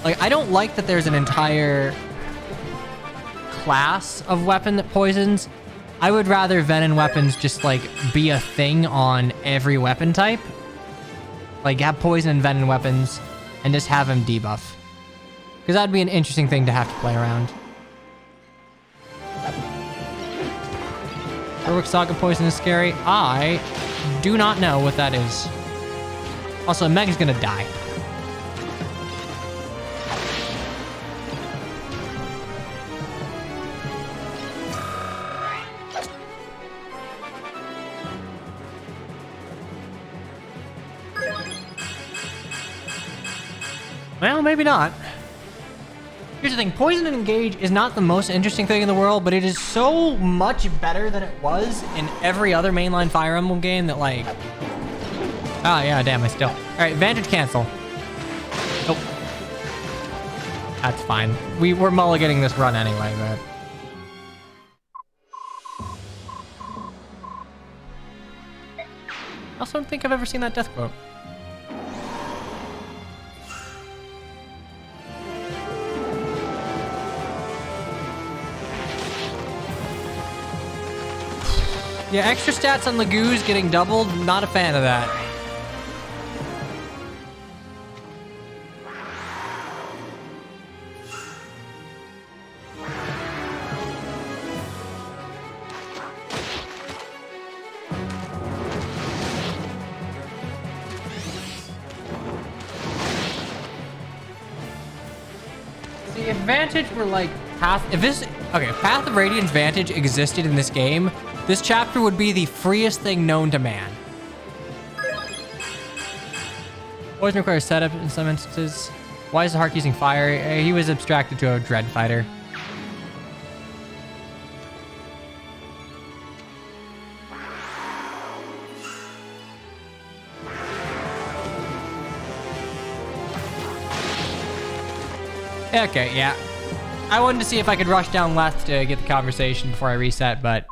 A: Like, I don't like that there's an entire class of weapon that poisons. I would rather venom weapons just like be a thing on every weapon type. Like, have poison and venom weapons and just have him debuff. Because that'd be an interesting thing to have to play around. Heroic Saga poison is scary. I do not know what that is. Also, Meg's gonna die. Well, maybe not. Here's the thing, poison and engage is not the most interesting thing in the world, but it is so much better than it was in every other mainline Fire Emblem game that, like... Oh, yeah, damn, I still... Alright, Vantage cancel. Nope. That's fine. We're mulliganing this run anyway, but... I also don't think I've ever seen that death quote. Yeah, extra stats on Lagoo's getting doubled. Not a fan of that. See, if Vantage were like Path... Okay, Path of Radiance Vantage existed in this game, this chapter would be the freest thing known to man. Poison requires setup in some instances. Why is the Zahark using fire? He was abstracted to a Dread Fighter. Okay, yeah. I wanted to see if I could rush down left to get the conversation before I reset, but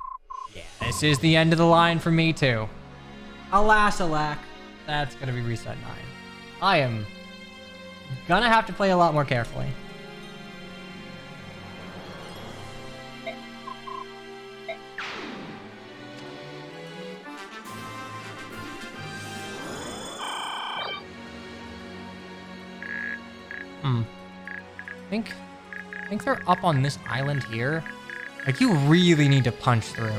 A: yeah, this is the end of the line for me too. Alas, alack, that's gonna be reset 9. I am gonna have to play a lot more carefully. I think they're up on this island here. Like, you really need to punch through.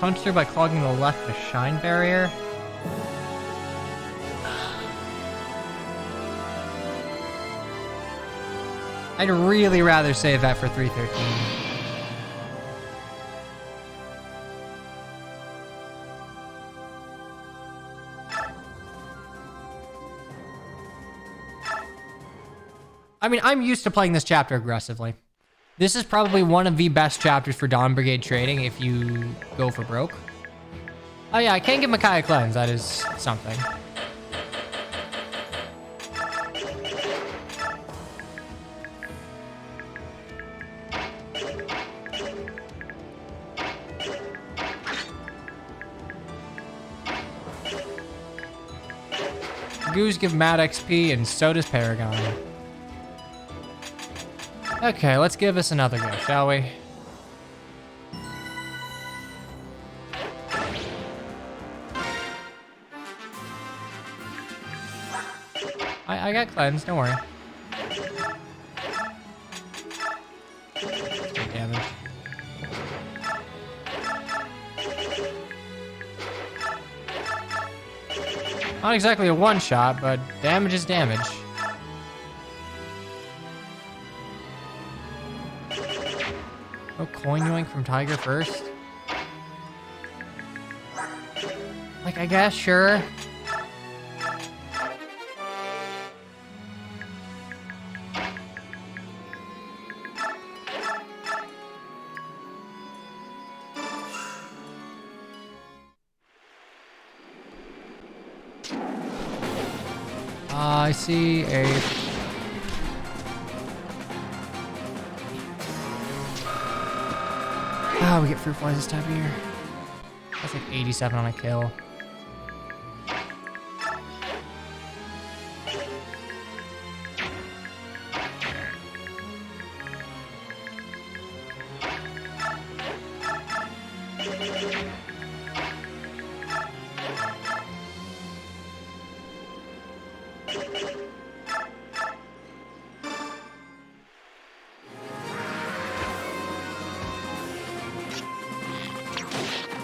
A: Punch through by clogging the left with shine barrier. I'd really rather save that for 313. I mean, I'm used to playing this chapter aggressively. This is probably one of the best chapters for Dawn Brigade trading if you go for broke. Oh yeah, I can't get Micaiah Cleanse. That is something. Goose give mad XP, and so does Paragon. Okay, let's give this another go, shall we? I got cleansed, don't worry. Take damage. Not exactly a one-shot, but damage is damage. No coin yoink from Tiger first? Like, I guess, sure. I see a... Oh, we get fruit flies this time of year. That's like 87 on a kill.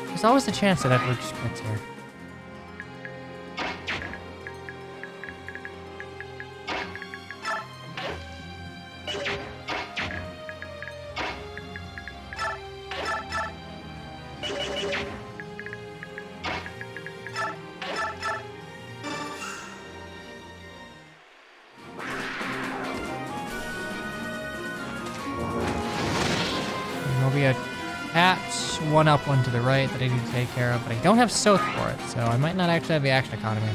A: There's always a chance that Edward just quits here. There'll be a cat, one up, one to the right that I need to take care of, but I don't have Soth for it, so I might not actually have the action economy.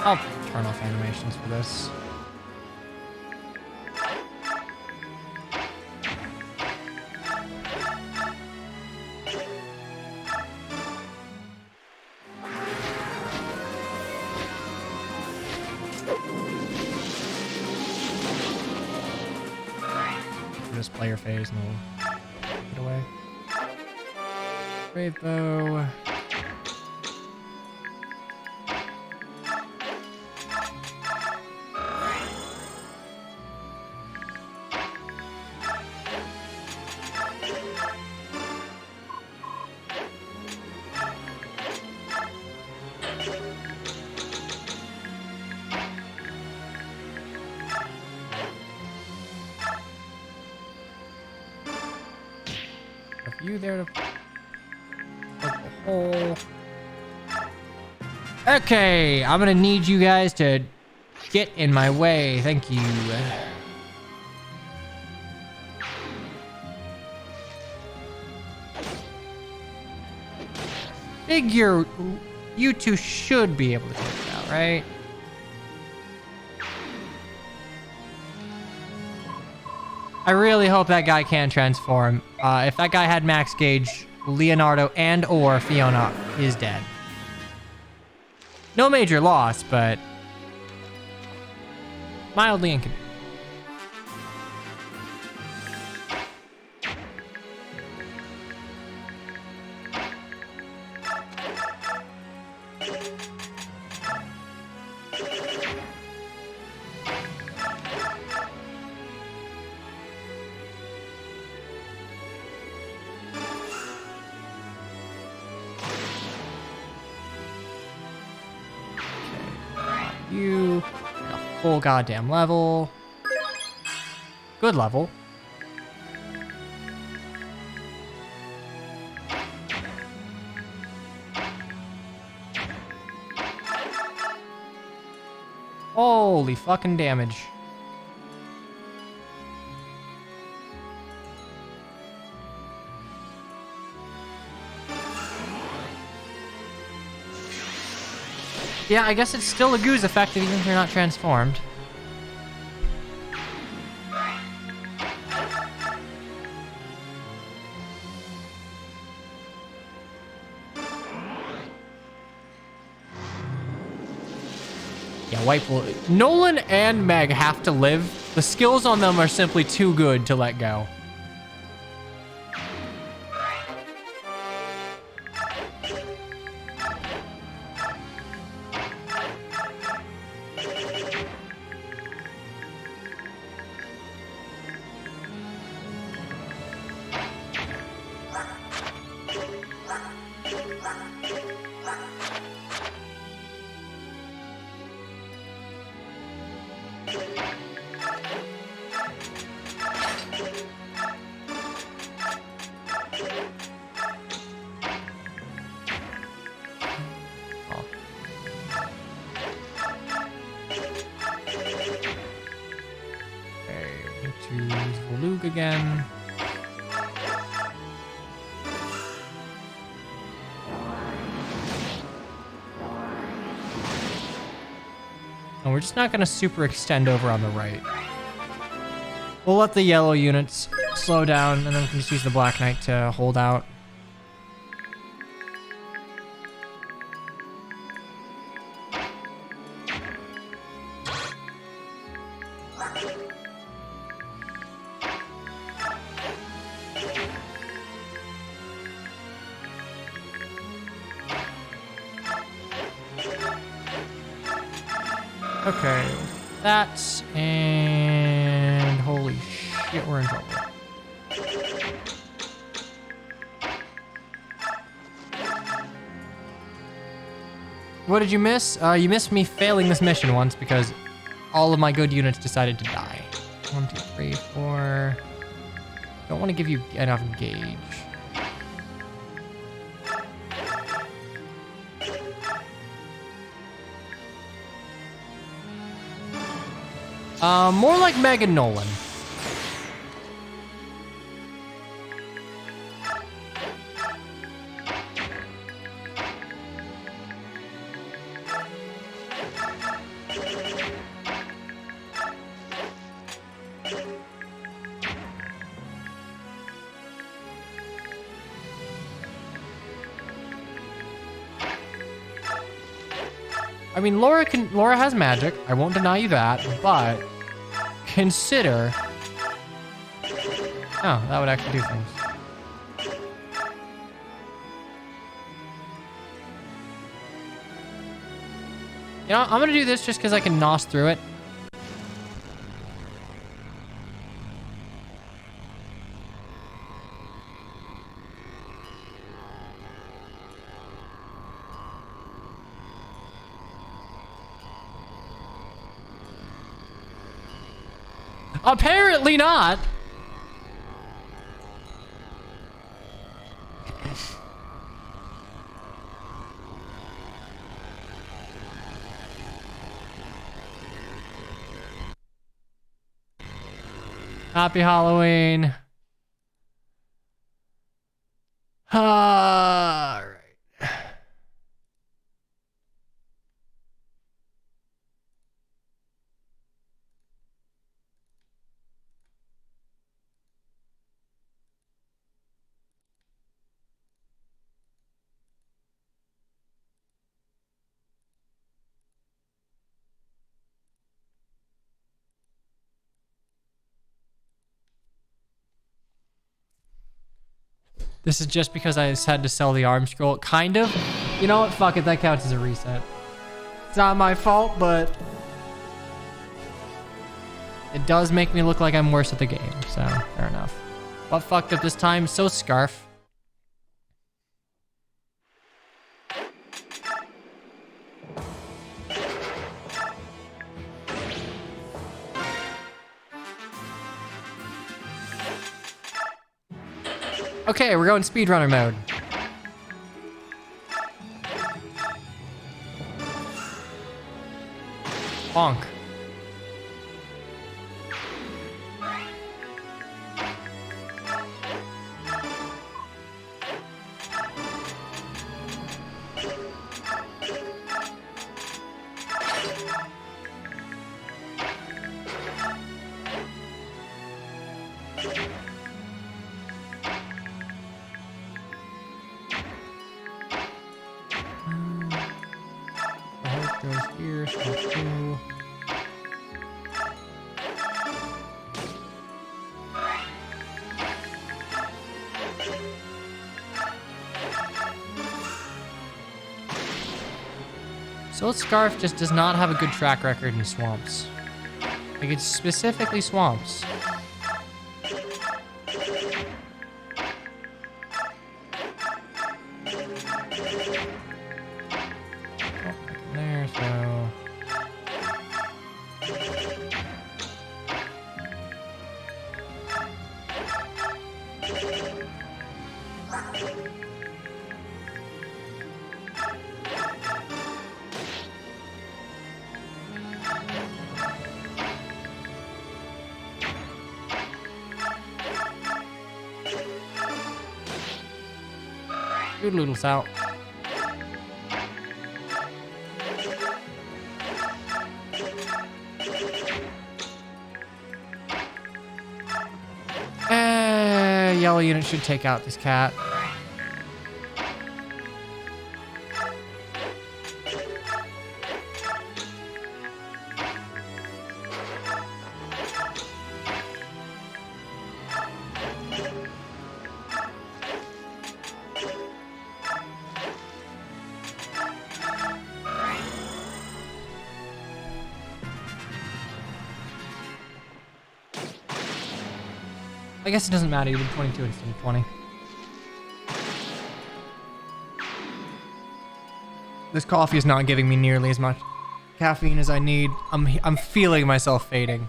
A: I'll turn off animations for this. this player phase and we'll get away. Brave bow. You there to plug the hole. Okay, I'm gonna need you guys to get in my way. Thank you. Figure you two should be able to take it out, right? I really hope that guy can transform. If that guy had max gauge, Leonardo and or Fiona is dead. No major loss, but mildly inconvenient. You a full goddamn level. Good level. Holy fucking damage. Yeah, I guess it's still a goose effect even if you're not transformed. Yeah, White will... Nolan and Meg have to live. The skills on them are simply too good to let go. Again. And we're just not going to super extend over on the right. We'll let the yellow units slow down, and then we can just use the Black Knight to hold out. Okay, that's, and holy shit, we're in trouble. What did you miss? You missed me failing this mission once because all of my good units decided to die. 1, 2, 3, 4. Don't want to give you enough gauge. More like Meg and Nolan. I mean, Laura has magic. I won't deny you that, but consider Oh, that would actually do things. You know, I'm gonna do this just because I can nos through it. Apparently not. Happy Halloween. All right. This is just because I just had to sell the arm scroll. Kind of. You know what? Fuck it. That counts as a reset. It's not my fault, but it does make me look like I'm worse at the game. So, fair enough. What fucked up this time? So Scarf. Okay, we're going speedrunner mode. Bonk. Goes here, stop two. Soul Scarf just does not have a good track record in swamps. Like, it's specifically swamps. There, so... Doodle-oodles out. Yellow unit should take out this cat. I guess it doesn't matter, you did 22 instead of 20. This coffee is not giving me nearly as much caffeine as I need. I'm feeling myself fading.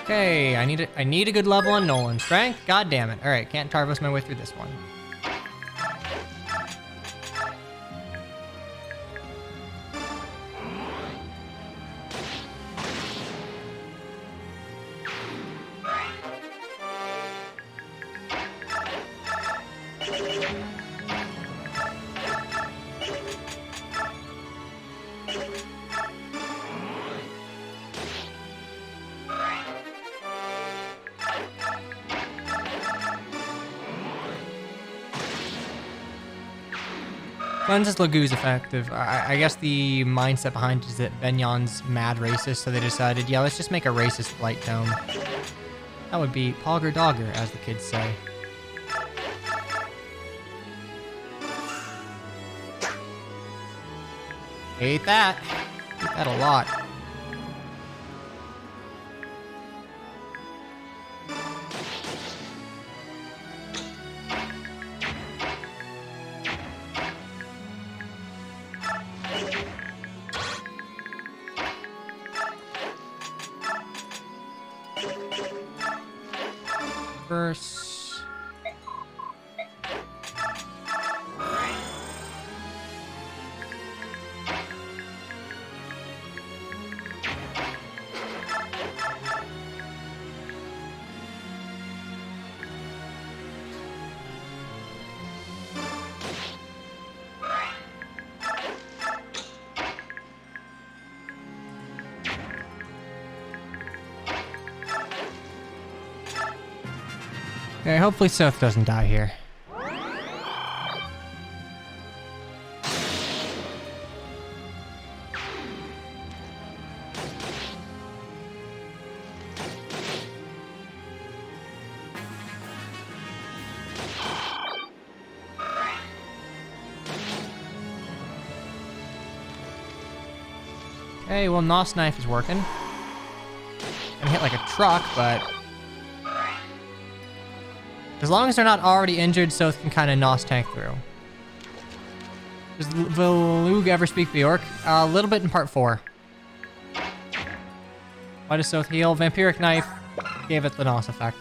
A: Okay, I need a good level on Nolan. Strength? God damn it. Alright, can't Tarvos my way through this one. When's this Lagoo's effective? I guess the mindset behind it is that Benyan's mad racist, so they decided, yeah, let's just make a racist blight tome. That would be Pogger Dogger, as the kids say. Hate that. Hate that a lot. Verse. Okay, hopefully Soth doesn't die here. Okay, well, Nos Knife is working. Gonna hit like a truck, but as long as they're not already injured, Soth can kind of Nos tank through. Does Valug ever speak Bjork? A little bit in part 4. Why does Soth heal? Vampiric Knife gave it the Nos effect.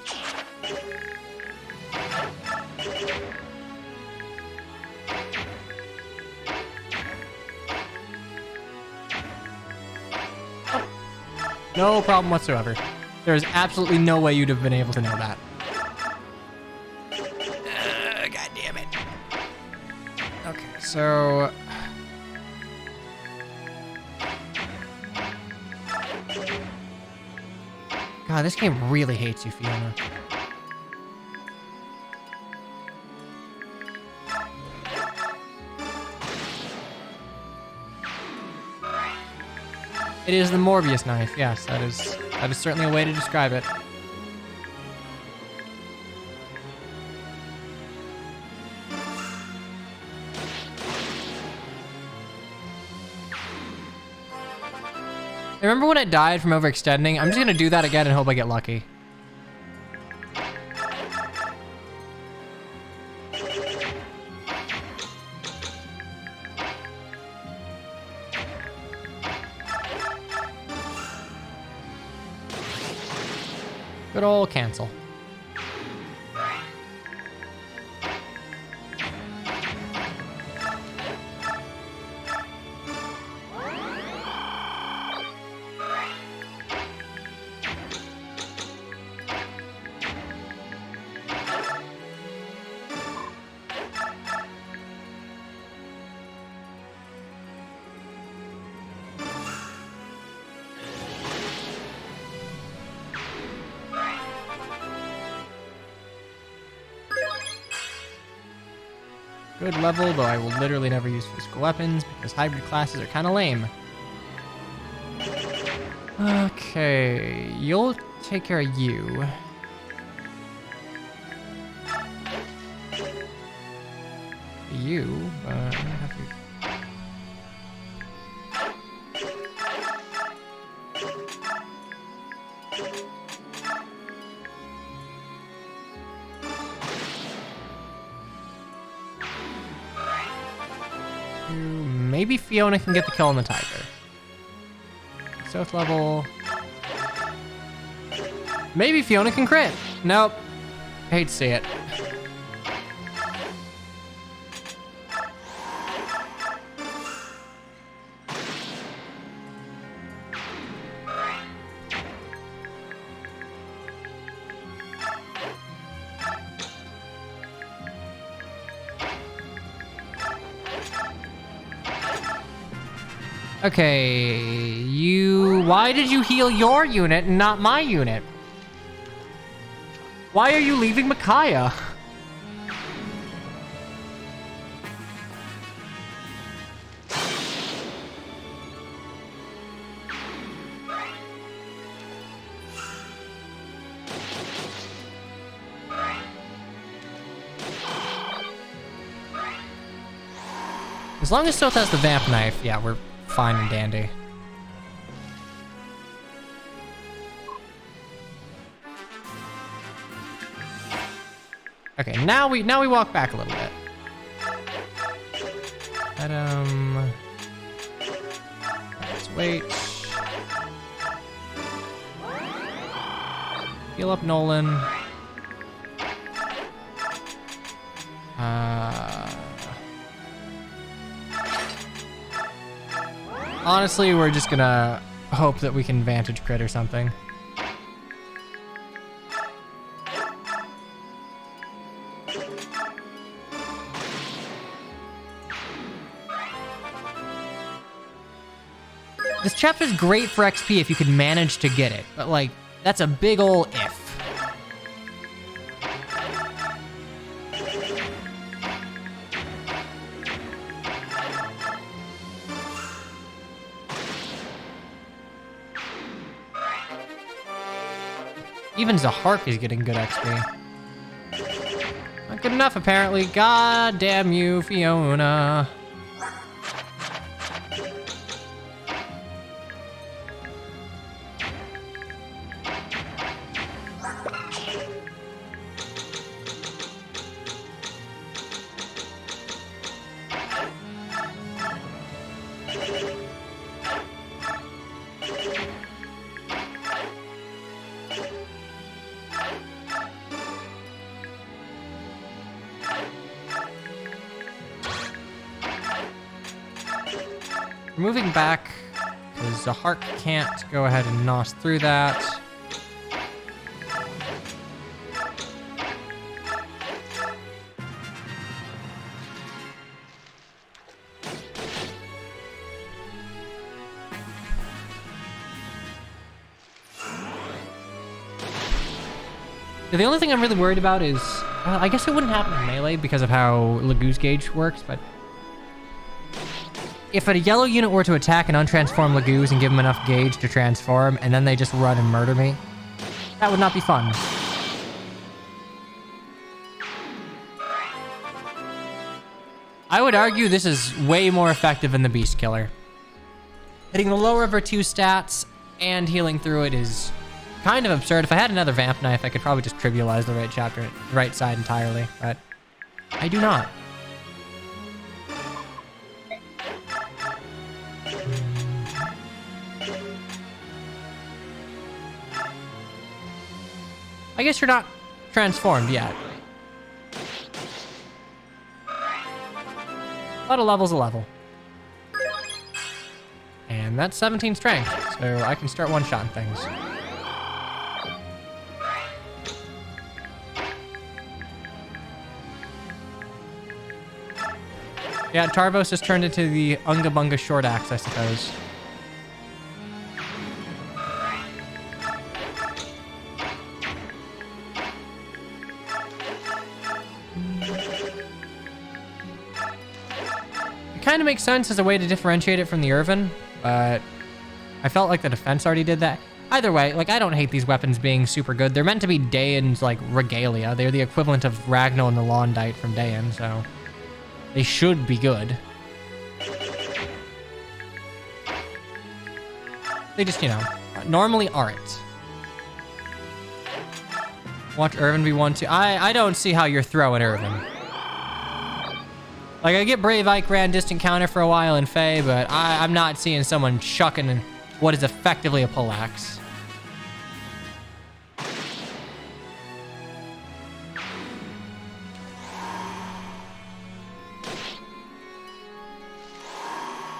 A: No problem whatsoever. There is absolutely no way you'd have been able to know that. God damn it. Okay, so... God, this game really hates you, Fiona. It is the Morbius knife. Yes, that is certainly a way to describe it. I remember when it died from overextending. I'm just gonna do that again and hope I get lucky. Good old cancel. Good level, though I will literally never use physical weapons because hybrid classes are kind of lame. Okay, you'll take care of you. You, but I'm gonna have to... Maybe Fiona can get the kill on the tiger. Stealth level. Maybe Fiona can crit. Nope. I hate to see it. Okay, why did you heal your unit and not my unit? Why are you leaving Micaiah? As long as Soth has the vamp knife, yeah, we're fine and dandy. Okay, now we walk back a little bit. Let's wait. Heal up Nolan. Honestly, we're just gonna hope that we can vantage crit or something. This chapter's great for XP if you could manage to get it, but like, that's a big ol' if. Even Zahark is getting good XP. Not good enough, apparently. God damn you, Fiona. We're moving back because Zahark can't go ahead and nos through that. The only thing I'm really worried about is, I guess it wouldn't happen in melee because of how Lagoo's gauge works, but if a yellow unit were to attack an untransformed Lagoos and give them enough gauge to transform, and then they just run and murder me, that would not be fun. I would argue this is way more effective than the Beast Killer. Hitting the lower of her 2 stats and healing through it is kind of absurd. If I had another Vamp Knife, I could probably just trivialize the right side entirely, but I do not. I guess you're not transformed yet. But a level's a level. And that's 17 strength, so I can start one-shotting things. Yeah, Tarvos has turned into the Unga Bunga short axe, I suppose. It kind of makes sense as a way to differentiate it from the Irvin, but I felt like the defense already did that. Either way, like, I don't hate these weapons being super good. They're meant to be Daeon's, like, regalia. They're the equivalent of Ragnar and the Londite from Daeon, so they should be good. They just, you know, normally aren't. Watch Irvin be 1-2. I don't see how you're throwing Irvin. Like, I get Brave Ike ran distant counter for a while in Fae, but I'm not seeing someone chucking what is effectively a poleaxe.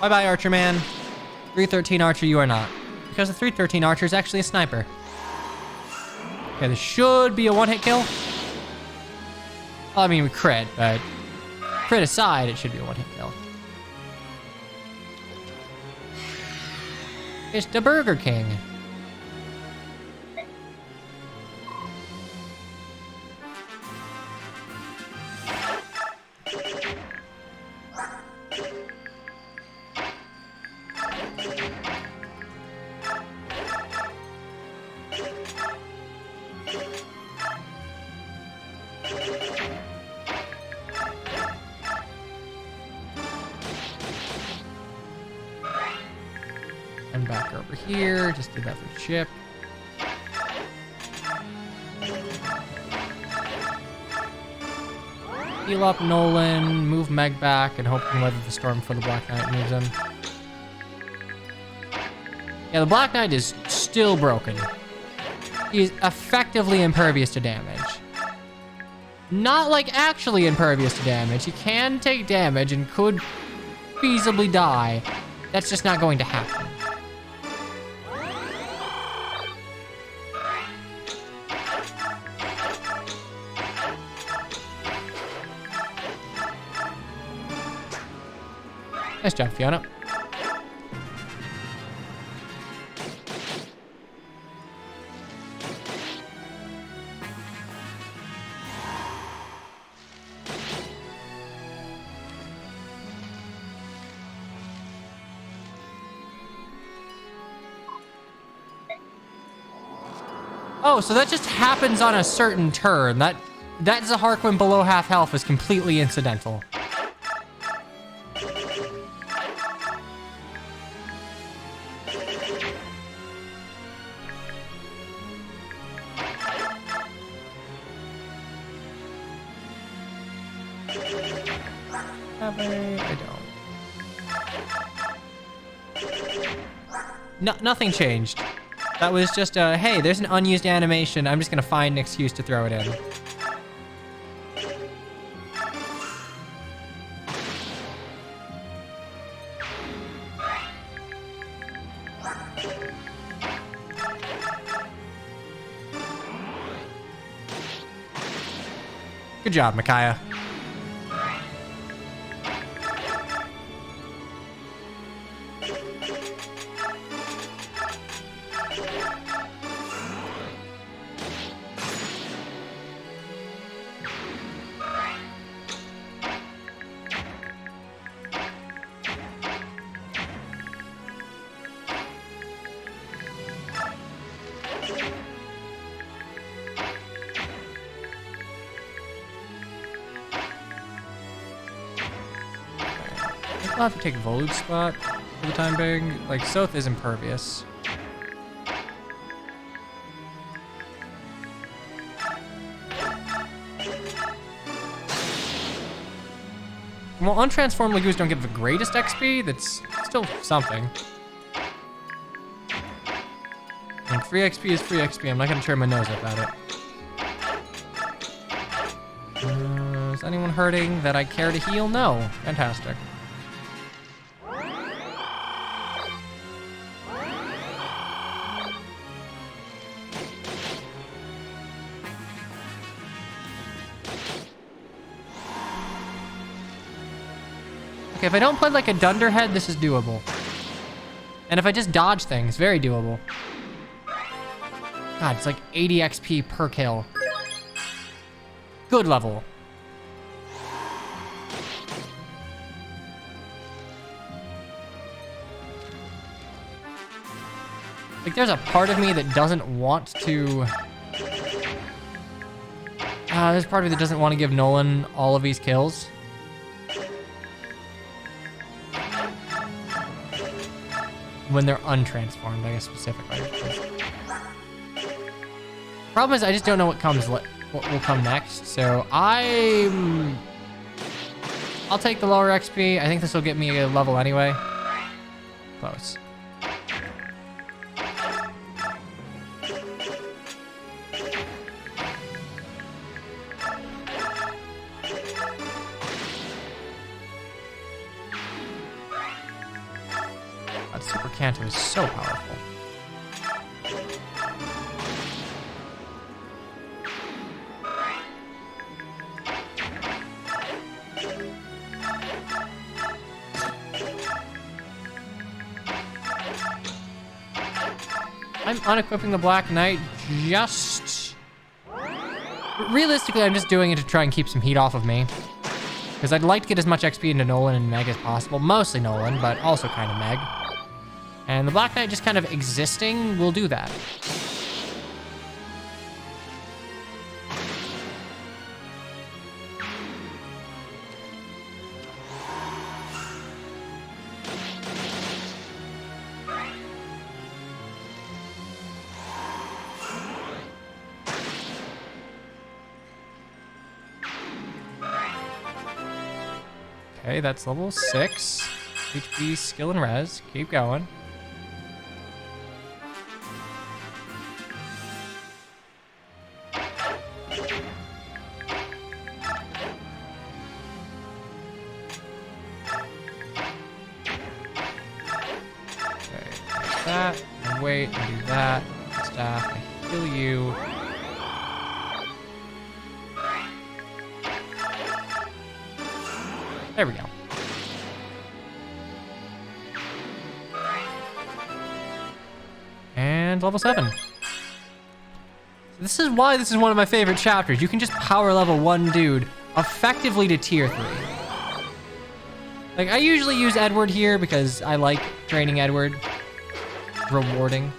A: Bye-bye, Archer Man. 313 Archer, you are not. Because the 313 Archer is actually a sniper. Okay, this should be a one-hit kill. Well, I mean, we crit, but crit aside, it should be a one-hit kill. It's the Burger King. back over here. Just did that for Chip. Heal up Nolan, move Meg back, and hope can weather the storm before the Black Knight moves in. Yeah, the Black Knight is still broken. He's effectively impervious to damage. Not like actually impervious to damage. He can take damage and could feasibly die. That's just not going to happen. Nice job, Fiona. Oh, so that just happens on a certain turn. That Zaharquin below half health is completely incidental. I don't. No, nothing changed. That was just a, hey, there's an unused animation. I'm just gonna find an excuse to throw it in. Good job, Micaiah. I'll have to take Volud's spot for the time being. Like, Soth is impervious. Well, untransformed Lagoos don't give the greatest XP. That's still something. And free XP is free XP. I'm not gonna turn my nose up at it. Is anyone hurting that I care to heal? No. Fantastic. Okay, if I don't play like a Dunderhead, this is doable. And if I just dodge things, very doable. God, it's like 80 XP per kill. Good level. Like, there's a part of me that doesn't want to... there's a part of me that doesn't want to give Nolan all of these kills. When they're untransformed, I guess specifically. Problem is, I just don't know what will come next. So I'll take the lower XP. I think this will get me a level anyway. Close. Super Canto is so powerful. I'm unequipping the Black Knight just... Realistically, I'm just doing it to try and keep some heat off of me. Because I'd like to get as much XP into Nolan and Meg as possible. Mostly Nolan, but also kind of Meg. And the Black Knight just kind of existing will do that. Okay, that's level 6. HP, skill, and res. Keep going. That, and wait, and do that. Staff, I heal you. There we go. And level 7. So this is why this is one of my favorite chapters. You can just power level one dude effectively to tier 3. Like, I usually use Edward here because I like training Edward. Rewarding.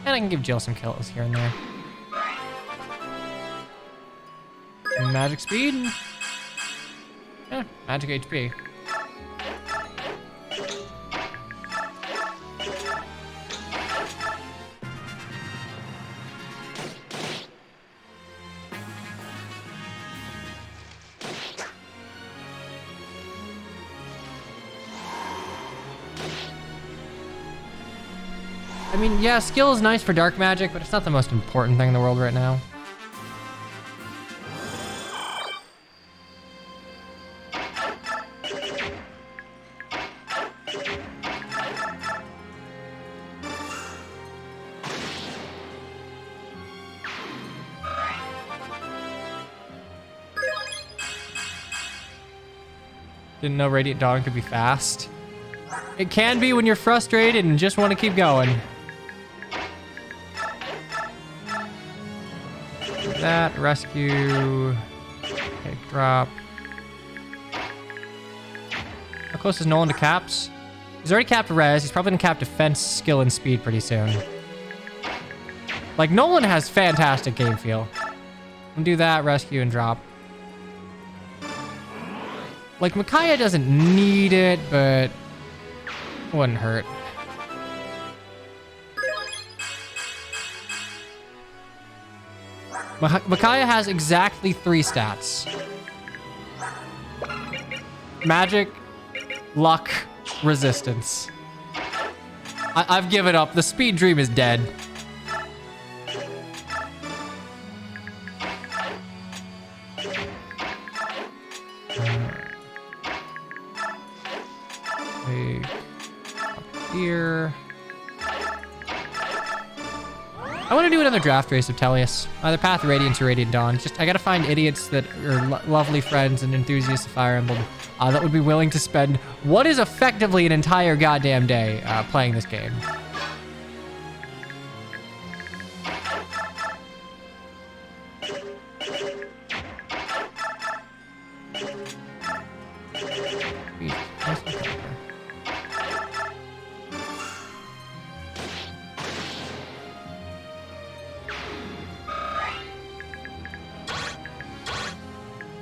A: And I can give Jill some kills here and there. Magic speed. Yeah, magic HP. I mean, yeah, skill is nice for dark magic, but it's not the most important thing in the world right now. Didn't know Radiant Dawn could be fast. It can be when you're frustrated and just want to keep going. That, rescue, okay, drop. How close is Nolan to caps? He's already capped res. He's probably gonna cap defense, skill, and speed pretty soon. Like, Nolan has fantastic game feel. I'm gonna do that, rescue, and drop. Like, Micaiah doesn't need it, but it wouldn't hurt. Micaiah has exactly 3 stats. Magic, luck, resistance. I've given up. The speed dream is dead. Up here. I want to do another draft race of Tellius. Either Path of Radiance or Radiant Dawn. Just, I gotta find idiots that are lovely friends and enthusiasts of Fire Emblem that would be willing to spend what is effectively an entire goddamn day playing this game.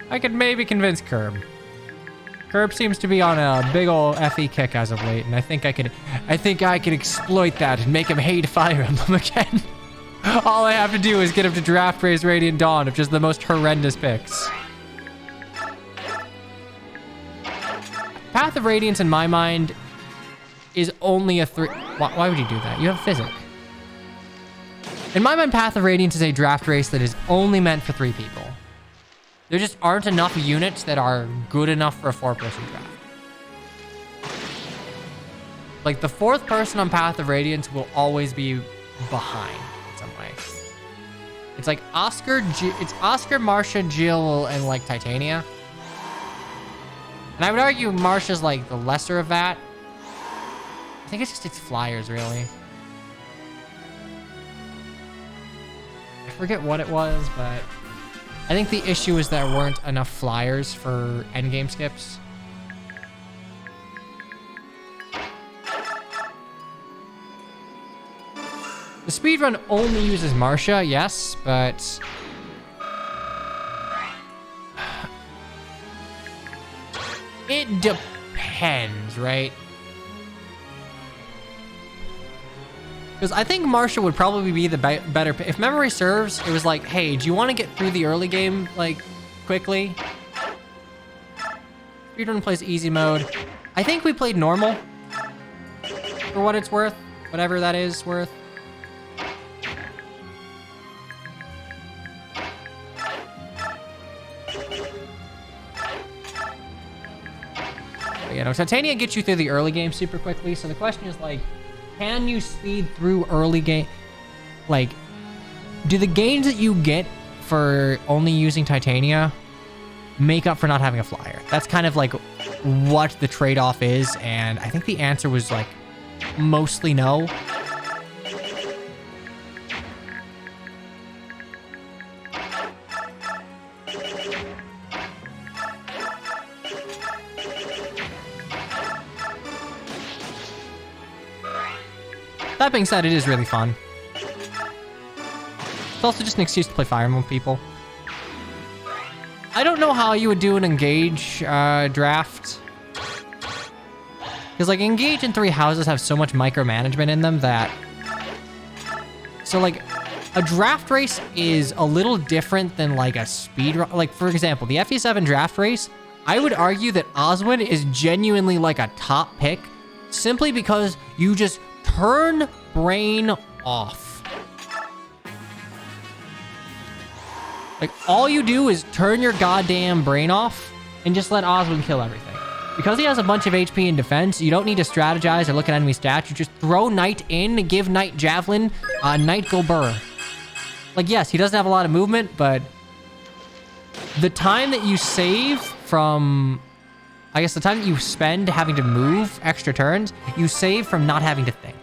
A: I could maybe convince Curb. Curb seems to be on a big ol' FE kick as of late, and I think I could exploit that and make him hate Fire Emblem again. All I have to do is get him to draft raise Radiant Dawn of just the most horrendous picks. Path of Radiance in my mind is only a 3. Why would you do that? You have Physic. In my mind, Path of Radiance is a draft race that is only meant for 3 people. There just aren't enough units that are good enough for a 4-person draft. Like, the 4th person on Path of Radiance will always be behind in some way. It's like it's Oscar, Marcia, Jill, and like Titania. And I would argue Marcia's like the lesser of that. I think it's just its flyers, really. I forget what it was, but I think the issue is there weren't enough flyers for endgame skips. The speedrun only uses Marcia, yes, but It depends, right? Because I think Marshall would probably be the better pick. If memory serves, it was like, hey, do you want to get through the early game, like, quickly? Speedrun plays easy mode. I think we played normal. For what it's worth. Whatever that is worth. But, you know, Titania gets you through the early game super quickly. So the question is, like, can you speed through early game? Like, do the gains that you get for only using Titania make up for not having a flyer? That's kind of like what the trade-off is, and I think the answer was like mostly no. That being said, it is really fun. It's also just an excuse to play Fire Emblem with people. I don't know how you would do an Engage draft. Because, like, Engage and Three Houses have so much micromanagement in them that... So, like, a draft race is a little different than, like, a speed run. Like, for example, the FE7 draft race, I would argue that Oswin is genuinely, like, a top pick simply because you just turn brain off. Like, all you do is turn your goddamn brain off and just let Oswin kill everything. Because he has a bunch of HP in defense, you don't need to strategize or look at enemy stats. You just throw Knight in, give Knight Javelin, Knight go burr. Like, yes, he doesn't have a lot of movement, but the time that you save from... I guess the time that you spend having to move extra turns, you save from not having to think.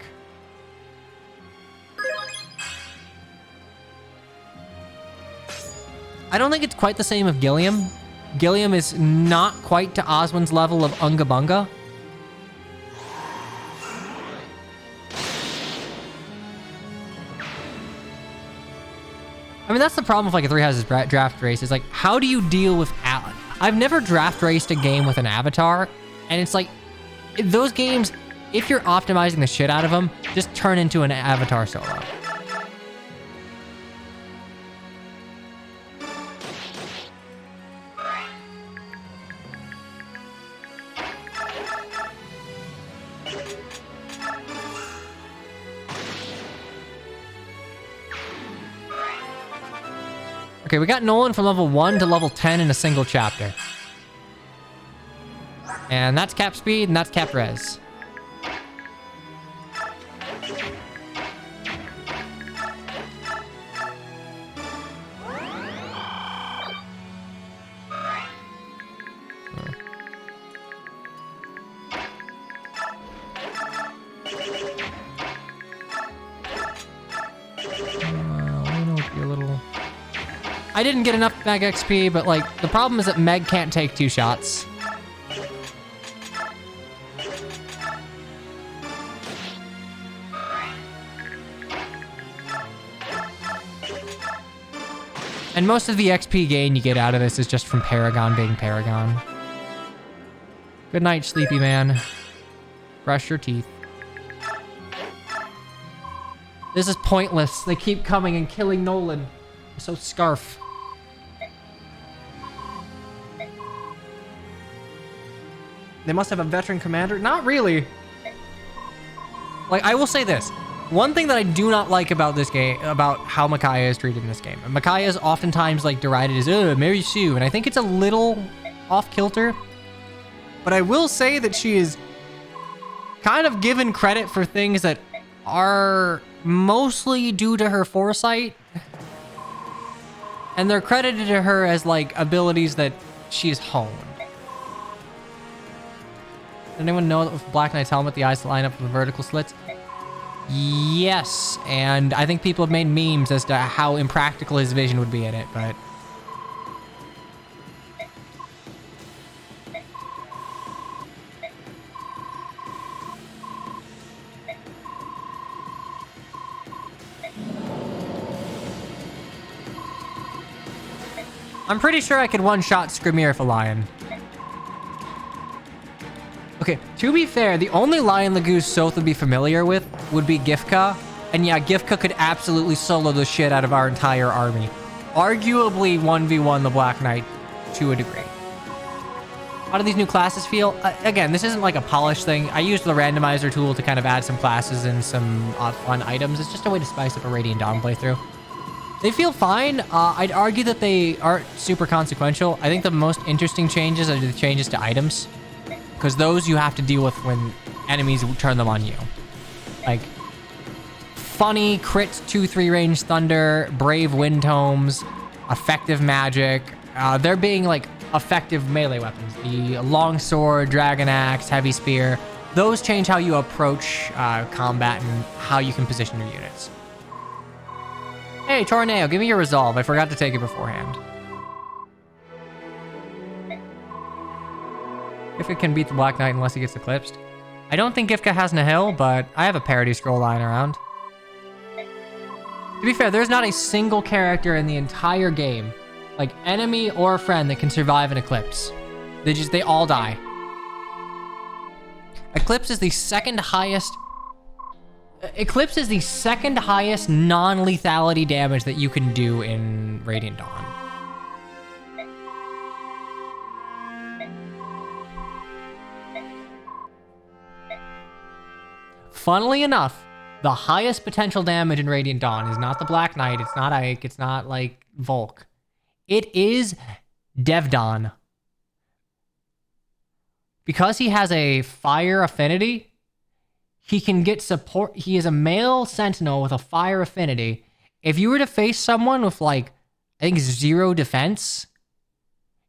A: I don't think it's quite the same with Gilliam. Gilliam is not quite to Oswin's level of Unga Bunga. I mean, that's the problem with like a Three Houses draft race. Is like, how do you deal with... I've never draft raced a game with an avatar, and it's like, those games, if you're optimizing the shit out of them, just turn into an avatar solo. Okay, we got Nolan from level 1 to level 10 in a single chapter. And that's cap speed, and that's cap res. I didn't get enough Meg XP, but like, the problem is that Meg can't take 2 shots. And most of the XP gain you get out of this is just from Paragon being Paragon. Good night, sleepy man. Brush your teeth. This is pointless. They keep coming and killing Nolan. I'm so scarf. They must have a veteran commander? Not really. Like, I will say this. One thing that I do not like about this game, about how Micaiah is treated in this game. Micaiah is oftentimes, like, derided as, oh, Mary Sue. And I think it's a little off-kilter. But I will say that she is kind of given credit for things that are mostly due to her foresight. And they're credited to her as, like, abilities that she's honed. Does anyone know that with Black Knight's helmet, the eyes line up with the vertical slits? Yes, and I think people have made memes as to how impractical his vision would be in it, but... I'm pretty sure I could one-shot Skrimir if a lion. Okay, to be fair, the only Lion Lagoon Soth would be familiar with would be Gifka. And yeah, Gifka could absolutely solo the shit out of our entire army. Arguably 1v1 the Black Knight to a degree. How do these new classes feel? Again, this isn't like a polished thing. I used the randomizer tool to kind of add some classes and some fun items. It's just a way to spice up a Radiant Dawn playthrough. They feel fine. I'd argue that they aren't super consequential. I think the most interesting changes are the changes to items, because those you have to deal with when enemies turn them on you. Like, funny crit 2-3 range thunder, brave wind tomes, effective magic. They're being like effective melee weapons. The longsword, dragon axe, heavy spear. Those change how you approach combat and how you can position your units. Hey, Tornado, give me your resolve. I forgot to take it beforehand. Gifka can beat the Black Knight unless he gets eclipsed. I don't think Gifka has Nihil, but I have a parody scroll lying around. To be fair, there's not a single character in the entire game, like enemy or friend, that can survive an eclipse. They all die. Eclipse is the second highest non-lethality damage that you can do in Radiant Dawn. Funnily enough, the highest potential damage in Radiant Dawn is not the Black Knight, it's not Ike, it's not like Volk. It is Devdon. Because he has a fire affinity, he can get support. He is a male sentinel with a fire affinity. If you were to face someone with like, I think 0 defense,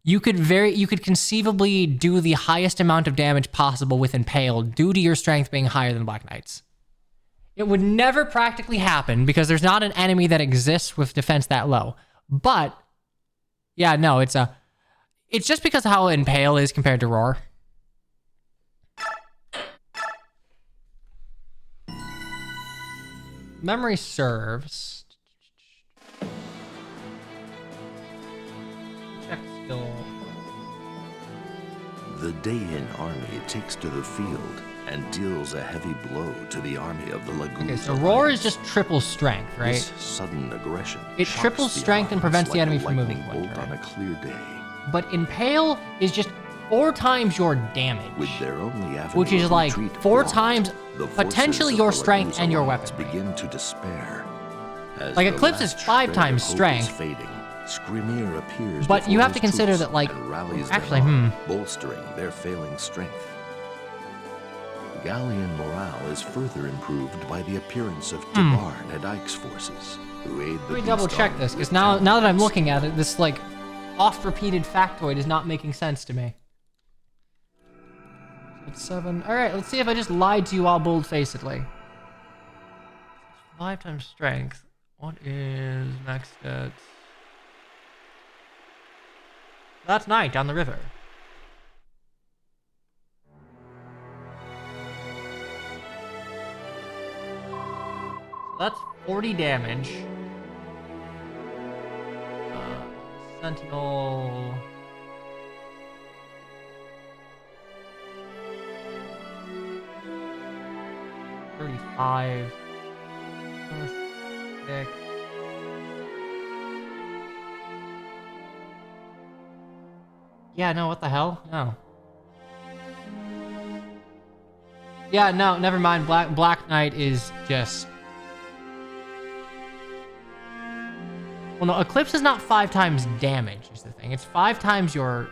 A: you could conceivably do the highest amount of damage possible with Impale due to your strength being higher than Black Knight's. It would never practically happen because there's not an enemy that exists with defense that low. But yeah, no, it's just because of how Impale is compared to Roar. Memory serves. Check skill.
B: The Dayin army takes to the field and deals a heavy blow to the army of the Lagoon.
A: Okay, so Roar is just triple strength, right?
B: This sudden aggression.
A: It triples strength and prevents the enemy from moving one
B: bolt on a clear day.
A: But Impale is just 4 times your damage,
B: with their only avenue
A: which is
B: of
A: like
B: retreat
A: 4
B: blocked,
A: times
B: the
A: potentially
B: forces
A: your
B: of the
A: strength
B: Lagoon's
A: and your
B: alliance
A: weapon.
B: begin to despair. As
A: Like
B: the
A: Eclipse is
B: last
A: 5
B: shred
A: times
B: of hope
A: strength.
B: is fading, Skrymir appears
A: But
B: before
A: you have
B: his
A: to consider
B: troops
A: that, like,
B: and rallies them
A: actually,
B: on, bolstering their failing strength. Galleon morale is further improved by the appearance of Tibarn and Ike's forces, who aid the
A: Let me double
B: Beast
A: check
B: Army
A: this, because
B: with
A: now that I'm
B: talents.
A: looking at it, this like oft-repeated factoid is not making sense to me. It's 7. All right, let's see if I just lied to you all bold-facedly. 5 times strength. What is max stats? That's night down the river. So that's 40 damage. Sentinel. $35. 6. Yeah, no, what the hell? No. Yeah, no, never mind. Black Knight is just... Well, no, Eclipse is not 5 times damage, is the thing. It's 5 times your...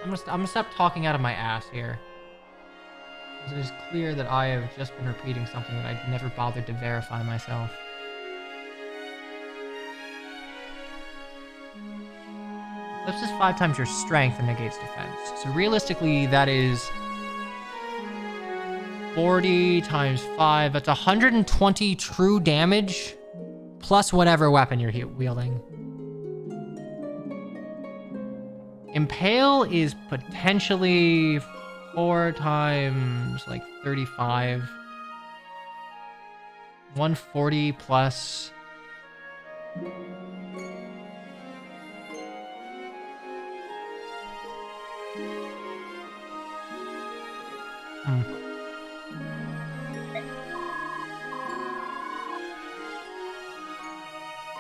A: I'm gonna stop talking out of my ass here. It is clear that I have just been repeating something that I never bothered to verify myself. Eclipse is 5 times your strength and negates defense. So realistically, that is 40 times 5. That's 120 true damage, plus whatever weapon you're wielding. Impale is potentially 4 times like 35. 140 plus.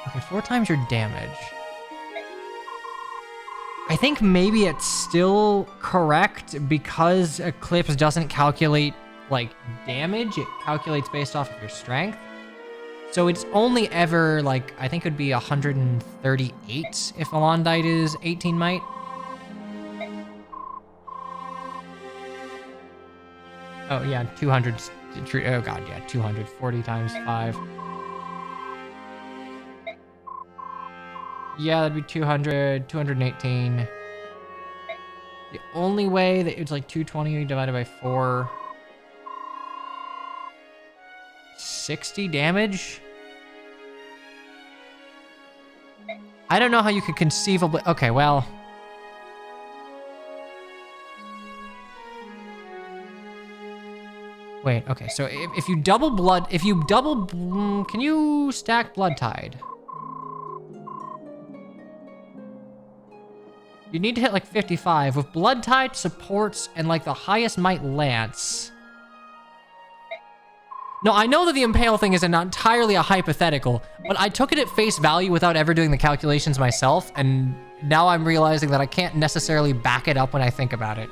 A: Okay, 4 times your damage. I think maybe it's still correct because Eclipse doesn't calculate, like, damage. It calculates based off of your strength. So it's only ever, like, I think it would be 138 if Alondite is 18 might. Oh, yeah, 200. Oh, God, yeah, 240 times 5. Yeah, that'd be 200, 218. The only way that it's like 220 divided by 4. 60 damage? I don't know how you could conceivably... Okay, well... Wait, okay, so if you double blood... If you double... Can you stack Blood Tide? You need to hit like 55 with Blood Tide, supports, and like the highest might lance. No, I know that the Impale thing is not entirely a hypothetical, but I took it at face value without ever doing the calculations myself, and now I'm realizing that I can't necessarily back it up when I think about it.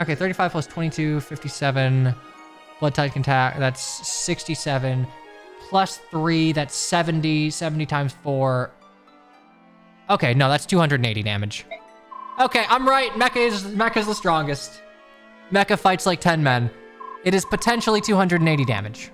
A: Okay, 35 plus 22, 57. Blood Tide can attack, that's 67. Plus 3, that's 70. 70 times 4. Okay, no, that's 280 damage. Okay, I'm right. Mecha's the strongest. Mecha fights like 10 men. It is potentially 280 damage.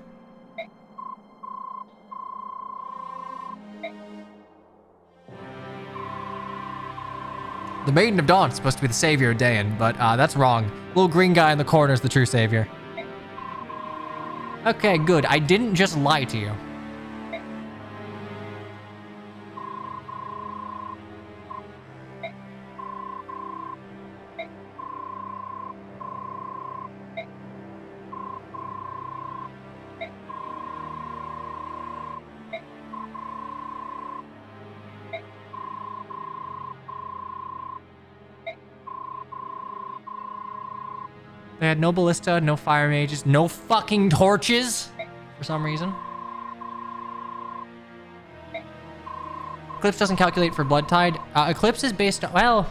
A: The Maiden of Dawn is supposed to be the savior of Dayan, but that's wrong. Little green guy in the corner is the true savior. Okay, good. I didn't just lie to you. They had no ballista, no fire mages, no fucking torches for some reason. Eclipse doesn't calculate for Blood Tide. Eclipse is based on, well...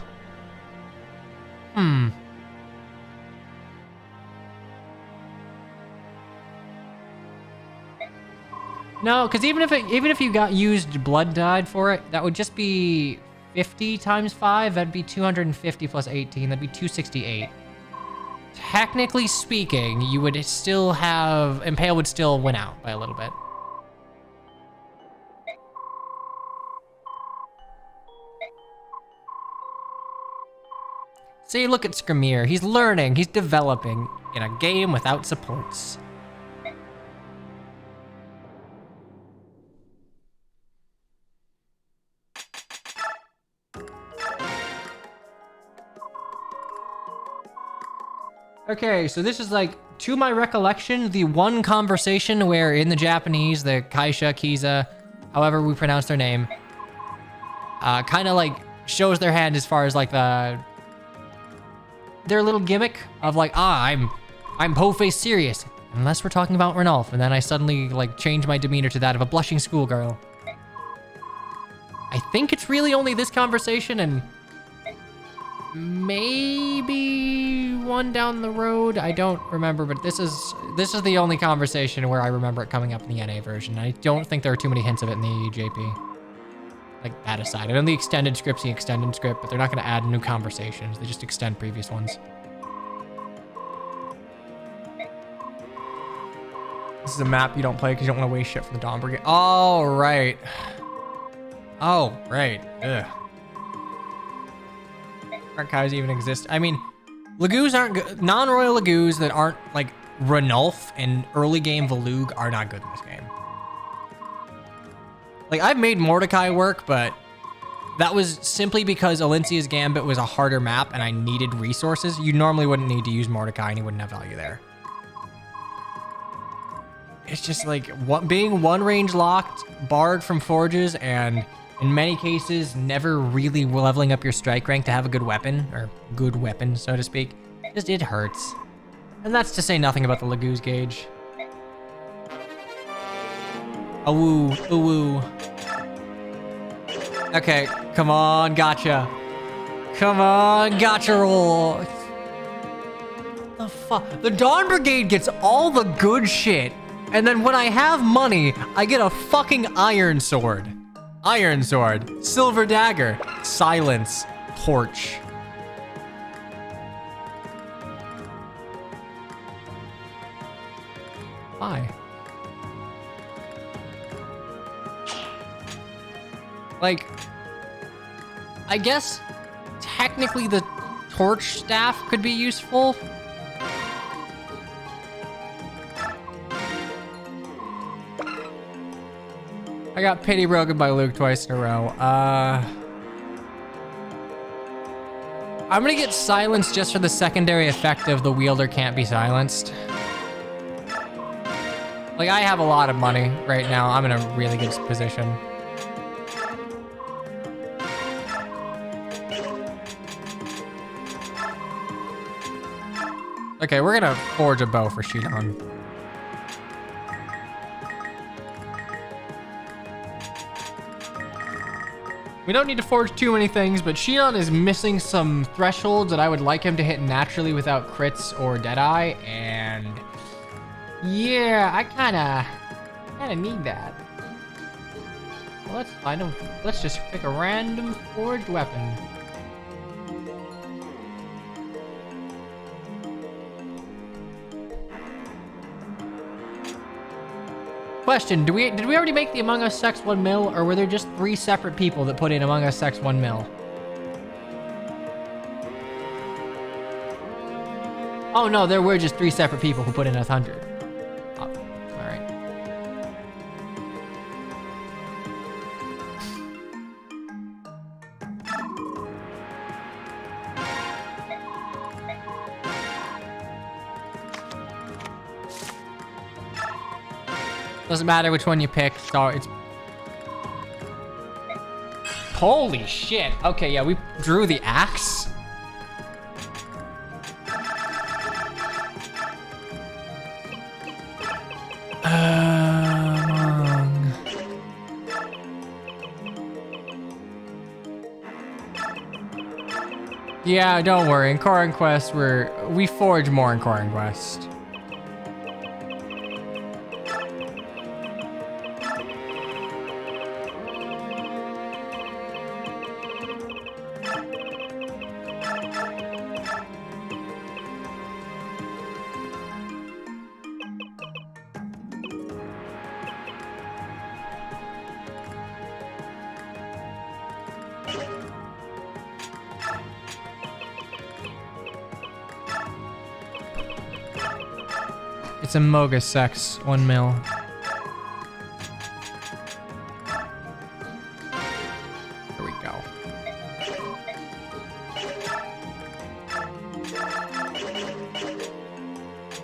A: No, because even if you got used Blood Tide for it, that would just be 50 times 5. That'd be 250 plus 18. That'd be 268. Technically speaking, you would still have... Impale would still win out by a little bit. See, look at Skrimir. He's learning. He's developing in a game without supports. Okay, so this is like, to my recollection, the one conversation where in the Japanese, the Kaisha, Kiza, however we pronounce their name, kind of like shows their hand as far as like their little gimmick of like, I'm po-face serious, unless we're talking about Ranulf, and then I suddenly like change my demeanor to that of a blushing schoolgirl. I think it's really only this conversation and maybe one down the road. I don't remember, but this is the only conversation where I remember it coming up in the NA version. I don't think there are too many hints of it in the JP. Like that aside. And in the extended script's the extended script, but they're not going to add new conversations. They just extend previous ones. This is a map you don't play because you don't want to waste shit from the Dawn Brigade. Oh, right. Oh, right. Ugh. Archives even exist. I mean, Lagoos aren't good. Non-royal Lagoos that aren't like Ranulf and early game Valug are not good in this game. Like, I've made Mordecai work, but that was simply because Alencia's Gambit was a harder map and I needed resources. You normally wouldn't need to use Mordecai and you wouldn't have value there. It's just like being one range locked, barred from forges, and in many cases, never really leveling up your strike rank to have a good weapon, or good weapon, so to speak. Just, it hurts. And that's to say nothing about the Lagoos gauge. A woo, a woo. Okay, come on, gotcha. Come on, gotcha roll. The fuck? The Dawn Brigade gets all the good shit. And then when I have money, I get a fucking iron sword. Iron sword, silver dagger, silence, torch. Why? Like, I guess technically the torch staff could be useful. I got pity broken by Luke twice in a row. I'm gonna get silenced just for the secondary effect of the wielder can't be silenced. Like, I have a lot of money right now. I'm in a really good position. Okay, we're gonna forge a bow for Shidan. We don't need to forge too many things, but Shidan is missing some thresholds that I would like him to hit naturally without crits or Deadeye, and yeah, I kinda need that. Well, let's find him. Let's just pick a random forged weapon. Question, did we already make the Among Us Sex 1 mil, or were there just 3 separate people that put in Among Us Sex 1 mil? Oh no, there were just 3 separate people who put in 100. Oh, alright. Doesn't matter which one you pick, so it's... Holy shit. Okay, yeah, we drew the axe. Yeah, don't worry. In Core Quest, we forge more in Core Quest. It's a Mogus Sex 1 mil. Here we go.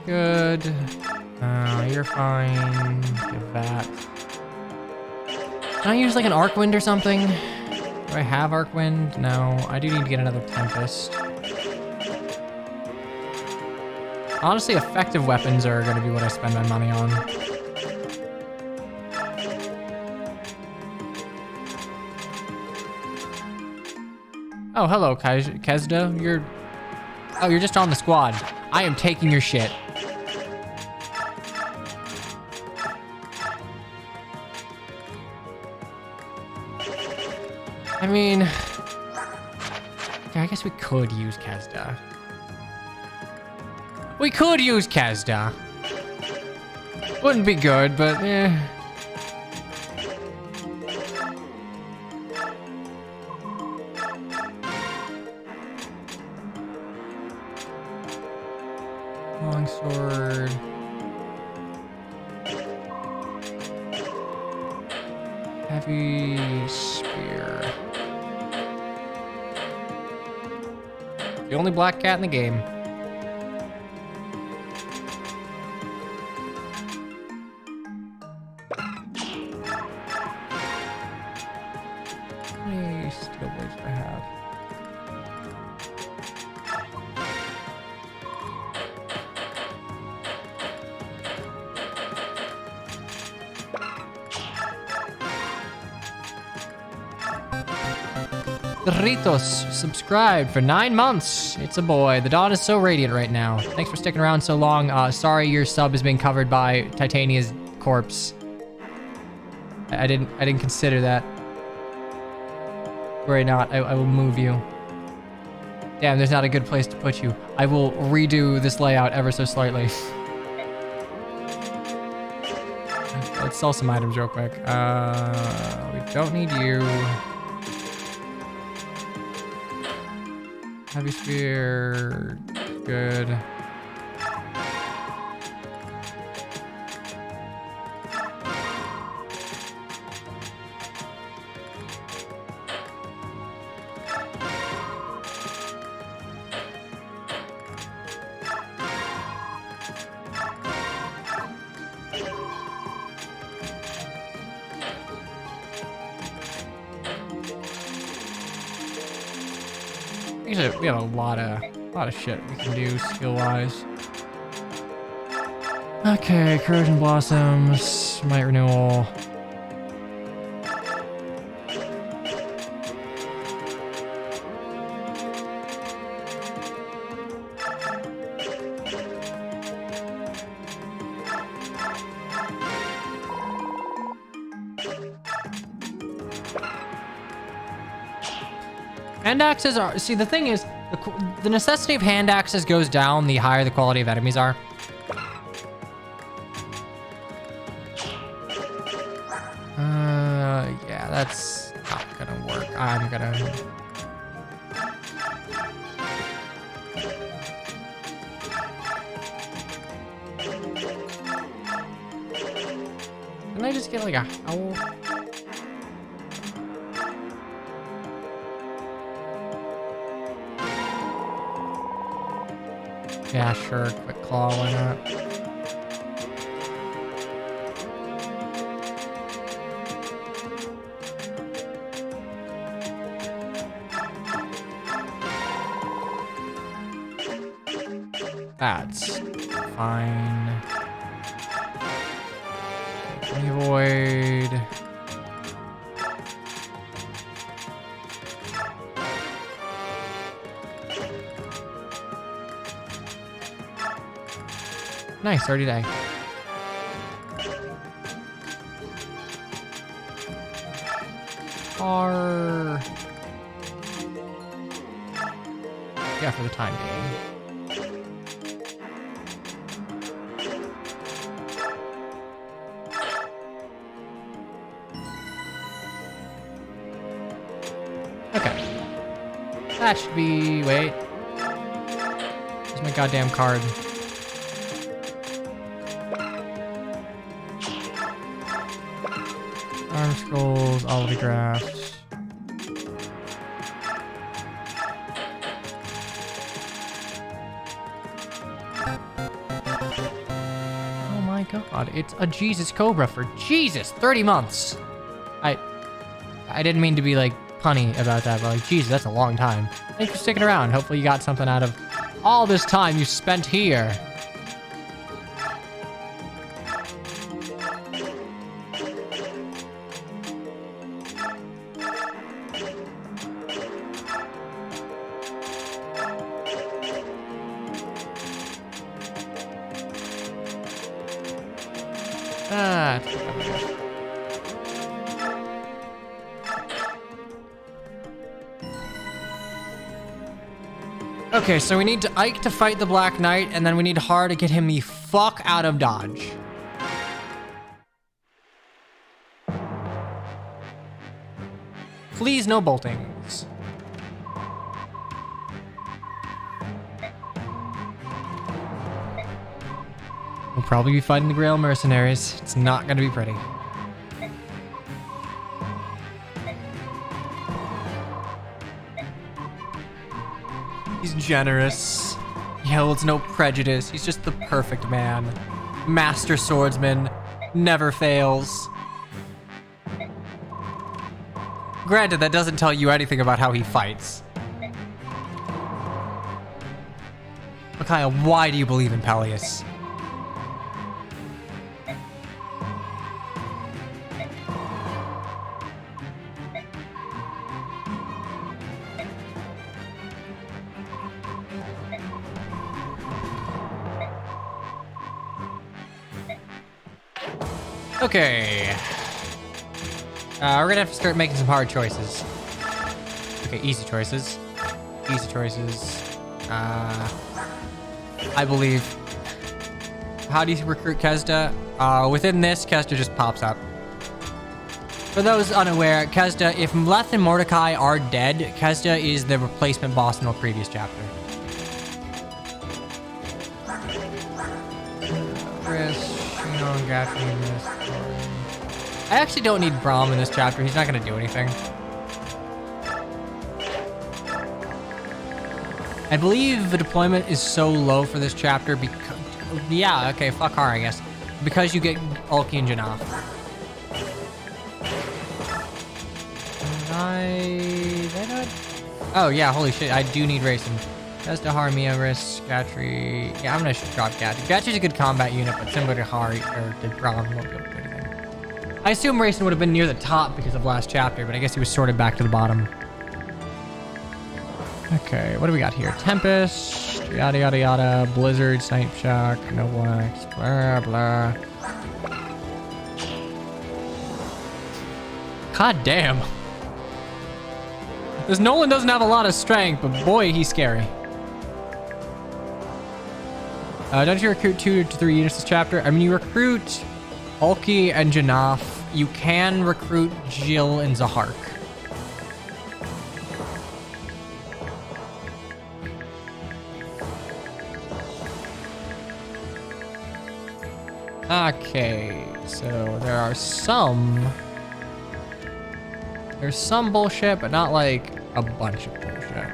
A: Good. You're fine. Give that. Can I use like an Arc Wind or something? Do I have Arc Wind? No. I do need to get another Tempest. Honestly, effective weapons are going to be what I spend my money on. Oh, hello, Kesda. You're just on the squad. I am taking your shit. I mean... Yeah, I guess we could use Kesda. We could use Kesda. Wouldn't be good, but eh. Longsword. Heavy spear. The only black cat in the game. Ritos subscribed for 9 months. It's a boy. The dawn is so radiant right now. Thanks for sticking around so long. Sorry your sub is being covered by Titania's corpse. I didn't consider that. Worry not. I will move you. Damn, there's not a good place to put you. I will redo this layout ever so slightly. Let's sell some items real quick. We don't need you. Heavy spear, good. We have a lot of shit we can do skill-wise. Okay, corrosion blossoms, might renewal. Hand axes are... See, the thing is, the necessity of hand axes goes down the higher the quality of enemies are. Yeah, that's not gonna work. I'm gonna... Can I just get like a howl? Yeah, sure. Quick claw, why not? That's fine. Can we avoid? Nice, already die. Or... yeah, for the time being. Okay. That should be... wait. Where's my goddamn card? Arm scrolls, autographs. Oh my god, it's a Jesus Cobra for Jesus, 30 months. I didn't mean to be like punny about that, but like, Jesus, that's a long time. Thanks for sticking around. Hopefully you got something out of all this time you spent here. Okay, so we need to Ike to fight the Black Knight, and then we need Har to get him the fuck out of Dodge. Please, no boltings. We'll probably be fighting the Grail Mercenaries. It's not gonna be pretty. He's generous. He holds no prejudice. He's just the perfect man. Master swordsman. Never fails. Granted, that doesn't tell you anything about how he fights. Micaiah, why do you believe in Peleus? Okay. We're gonna have to start making some hard choices. Okay, easy choices. Easy choices. I believe. How do you recruit Kesda? Within this, Kesda just pops up. For those unaware, Kesda, if Leth and Mordecai are dead, Kesda is the replacement boss in the previous chapter. I actually don't need Brahm in this chapter. He's not going to do anything. I believe the deployment is so low for this chapter because... Yeah, okay, fuck her, I guess. Because you get Ulki and Janaf. Oh, yeah, holy shit, I do need racing. Kesda, Harmia, Risk, Gatry. Yeah, I'm gonna drop Gatry. Gatry's a good combat unit, but similar to Hari, or to Brahm, won't be able to do anything. I assume Racing would have been near the top because of last chapter, but I guess he was sorted back to the bottom. Okay, what do we got here? Tempest, yada yada yada, Blizzard, Snipe Shock, Noblex, blah blah. God damn. This Nolan doesn't have a lot of strength, but boy, he's scary. Don't you recruit 2 to 3 units this chapter? I mean, you recruit Ulki and Janaf. You can recruit Jill and Zahark. Okay, so there's some bullshit, but not like a bunch of bullshit.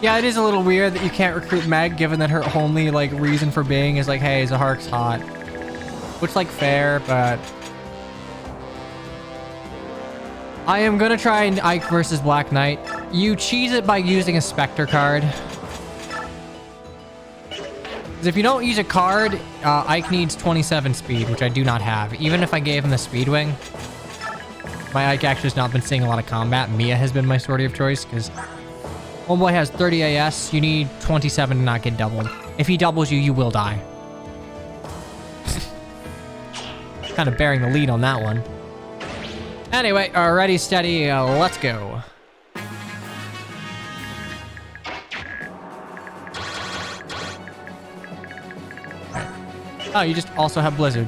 A: Yeah, it is a little weird that you can't recruit Meg, given that her only like reason for being is like, hey, Zahark's hot. Which, like, fair, but I am gonna try and Ike versus Black Knight. You cheese it by using a Spectre card. Because if you don't use a card, Ike needs 27 speed, which I do not have. Even if I gave him the Speed Wing, my Ike actually has not been seeing a lot of combat. Mia has been my sortie of choice, because homeboy has 30 AS. You need 27 to not get doubled. If he doubles you, you will die. Kind of bearing the lead on that one. Anyway, ready, steady, let's go. Okay. Oh, you just also have Blizzard.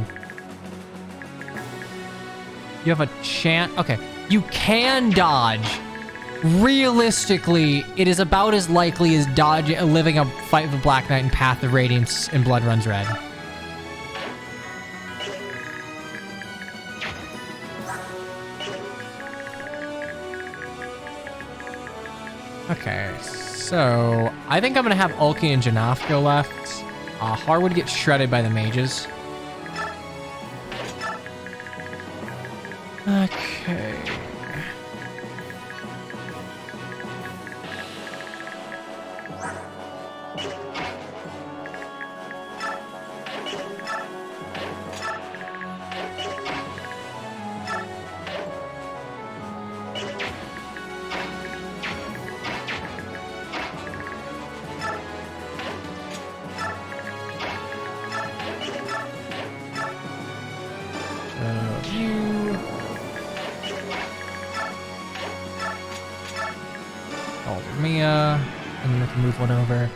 A: You have a chant. Okay, you can dodge. Realistically, it is about as likely as living a fight with Black Knight in Path of Radiance and Blood Runs Red. Okay, so I think I'm gonna have Ulki and Janaf go left. Harwood gets shredded by the mages. Okay. Mia, and then we can move one over.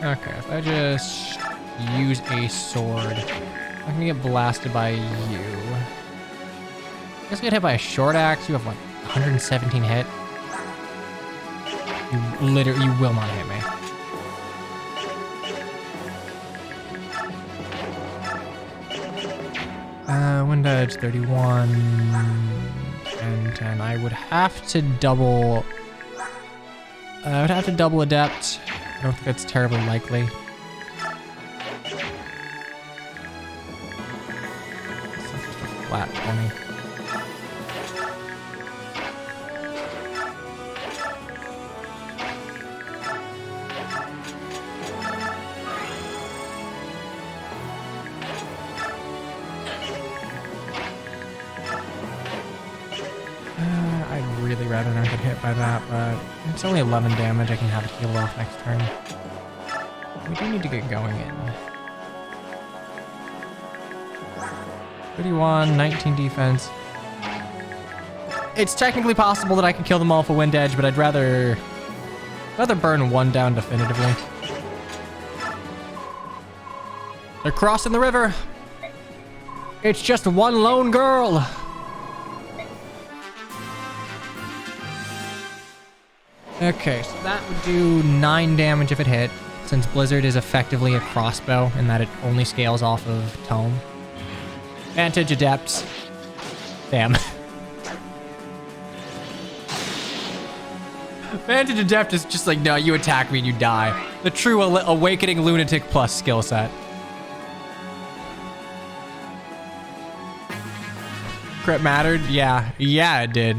A: Okay, if I just use a sword, I can get blasted by you. I guess I get hit by a short axe. You have like 117 hit. You will not hit me. Wind edge 31 and 10. I would have to double. I would have to double adept. I don't think that's terribly likely. Flat 20. really rather not get hit by that, but it's only 11 damage. I can have it healed off next turn. We do need to get going in. 31, 19 defense. It's technically possible that I could kill them all for wind edge, but I'd rather burn one down definitively. They're crossing the river. It's just one lone girl. Okay, so that would do 9 damage if it hit, since Blizzard is effectively a crossbow in that it only scales off of tome. Vantage Adepts. Damn. Vantage Adept is just like, no, you attack me and you die. The true Awakening Lunatic plus skill set. Crit mattered? Yeah. Yeah, it did.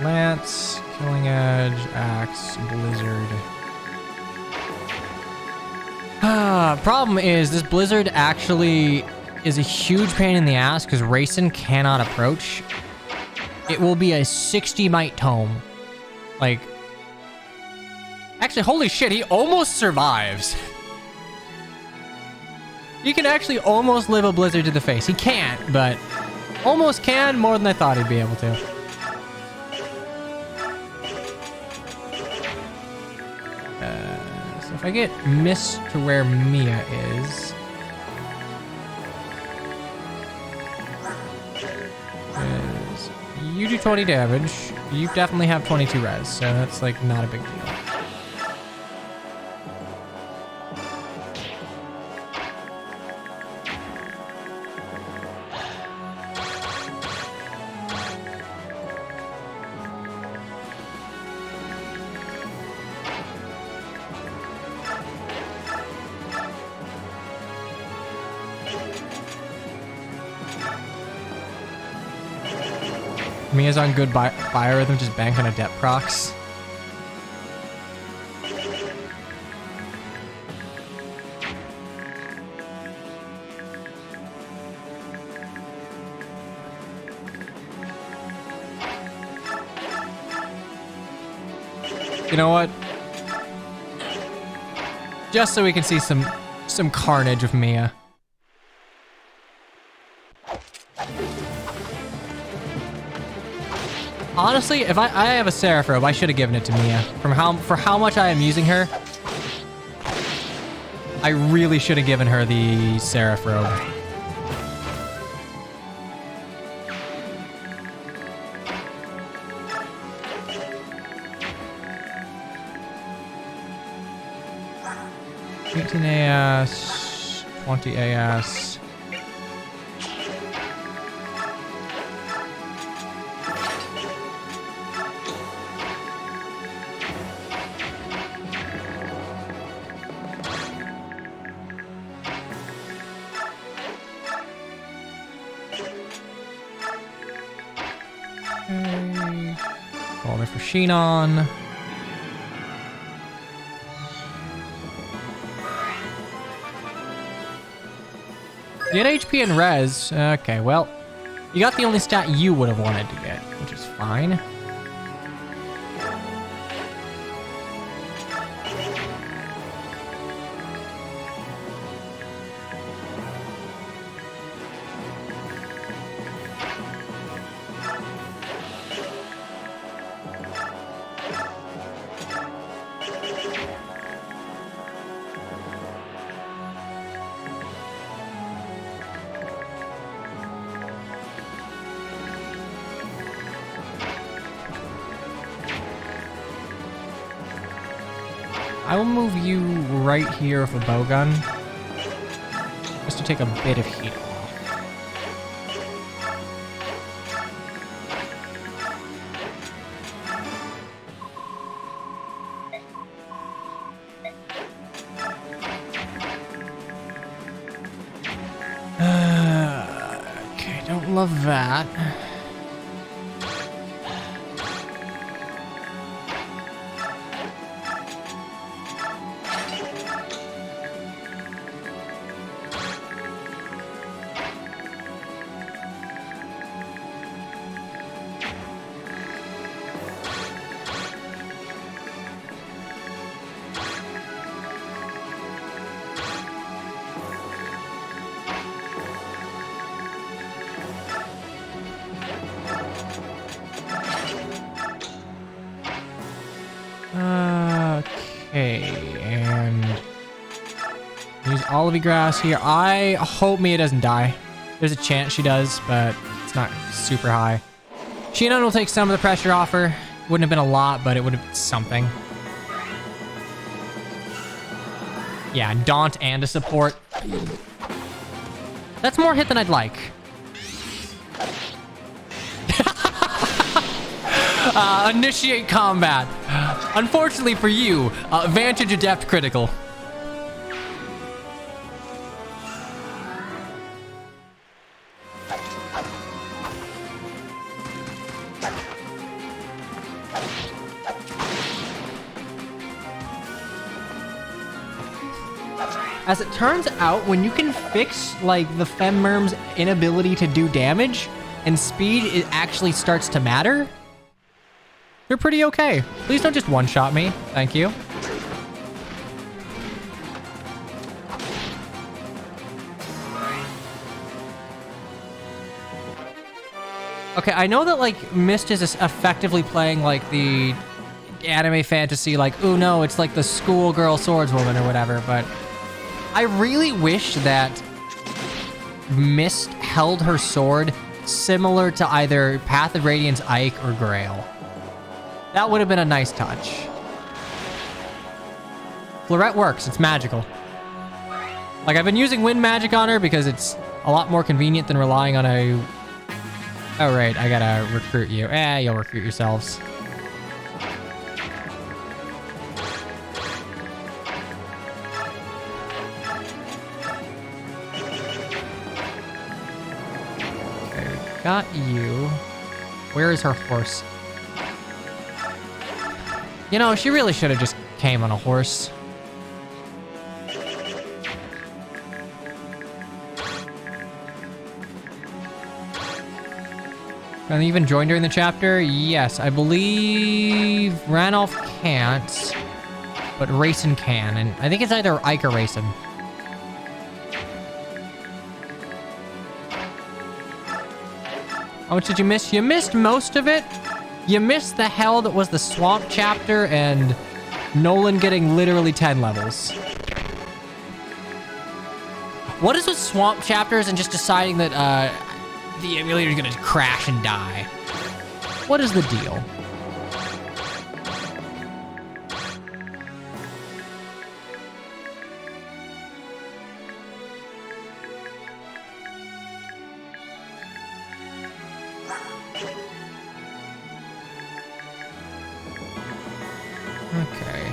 A: Lance, Killing Edge, Axe, Blizzard. Problem is, this Blizzard actually is a huge pain in the ass because Rayson cannot approach. It will be a 60 might tome. Like, actually, holy shit, he almost survives. He can actually almost live a Blizzard to the face. He can't, but almost can, more than I thought he'd be able to. So if I get Mist to where Mia is... You do 20 damage. You definitely have 22 res, so that's like not a big deal. Mia's on good biorhythm, just bank on Adept procs. You know what? Just so we can see some carnage of Mia. Honestly, if I have a Seraph Robe, I should have given it to Mia. For how much I am using her, I really should have given her the Seraph Robe. $18 AS, $20 AS. Over for Sheenon. Get HP and res. Okay, well, you got the only stat you would have wanted to get, which is fine. I will move you right here with a bowgun, just to take a bit of heat off. Okay, don't love that. Okay, and use Olivey Grass here. I hope Mia doesn't die. There's a chance she does, but it's not super high. Shinon will take some of the pressure off her. Wouldn't have been a lot, but it would have been something. Yeah, Daunt and a support. That's more hit than I'd like. Initiate combat. Unfortunately for you, Vantage Adept critical. As it turns out, when you can fix like the Femmerm's inability to do damage and speed, it actually starts to matter. They're pretty okay. Please don't just one-shot me. Thank you. Okay, I know that like Mist is effectively playing like the anime fantasy, like, oh no, it's like the schoolgirl swordswoman or whatever, but I really wish that Mist held her sword similar to either Path of Radiance Ike or Grail. That would have been a nice touch. Florette works, it's magical. Like, I've been using wind magic on her because it's a lot more convenient than relying on a... Oh, right, I gotta recruit you. You'll recruit yourselves. Okay, got you. Where is her horse? You know, she really should have just came on a horse. And even join during the chapter? Yes, I believe Ranulph can't, but Rayson can. And I think it's either Ike or Rayson. How much did you miss? You missed most of it. You missed the hell that was the swamp chapter and Nolan getting literally 10 levels. What is with swamp chapters and just deciding that the emulator is gonna crash and die? What is the deal? Okay.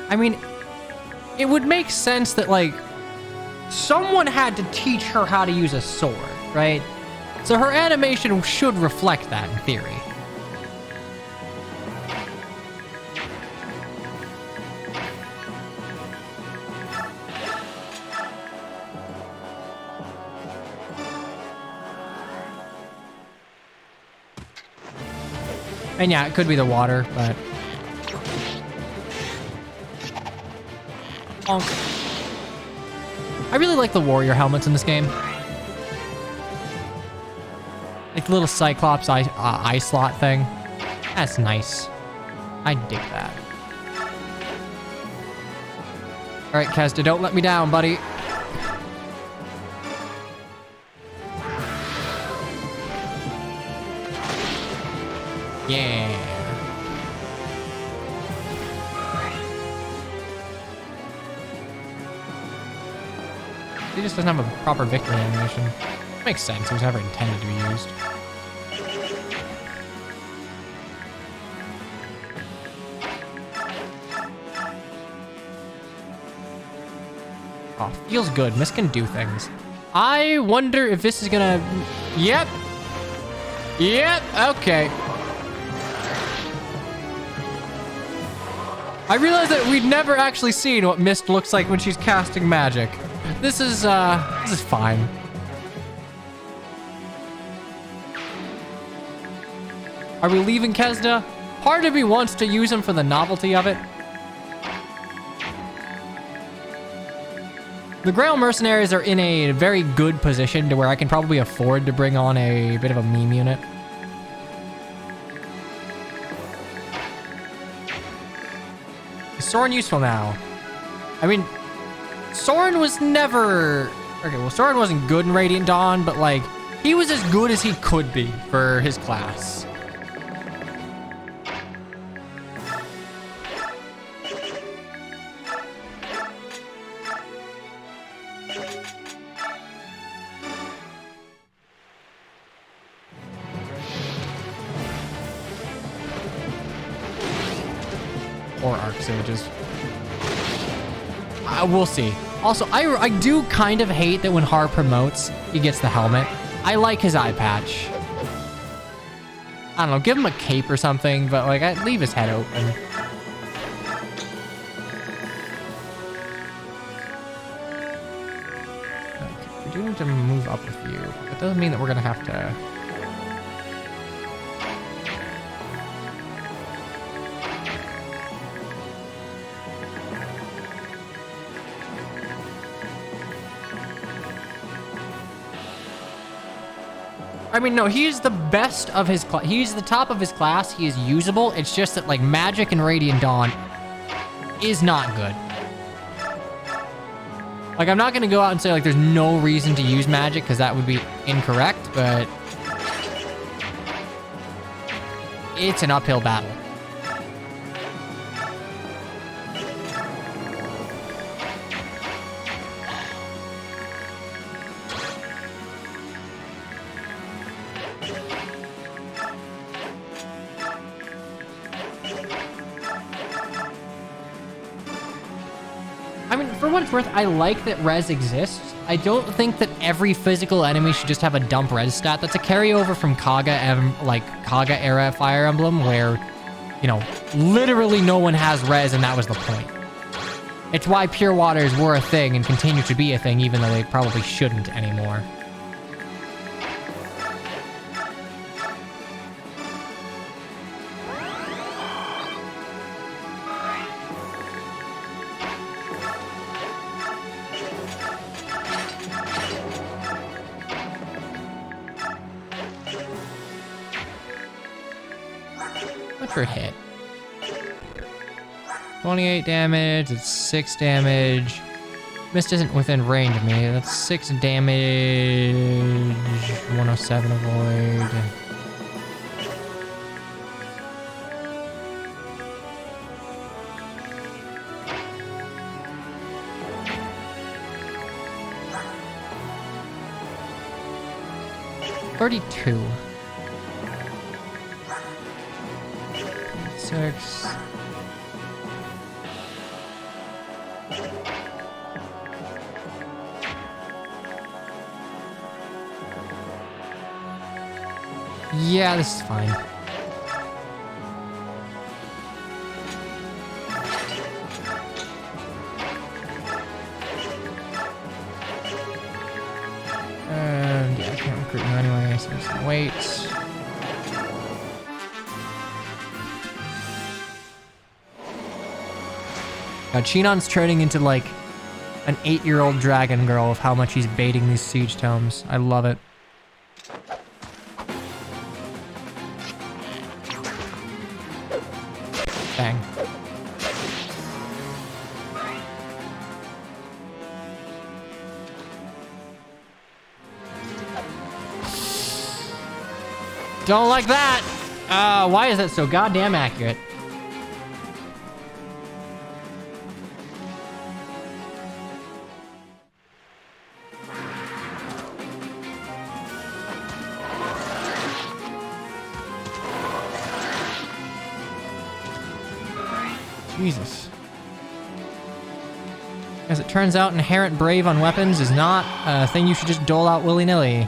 A: I mean, it would make sense that, like, someone had to teach her how to use a sword, right? So her animation should reflect that in theory. And yeah, it could be the water, but... I really like the warrior helmets in this game. Like the little Cyclops eye slot thing. That's nice. I dig that. Alright, Kesda, don't let me down, buddy. Yeah. He just doesn't have a proper victory animation. Makes sense, it was never intended to be used. Oh, feels good. Mist can do things. I wonder if this is gonna... Yep. Yep, okay. I realized that we'd never actually seen what Mist looks like when she's casting magic. This is fine. Are we leaving Kesda? Part of me wants to use him for the novelty of it. The Grail Mercenaries are in a very good position to where I can probably afford to bring on a bit of a meme unit. Soren useful now? I mean, Soren was never... Okay, well, Soren wasn't good in Radiant Dawn, but, like, he was as good as he could be for his class. Or Arc Sages. We'll see. Also, I do kind of hate that when Har promotes, he gets the helmet. I like his eye patch. I don't know, give him a cape or something, but like, I'd leave his head open. Okay, we do need to move up with you. That doesn't mean that we're gonna have to... I mean, no, he's the best of his class. He's the top of his class. He is usable. It's just that, like, Magic and Radiant Dawn is not good. Like, I'm not going to go out and say, like, there's no reason to use Magic, because that would be incorrect, but it's an uphill battle. For what it's worth, I like that res exists. I don't think that every physical enemy should just have a dump res stat. That's a carryover from Kaga era Fire Emblem, where, you know, literally no one has res, and that was the point. It's why Pure Waters were a thing and continue to be a thing, even though they probably shouldn't anymore. Hit. 28 damage, it's 6 damage. Mist isn't within range of me. That's 6 damage. 107 avoid. $32. 6. Yeah, this is fine. And yeah, I can't recruit you anyway, so I'm just gonna wait. Chinon's turning into like an 8-year-old dragon girl of how much he's baiting these siege tomes. I love it. Bang. Don't like that. Why is that so goddamn accurate? Jesus. As it turns out, inherent brave on weapons is not a thing you should just dole out willy-nilly.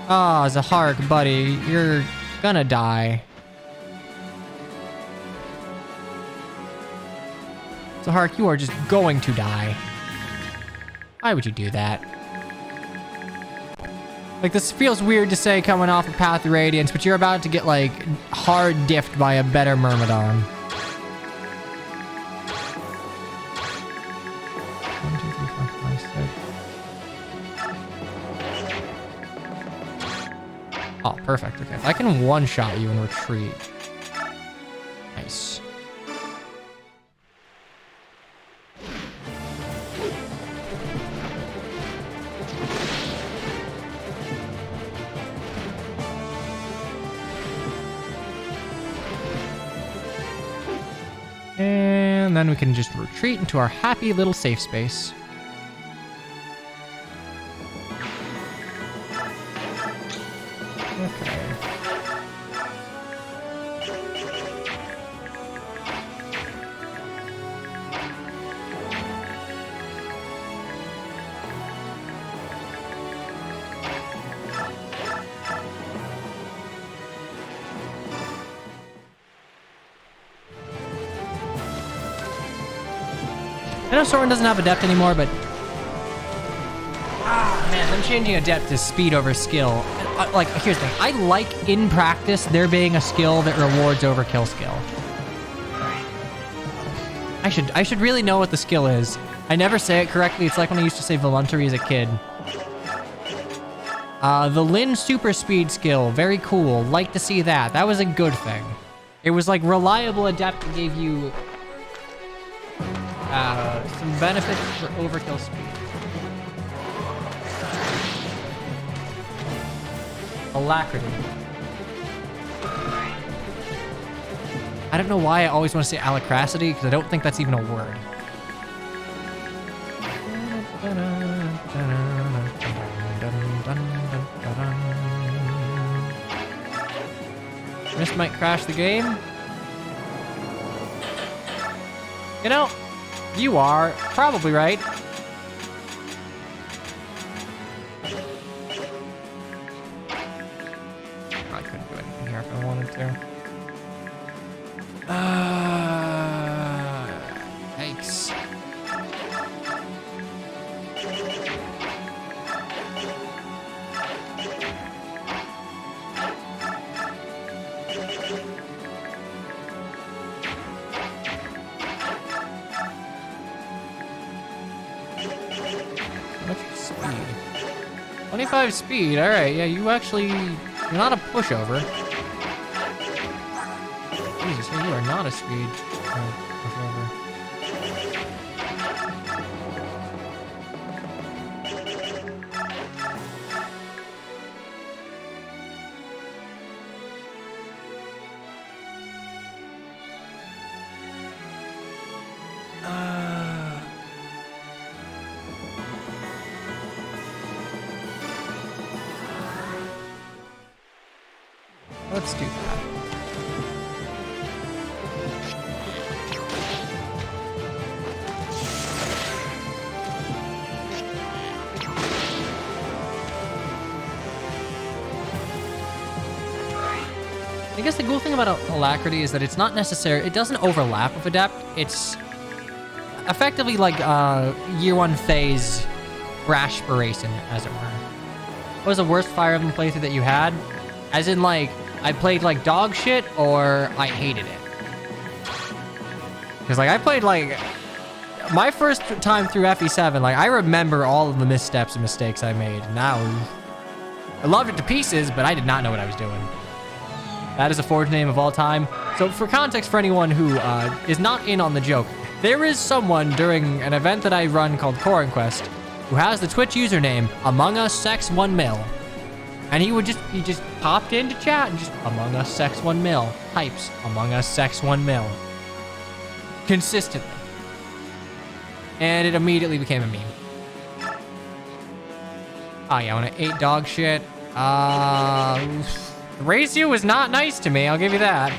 A: Ah, Zahark, buddy, you're gonna die. Zahark, you are just going to die. Why would you do that? Like, this feels weird to say coming off of Path of Radiance, but you're about to get, like, hard diffed by a better Myrmidon. 1, 2, 3, 4, 5, 6. Oh, perfect. Okay. I can one-shot you and retreat. Nice. And then we can just retreat into our happy little safe space. Okay. I know Soren doesn't have Adept anymore, but... Ah, man, them changing Adept to speed over skill. Like, here's the thing. I like, in practice, there being a skill that rewards overkill skill. I should really know what the skill is. I never say it correctly. It's like when I used to say voluntary as a kid. The Lin super speed skill. Very cool. Like to see that. That was a good thing. It was like reliable Adept that gave you... some benefits for overkill speed. Alacrity. I don't know why I always want to say alacracity, because I don't think that's even a word. This might crash the game. You know, you are probably right. I couldn't do anything here if I wanted to. Yikes. What's speed? 25 speed. All right. Yeah, you're not a pushover. Jesus, hey, you are not a speed pushover. Let's do that. I guess the cool thing about Alacrity is that it's not necessary, it doesn't overlap with Adept. It's effectively like year one phase Brashpiration, as it were. What was the worst Fire Emblem playthrough that you had? As in, like, I played like dog shit, or I hated it. Because, like, I played, like, my first time through FE7, like, I remember all of the missteps and mistakes I made. Now, I loved it to pieces, but I did not know what I was doing. That is a forged name of all time. So, for context for anyone who is not in on the joke, there is someone during an event that I run called Core Quest who has the Twitch username Among Us Sex 1 Mil. And he just popped into chat and just Among Us Sex 1 Mil. Types Among Us Sex 1 Mil. Consistently. And it immediately became a meme. Oh yeah, when I ate dog shit. The ratio was not nice to me, I'll give you that.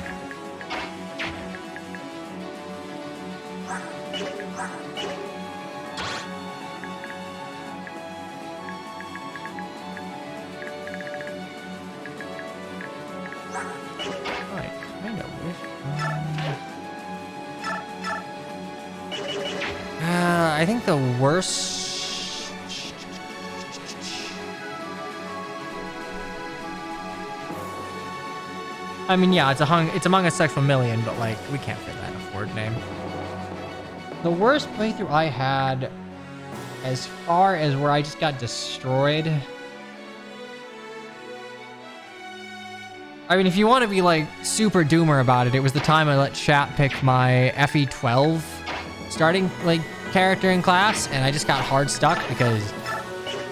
A: I think the worst... I mean, yeah, it's Among Us Sex 1 Million, but, like, we can't fit that in a forward name. The worst playthrough I had, as far as where I just got destroyed... I mean, if you want to be, like, super doomer about it, it was the time I let chat pick my FE12 starting, like, character in class, and I just got hard stuck because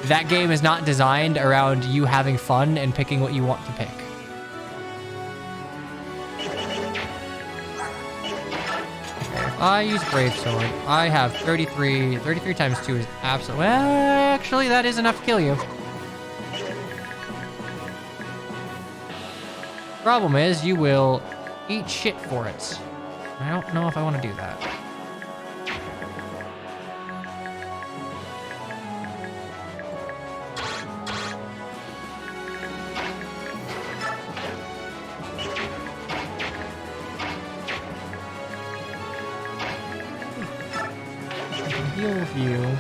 A: that game is not designed around you having fun and picking what you want to pick. Okay, I use Brave Sword. I have 33. 33 times 2 is absolute. Well, actually, that is enough to kill you. Problem is, you will eat shit for it. I don't know if I want to do that. Heal with you.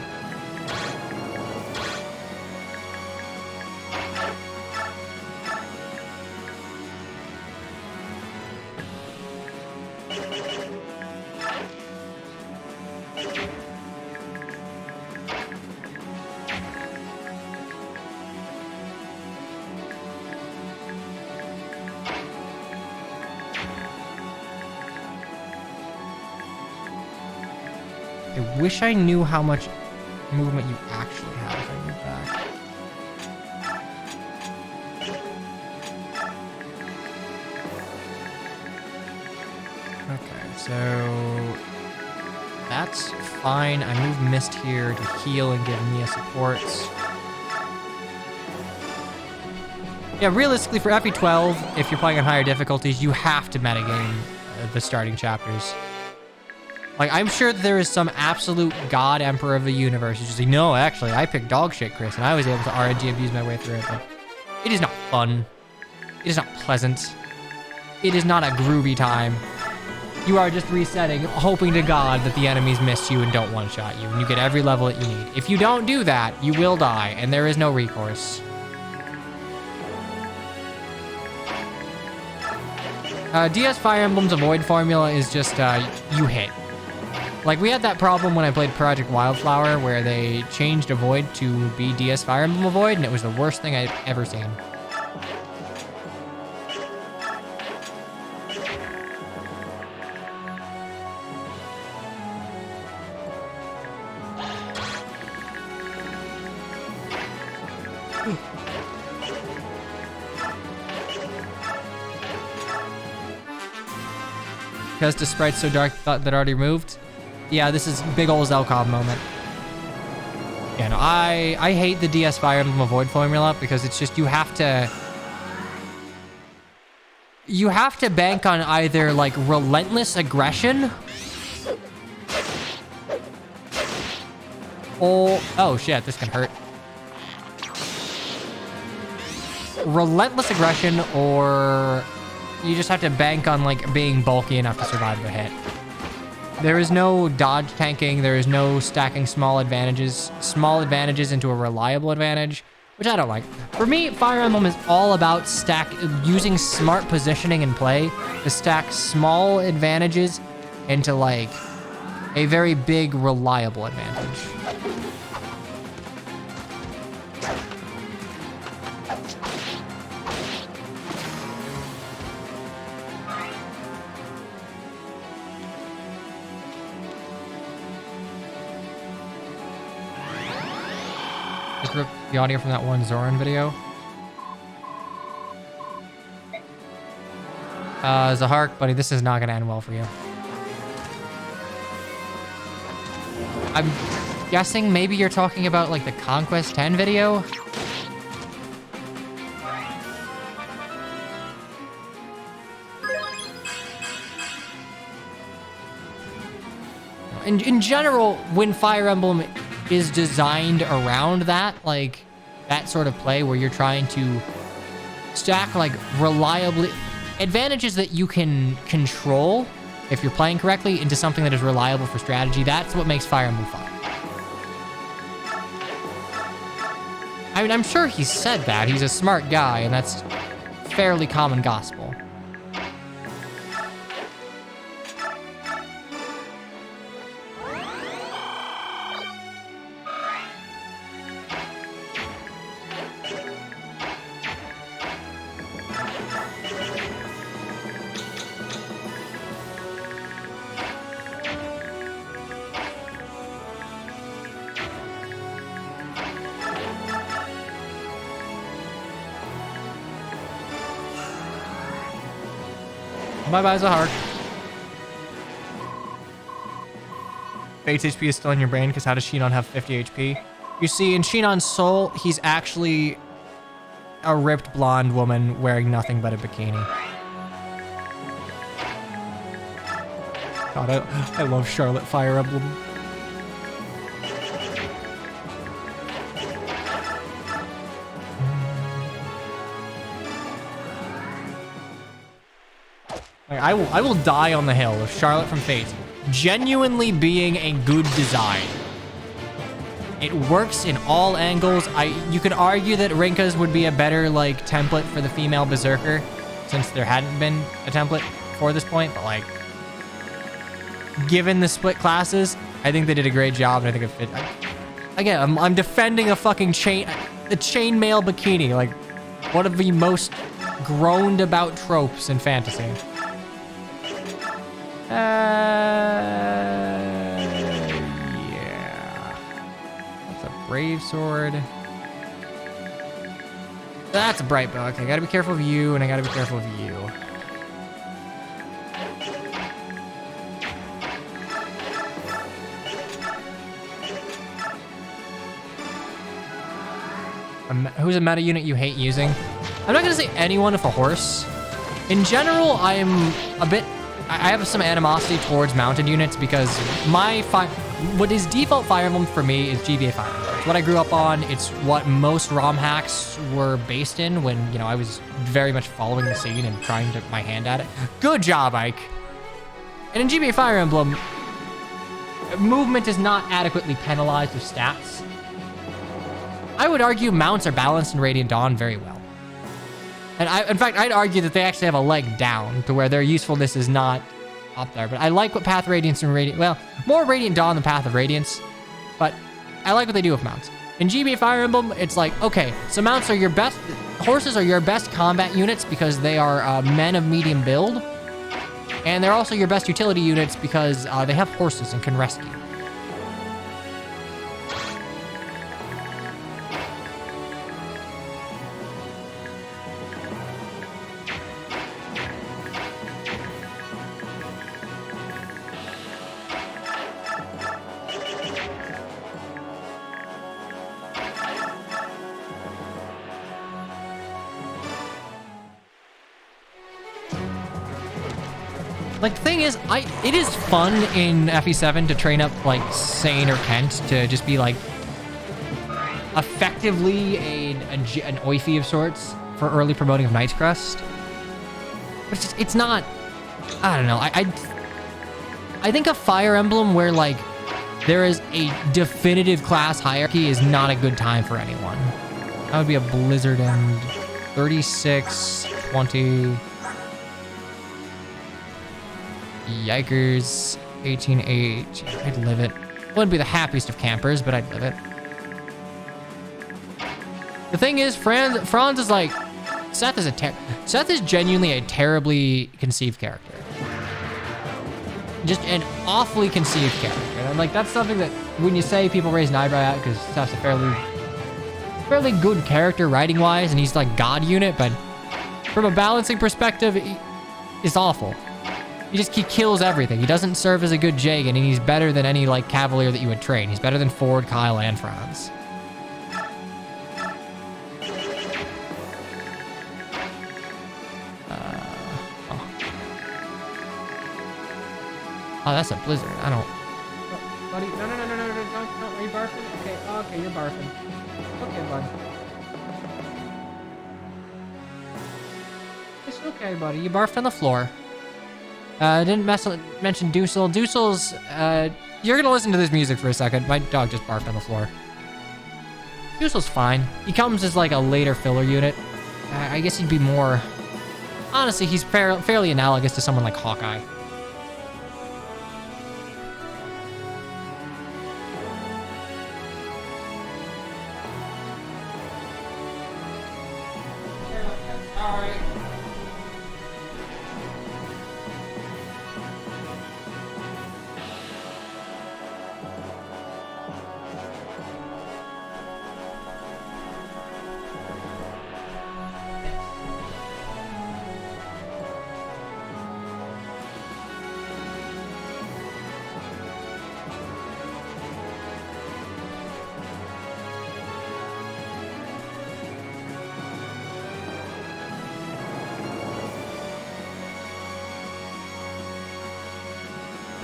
A: I wish I knew how much movement you actually have if I move back. Okay, so that's fine. I move Mist here to heal and give Mia supports. Yeah, realistically for FE12, if you're playing on higher difficulties, you have to metagame the starting chapters. Like, I'm sure that there is some absolute god emperor of the universe who's just like, no, actually, I picked dog shit, Chris, and I was able to RNG abuse my way through it, but it is not fun. It is not pleasant. It is not a groovy time. You are just resetting, hoping to God that the enemies miss you and don't one-shot you, and you get every level that you need. If you don't do that, you will die, and there is no recourse. DS Fire Emblem's Avoid formula is just, you hit. Like, we had that problem when I played Project Wildflower, where they changed Avoid to be DS Fire Emblem Avoid, and it was the worst thing I'd ever seen. Because the sprite's so dark that already removed. Yeah, this is big ol' Zelkov moment. Yeah, no, I hate the DS Fire Emblem Avoid formula because it's just you have to bank on either like relentless aggression or oh shit, this can hurt. Relentless aggression, or you just have to bank on like being bulky enough to survive the hit. There is no dodge tanking. There is no stacking small advantages into a reliable advantage, which I don't like. For me, Fire Emblem is all about using smart positioning and play to stack small advantages into like a very big reliable advantage. Just rip the audio from that one Zoran video. Zahark, buddy, this is not gonna end well for you. I'm guessing maybe you're talking about like the Conquest 10 video? In general, when Fire Emblem is designed around that, like that sort of play where you're trying to stack like reliably advantages that you can control if you're playing correctly into something that is reliable for strategy, that's what makes Fire Emblem fun. I mean, I'm sure he said that. He's a smart guy, and that's fairly common gospel. Bye-bye, Zahark. Fate's HP is still in your brain, because how does Shinon have 50 HP? You see, in Shinon's soul, he's actually a ripped blonde woman wearing nothing but a bikini. God, I love Charlotte Fire Emblem. Like, I will die on the hill of Charlotte from Fate genuinely being a good design. It works in all angles. You could argue that Rinka's would be a better like template for the female berserker, since there hadn't been a template before this point. But like, given the split classes, I think they did a great job, and I think it fit. Again, I'm defending a fucking chainmail bikini, like one of the most groaned about tropes in fantasy. Yeah. That's a brave sword. That's a bright bow. Okay, I gotta be careful of you, and I gotta be careful of you. Who's a meta unit you hate using? I'm not gonna say anyone with a horse. In general, I have some animosity towards mounted units because what is default Fire Emblem for me is GBA Fire Emblem. It's what I grew up on. It's what most ROM hacks were based in when, you know, I was very much following the scene and trying to my hand at it. Good job, Ike. And in GBA Fire Emblem, movement is not adequately penalized with stats. I would argue mounts are balanced in Radiant Dawn very well. And in fact, I'd argue that they actually have a leg down to where their usefulness is not up there. But I like what Path of Radiance and well, more Radiant Dawn than Path of Radiance. But I like what they do with mounts. In GBA Fire Emblem, it's like, okay, so mounts are your best, horses are your best combat units because they are men of medium build. And they're also your best utility units because they have horses and can rescue. Like, the thing is, it is fun in FE7 to train up, like, Sane or Kent to just be, like, effectively an Oify of sorts for early promoting of Knight's Crest. But it's not, I don't know, I think a Fire Emblem where, like, there is a definitive class hierarchy is not a good time for anyone. That would be a Blizzard end. 36, 20... Yikers. 18-8. I'd live it. Wouldn't be the happiest of campers, but I'd live it. The thing is, Franz is like... Seth is genuinely a terribly conceived character. Just an awfully conceived character. And like, that's something that when you say people raise an eyebrow at, because Seth's a fairly good character writing-wise, and he's like God unit, but from a balancing perspective, it's awful. He kills everything. He doesn't serve as a good Jagan, and he's better than any, like, Cavalier that you would train. He's better than Ford, Kyle, and Franz. Oh, that's a blizzard. I don't... Oh, buddy, no, don't. Are you barfing? Okay, you're barfing. Okay, bud. It's okay, buddy. You barfed on the floor. I didn't mention Dusel. Dusel's, you're gonna listen to this music for a second. My dog just barfed on the floor. Dusel's fine. He comes as like a later filler unit. I guess he'd be more... Honestly, he's fairly analogous to someone like Hawkeye.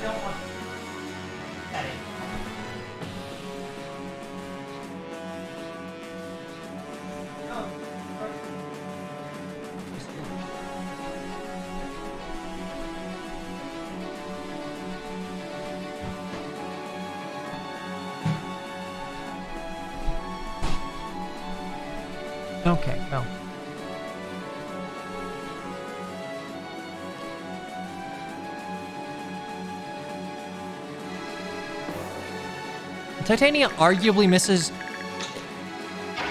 A: don't want that. Okay, well. Titania arguably misses...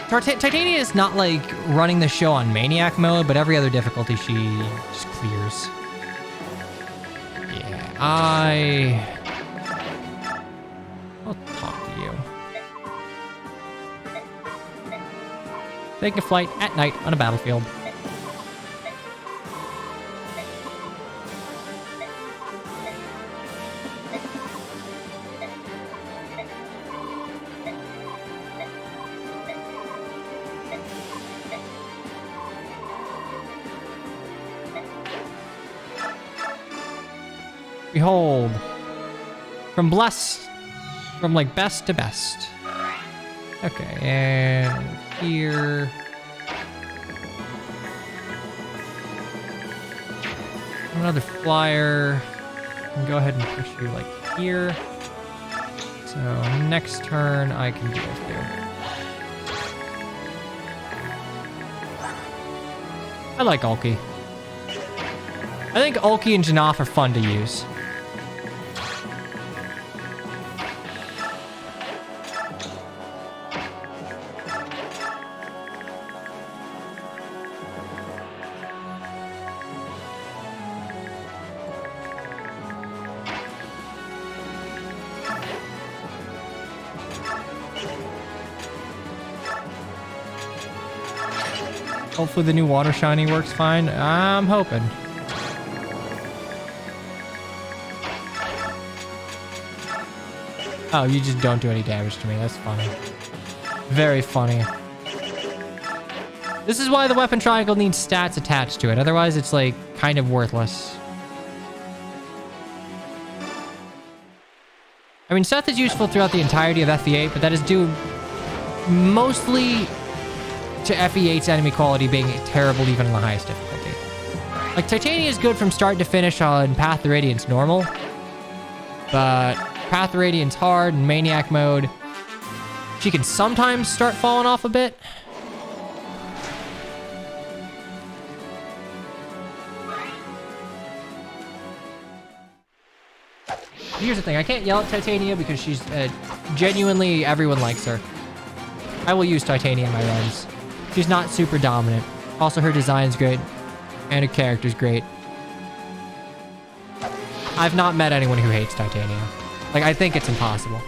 A: Titania is not, like, running the show on Maniac mode, but every other difficulty she just clears. Yeah, I'll talk to you. Taking a flight at night on a battlefield. Behold, from like best to best. Okay, and here. Another flyer. And go ahead and push you like here. So next turn I can deal with you. I like Ulki. I think Ulki and Janaf are fun to use. Hopefully the new water shiny works fine. I'm hoping. Oh, you just don't do any damage to me. That's funny. Very funny. This is why the weapon triangle needs stats attached to it. Otherwise, it's like kind of worthless. I mean, Seth is useful throughout the entirety of FE8, but that is due mostly to FE8's enemy quality being terrible even on the highest difficulty. Like, Titania is good from start to finish on Path to Radiance normal, but Path to Radiance hard and Maniac mode, she can sometimes start falling off a bit. Here's the thing, I can't yell at Titania because she's genuinely, everyone likes her. I will use Titania in my runs. She's not super dominant. Also, her design's great. And her character's great. I've not met anyone who hates Titania. Like, I think it's impossible.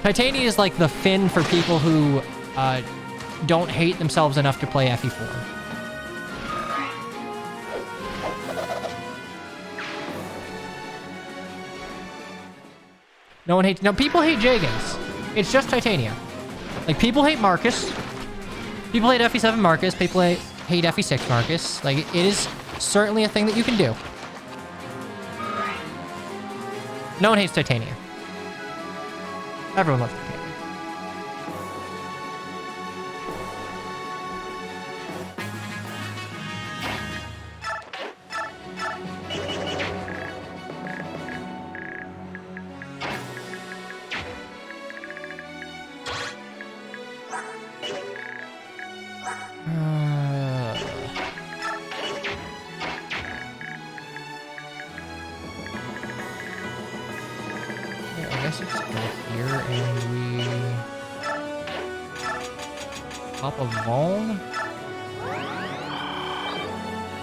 A: Titania is like the Finn for people who don't hate themselves enough to play FE4. No one hates... No, people hate Jagans. It's just Titania. Like, people hate Marcus. People hate FE7 Marcus. People hate FE6 Marcus. Like, it is certainly a thing that you can do. No one hates Titania. Everyone loves Titania.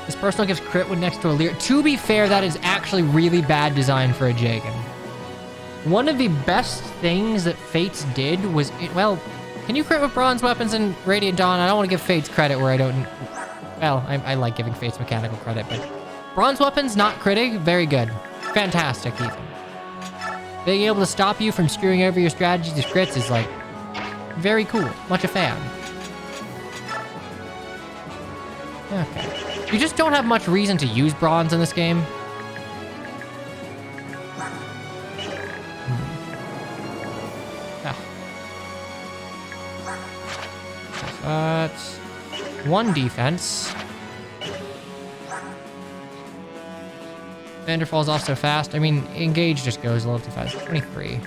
A: This personal gives crit when next to a Leer. To be fair, that is actually really bad design for a Jagan. One of the best things that Fates did was... well, can you crit with bronze weapons in Radiant Dawn? I don't want to give Fates credit where I don't... Well, I like giving Fates mechanical credit, but... bronze weapons, not critting, very good. Fantastic, even. Being able to stop you from screwing over your strategies to crits is, like, very cool. Much a fan. Okay. You just don't have much reason to use bronze in this game. But 1 defense. Vander falls off so fast. I mean, engage just goes a little too fast. 23.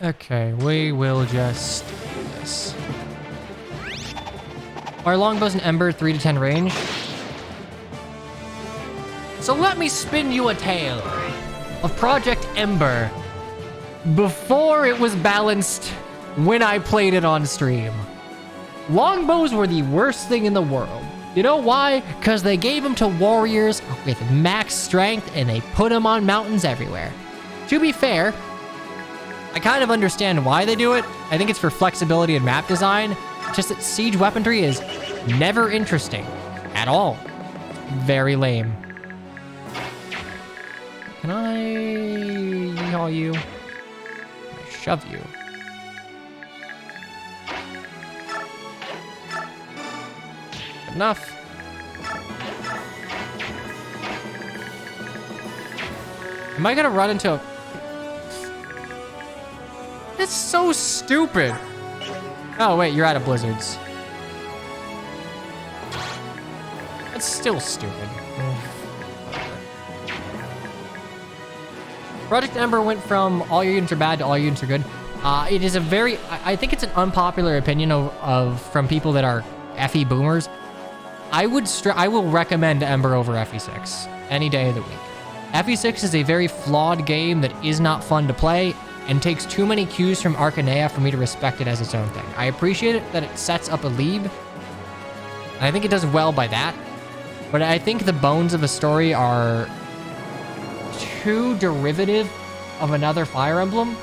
A: Okay, we will just do this. Our longbow's an Ember, 3 to 10 range. So let me spin you a tale of Project Ember before it was balanced when I played it on stream. Longbows were the worst thing in the world. You know why? Because they gave them to warriors with max strength and they put them on mountains everywhere. To be fair, I kind of understand why they do it. I think it's for flexibility and map design. Just that siege weaponry is never interesting at all. Very lame. Can I yeehaw you? Can I shove you? Enough. Am I gonna run into a... It's so stupid. Oh, wait, you're out of blizzards. That's still stupid. Project Ember went from all your units are bad to all your units are good. It is a very... I think it's an unpopular opinion from people that are FE boomers. I will recommend Ember over FE6 any day of the week. FE6 is a very flawed game that is not fun to play and takes too many cues from Arcanea for me to respect it as its own thing. I appreciate it that it sets up a lead, and I think it does well by that, but I think the bones of the story are too derivative of another Fire Emblem,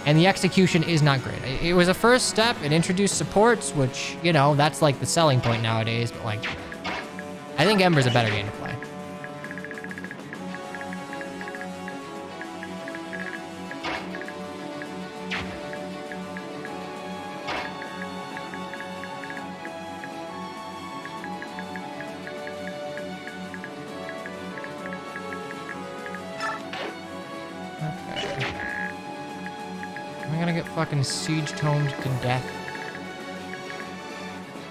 A: and the execution is not great. It was a first step. It introduced supports, which, you know, that's like the selling point nowadays, but like, I think Ember's a better game to play. Fucking siege toned to death.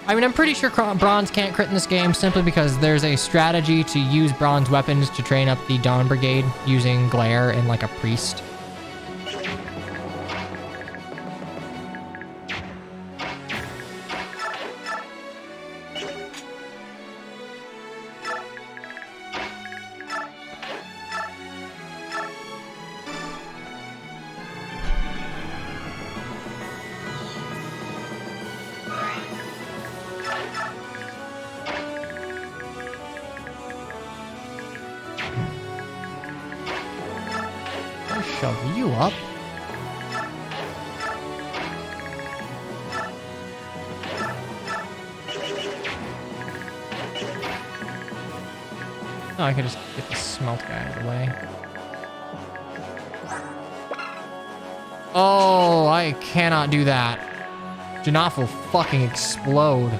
A: I mean, I'm pretty sure bronze can't crit in this game simply because there's a strategy to use bronze weapons to train up the Dawn Brigade using glare and like a priest. Shove you up. Oh, I could just get the smelt guy out of the way. Oh, I cannot do that. Janaf will fucking explode.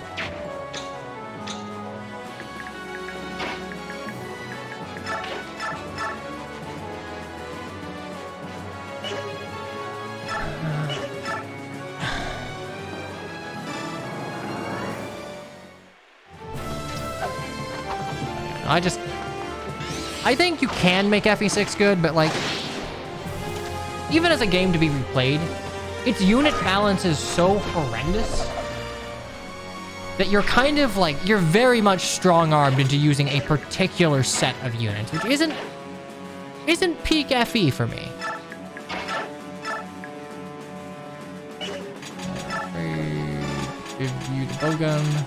A: I think you can make FE6 good, but like, even as a game to be replayed, its unit balance is so horrendous that you're kind of like, you're very much strong-armed into using a particular set of units, which isn't peak FE for me. Give you the bowgun.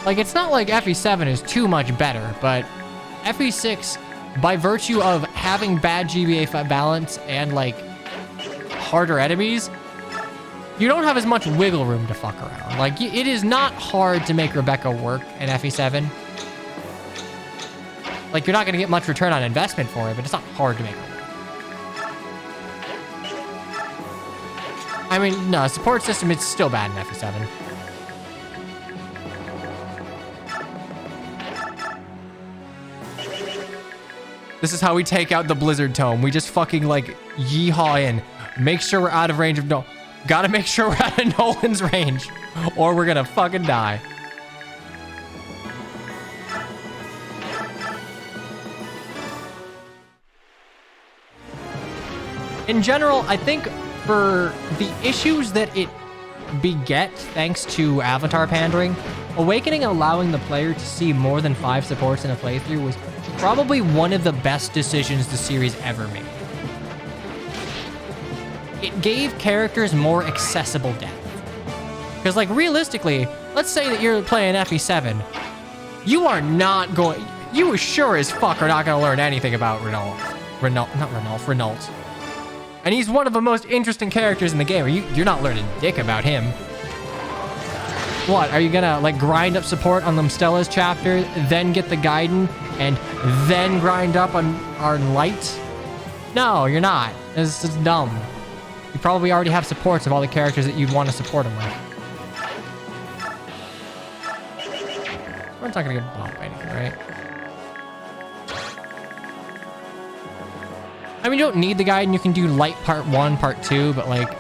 A: Like, it's not like FE7 is too much better, but FE6, by virtue of having bad GBA balance and, like, harder enemies, you don't have as much wiggle room to fuck around. Like, it is not hard to make Rebecca work in FE7. Like, you're not going to get much return on investment for it, but it's not hard to make her work. I mean, no, support system, it's still bad in FE7. This is how we take out the Blizzard Tome. We just fucking, like, yeehaw in. Make sure we're out of range of Gotta make sure we're out of Nolan's range, or we're gonna fucking die. In general, I think for the issues that it begets thanks to avatar pandering, Awakening allowing the player to see more than 5 supports in a playthrough was probably one of the best decisions the series ever made. It gave characters more accessible depth. Because, like, realistically, let's say that you're playing FE7. You sure as fuck are not going to learn anything about Renault. And he's one of the most interesting characters in the game. You're not learning dick about him. What, are you gonna, like, grind up support on Limstella's chapter, then get the Gaiden, and then grind up on our Light? No, you're not. It's dumb. You probably already have supports of all the characters that you'd want to support him with. We're not gonna get buffed by anything, right? I mean, you don't need the Gaiden. You can do Light Part 1, Part 2, but, like,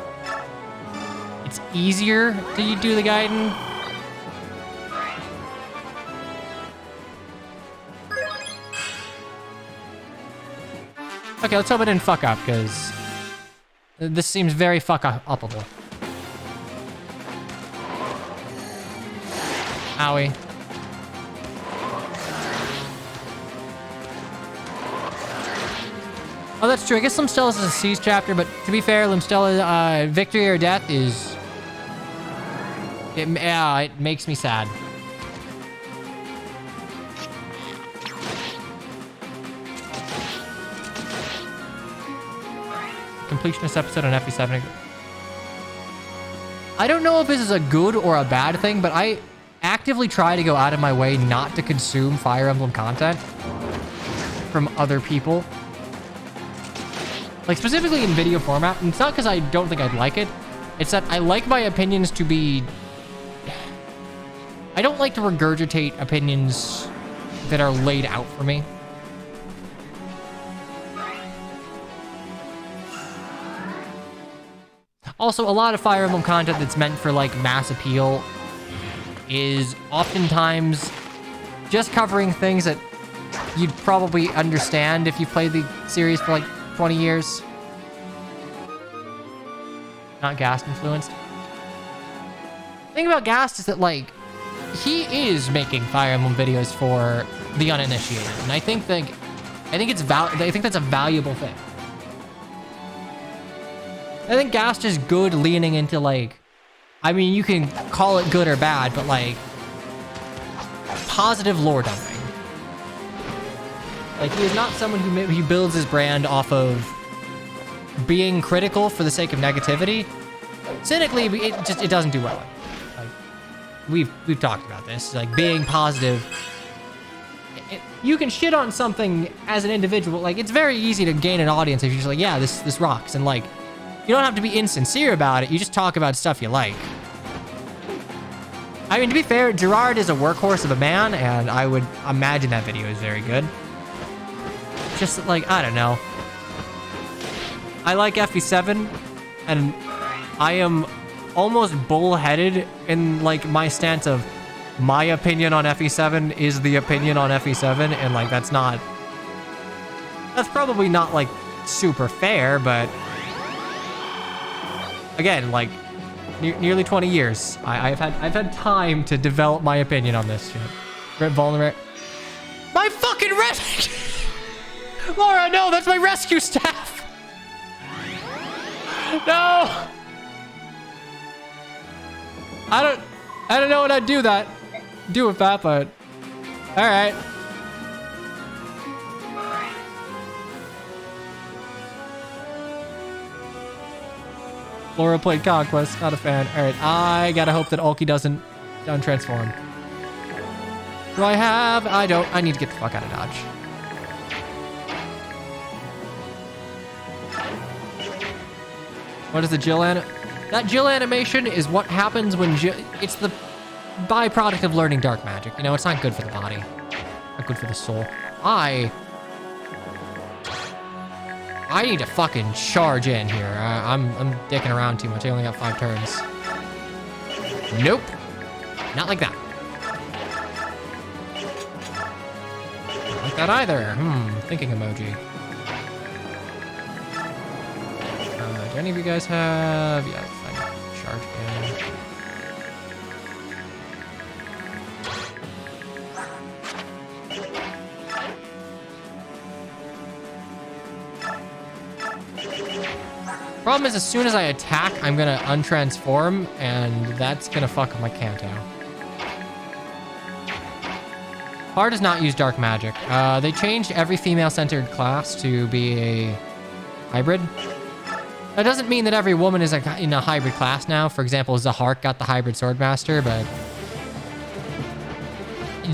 A: it's easier to do the Gaiden. Okay, let's hope it didn't fuck up, because this seems very fuck-upable. Owie. Oh, that's true. I guess Limstella's is a Siege chapter, but to be fair, Limstella, Victory or Death is... it makes me sad. Completionist episode on FE7. I don't know if this is a good or a bad thing, but I actively try to go out of my way not to consume Fire Emblem content from other people. Like, specifically in video format. And it's not because I don't think I'd like it. It's that I like my opinions to be... I don't like to regurgitate opinions that are laid out for me. Also, a lot of Fire Emblem content that's meant for, like, mass appeal is oftentimes just covering things that you'd probably understand if you played the series for, like, 20 years. Not Gast influenced. The thing about Gast is that, like, he is making Fire Emblem videos for the uninitiated, and I think that's a valuable thing. I think Gast is good leaning into, like, I mean, you can call it good or bad, but, like, positive lore dumping. Like, he is not someone who builds his brand off of being critical for the sake of negativity. Cynically, it doesn't do well. Like, we've talked about this. Like, being positive. You can shit on something as an individual. Like, it's very easy to gain an audience if you're just like, yeah, this rocks. And, like, you don't have to be insincere about it. You just talk about stuff you like. I mean, to be fair, Gerard is a workhorse of a man, and I would imagine that video is very good. Just, like, I don't know. I like FE7, and I am almost bullheaded in, like, my stance of my opinion on FE7 is the opinion on FE7, and, like, that's probably not, like, super fair, but again, like, nearly 20 years. I've had time to develop my opinion on this shit. Vulnerable. My fucking rescue! Laura, no, that's my rescue staff! No! I don't know what I'd do with that, but alright. Laura played Conquest, not a fan. Alright, I gotta hope that Ulki doesn't transform. Do I have? I don't. I need to get the fuck out of Dodge. What is the Jill That Jill animation is what happens when it's the byproduct of learning dark magic. You know, it's not good for the body. Not good for the soul. I I need to fucking charge in here. I'm dicking around too much. I only got 5 turns. Nope. Not like that. Not like that either. Thinking emoji. Do any of you guys have... Yeah, fine. Charge in. Problem is, as soon as I attack, I'm gonna untransform, and that's gonna fuck up my Kanto. Far does not use dark magic. They changed every female-centered class to be a hybrid. That doesn't mean that every woman is in a hybrid class now. For example, Zahark got the hybrid swordmaster, but they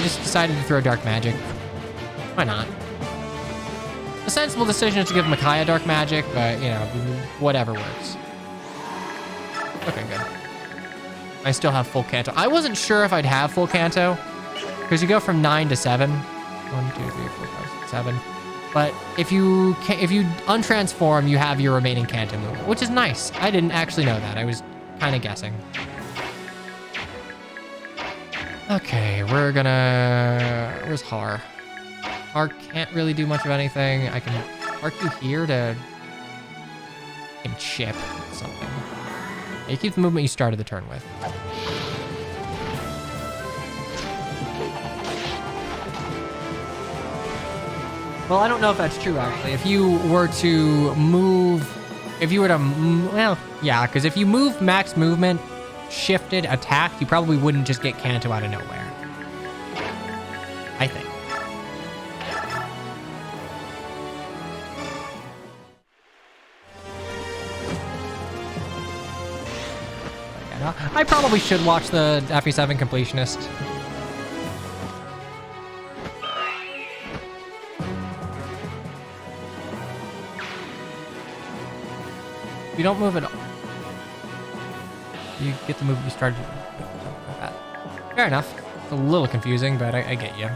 A: just decided to throw dark magic. Why not? A sensible decision is to give Micaiah dark magic, but, you know, whatever works. Okay, good. I still have full Kanto. I wasn't sure if I'd have full Kanto, because you go from 9 to 7. 1, 2, 3, 4, 5, 6, 7. But if you untransform, you have your remaining Kanto movement, which is nice. I didn't actually know that. I was kind of guessing. Okay, we're gonna... Where's Har? Har can't really do much of anything. I can arc you here to... I can chip something. Yeah, you keep the movement you started the turn with. Well, I don't know if that's true, actually. If you were to move... If you were to... Well, yeah, because if you move max movement, shifted, attacked, you probably wouldn't just get Kanto out of nowhere. I think. I probably should watch the FE10 completionist. You don't move at all. You get the move you started with that. Fair enough. It's a little confusing, but I get you.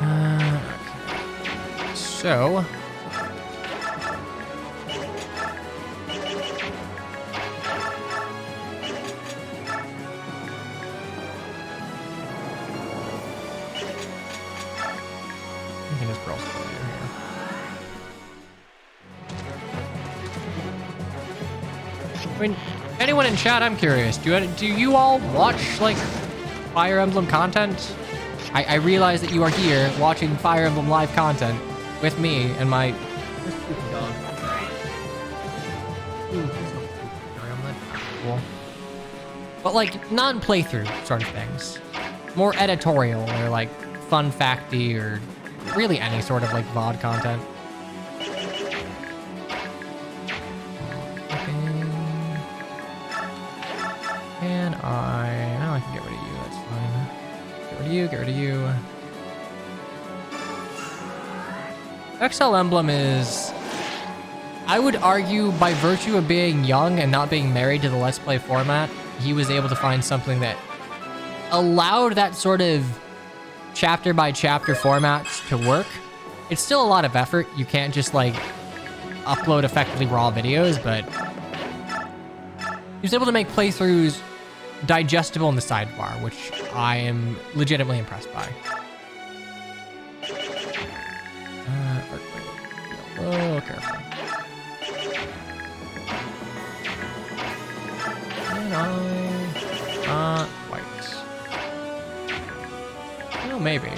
A: Okay. So... I mean, anyone in chat, I'm curious. Do you all watch, like, Fire Emblem content? I realize that you are here watching Fire Emblem live content with me and my... But, like, non-playthrough sort of things. More editorial or, like, fun facty or really any sort of, like, VOD content. I can get rid of you, that's fine. Get rid of you, get rid of you. XL Emblem is, I would argue, by virtue of being young and not being married to the Let's Play format, he was able to find something that allowed that sort of chapter by chapter format to work. It's still a lot of effort. You can't just, like, upload effectively raw videos, but he was able to make playthroughs digestible in the sidebar, which I am legitimately impressed by. Oh, careful. And I... white. Well, maybe.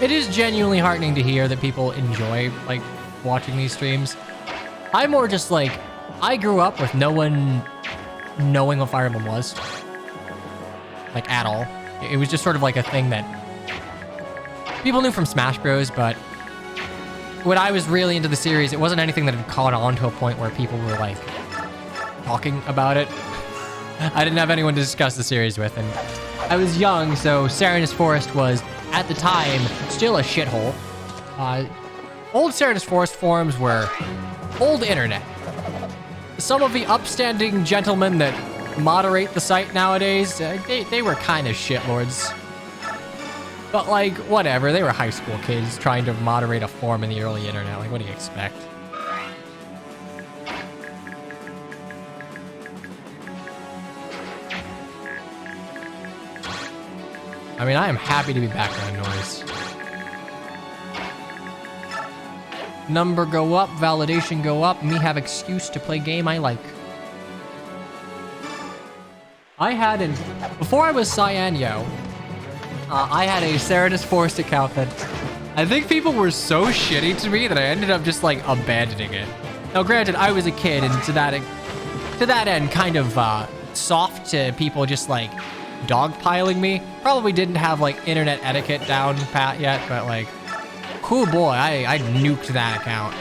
A: It is genuinely heartening to hear that people enjoy, like, watching these streams. I'm more just like, I grew up with no one knowing what Fire Emblem was. Like, at all. It was just sort of like a thing that people knew from Smash Bros, but when I was really into the series, it wasn't anything that had caught on to a point where people were like talking about it. I didn't have anyone to discuss the series with, and I was young, so Serenus Forest was, at the time, still a shithole. Old Serenus Forest forums were old internet. Some of the upstanding gentlemen that moderate the site nowadays, they were kind of shitlords. But like, whatever, they were high school kids trying to moderate a forum in the early internet. Like, what do you expect? I mean, I am happy to be background noise. Number go up, validation go up, me have excuse to play game I like. Before I was Cyan Yo, I had a Serenus Forest account that I think people were so shitty to me that I ended up just like abandoning it. Now granted, I was a kid, and to that end, kind of soft to people just like dogpiling me. Probably didn't have like internet etiquette down pat yet, but like, cool boy, I nuked that account.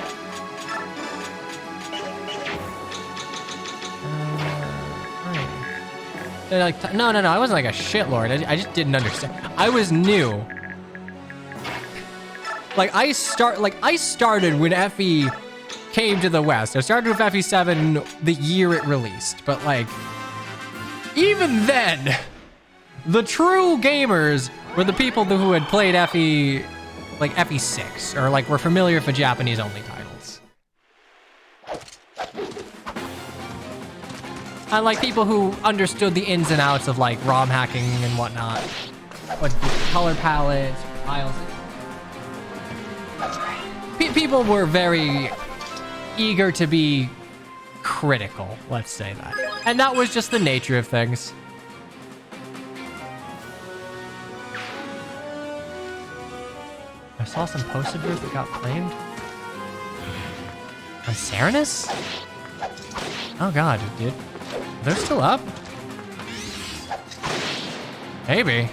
A: Like, no, I wasn't like a shitlord. I just didn't understand. I was new. Like I started when FE came to the West. I started with FE7 the year it released, but like, even then, the true gamers were the people who had played FE, like FE6, or like were familiar with the Japanese only titles. And like people who understood the ins and outs of like ROM hacking and whatnot. What color palettes, files. People were very eager to be critical, let's say that. And that was just the nature of things. I saw some posted groups that got claimed. On Serenus? Oh god, dude. They're still up? Maybe.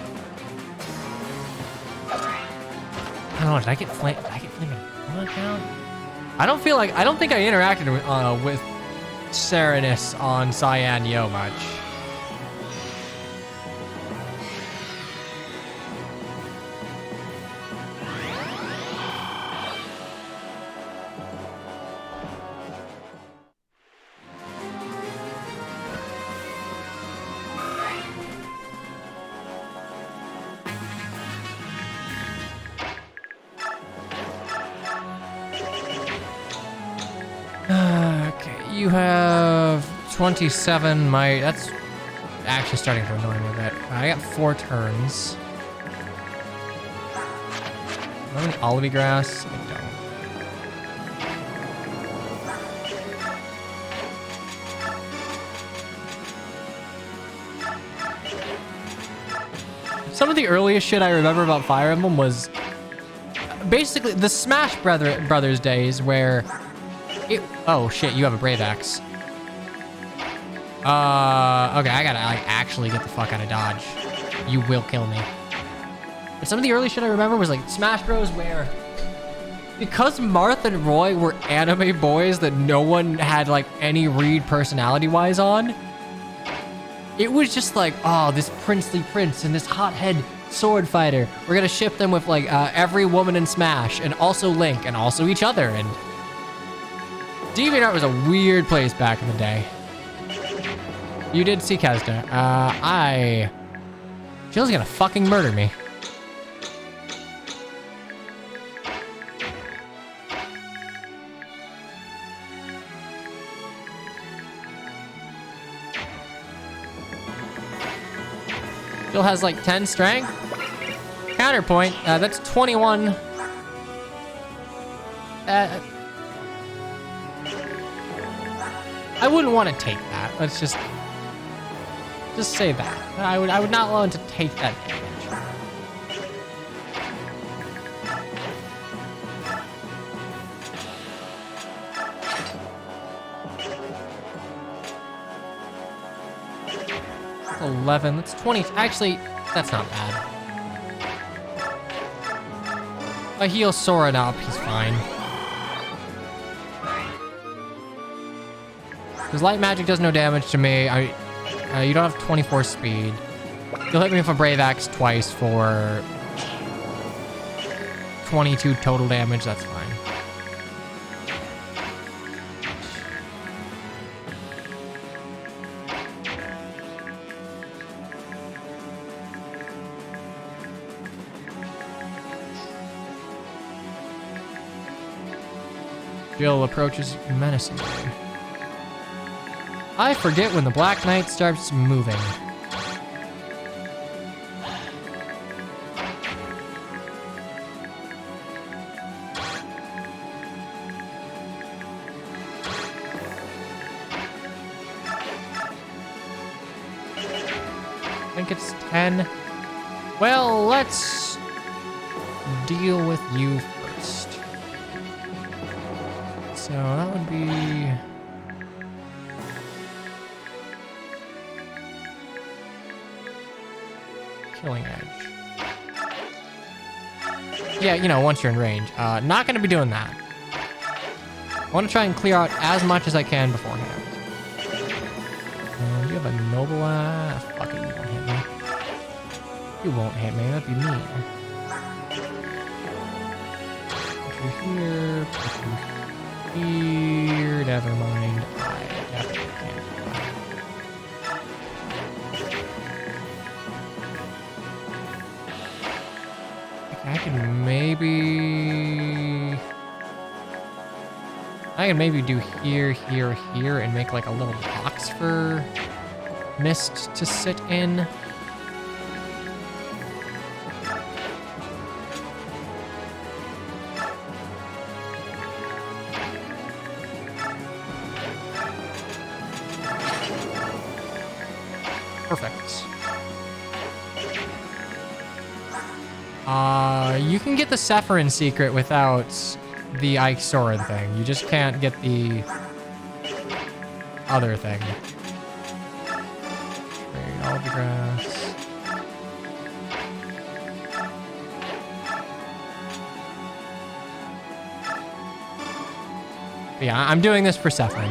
A: I don't know, did I get flamed on my account? I don't think I interacted with Serenus on Cyan Yo much. Okay, you have 27. That's actually starting to annoy me a bit. I got 4 turns. Do I have any olivey grass? I don't. Some of the earliest shit I remember about Fire Emblem was basically the Smash Brothers days where oh shit, you have a Brave Axe. Okay, I gotta like actually get the fuck out of Dodge. You will kill me. But some of the early shit I remember was like Smash Bros where, because Marth and Roy were anime boys that no one had like any read personality wise on, it was just like, oh, this princely prince and this hothead sword fighter. We're gonna ship them with like every woman in Smash, and also Link, and also each other. And DeviantArt was a weird place back in the day. You did see Kesda. Jill's gonna fucking murder me. Jill has like 10 strength. Counterpoint, that's 21. I wouldn't want to take that. Let's just say that. I would not want to take that damage. That's 11. That's 20. Actually, that's not bad. If I heal Soren up, he's fine. Because light magic does no damage to me. You don't have 24 speed. You'll hit me with a Brave Axe twice for 22 total damage. That's fine. Jill approaches menacingly. I forget when the Black Knight starts moving. I think it's 10. Well, let's deal with you first. So that would be... Killing Edge. Yeah, you know, once you're in range. Not going to be doing that. I want to try and clear out as much as I can beforehand. Do you have a noble? Fuck it, you won't hit me. You won't hit me, that'd be mean. Put you here, put you here, never mind. I definitely can't do that. Okay, I can maybe do here, here, here, and make like a little box for Mist to sit in. Perfect. You can get the Sephirin secret without the Ikesorin thing. You just can't get the other thing. Trade all the grass. But yeah, I'm doing this for Sephirin.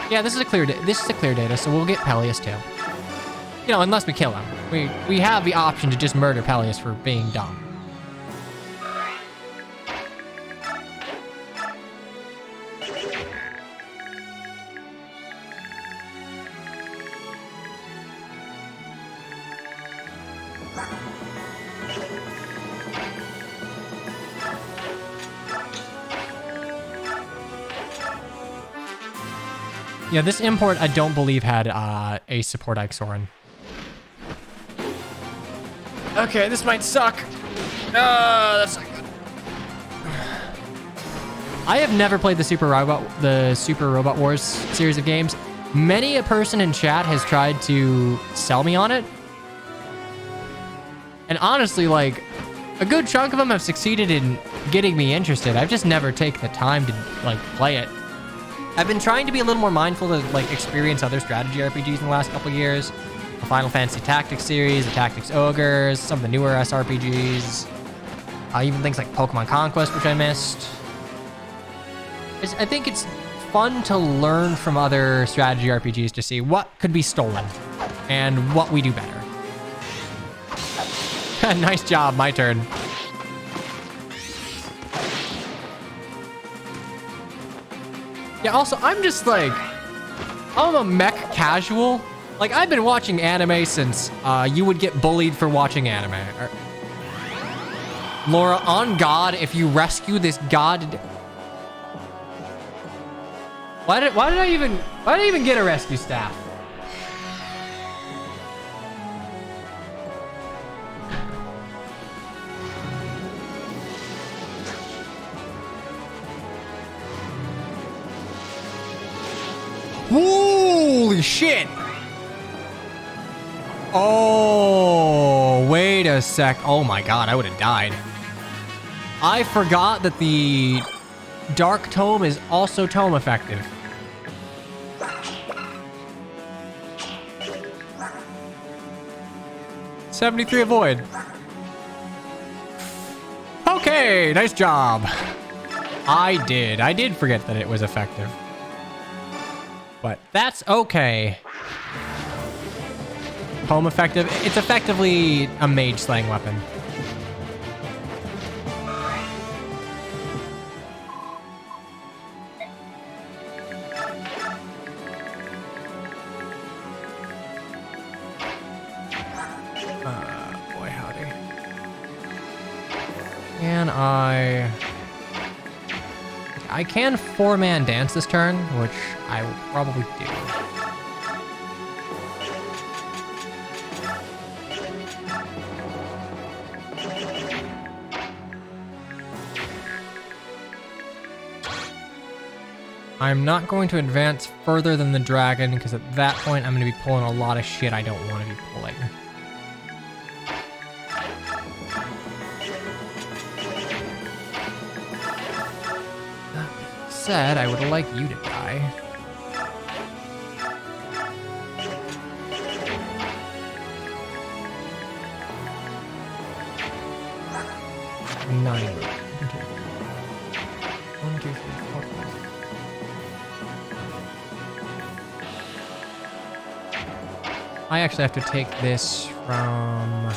A: Yeah, this is a clear data, so we'll get Peleus too. You know, unless we kill him. We have the option to just murder Peleus for being dumb. Yeah, this import I don't believe had a support Ikesorin. Okay, this might suck. That's not good. I have never played the Super Robot Wars series of games. Many a person in chat has tried to sell me on it. And honestly, like, a good chunk of them have succeeded in getting me interested. I've just never taken the time to, like, play it. I've been trying to be a little more mindful to, like, experience other strategy RPGs in the last couple years. The Final Fantasy Tactics series, the Tactics Ogres, some of the newer SRPGs. Even things like Pokemon Conquest, which I missed. I think it's fun to learn from other strategy RPGs to see what could be stolen and what we do better. Nice job, my turn. Yeah, also, I'm just like, I'm a mech casual. Like, I've been watching anime since you would get bullied for watching anime. Laura, on God, if you rescue this god... Why did I even get a rescue staff? Holy shit! Oh, wait a sec. Oh my God, I would have died. I forgot that the Dark Tome is also tome effective. 73 avoid. Okay, nice job. I did forget that it was effective. But that's okay. Home effective. It's effectively a mage slaying weapon. Boy, howdy. Can I can four-man dance this turn, which I will probably do. I'm not going to advance further than the dragon, because at that point I'm going to be pulling a lot of shit I don't want to be pulling. That said, I would like you to die. Nine. 1, 2, 3, 4, 5. I actually have to take this from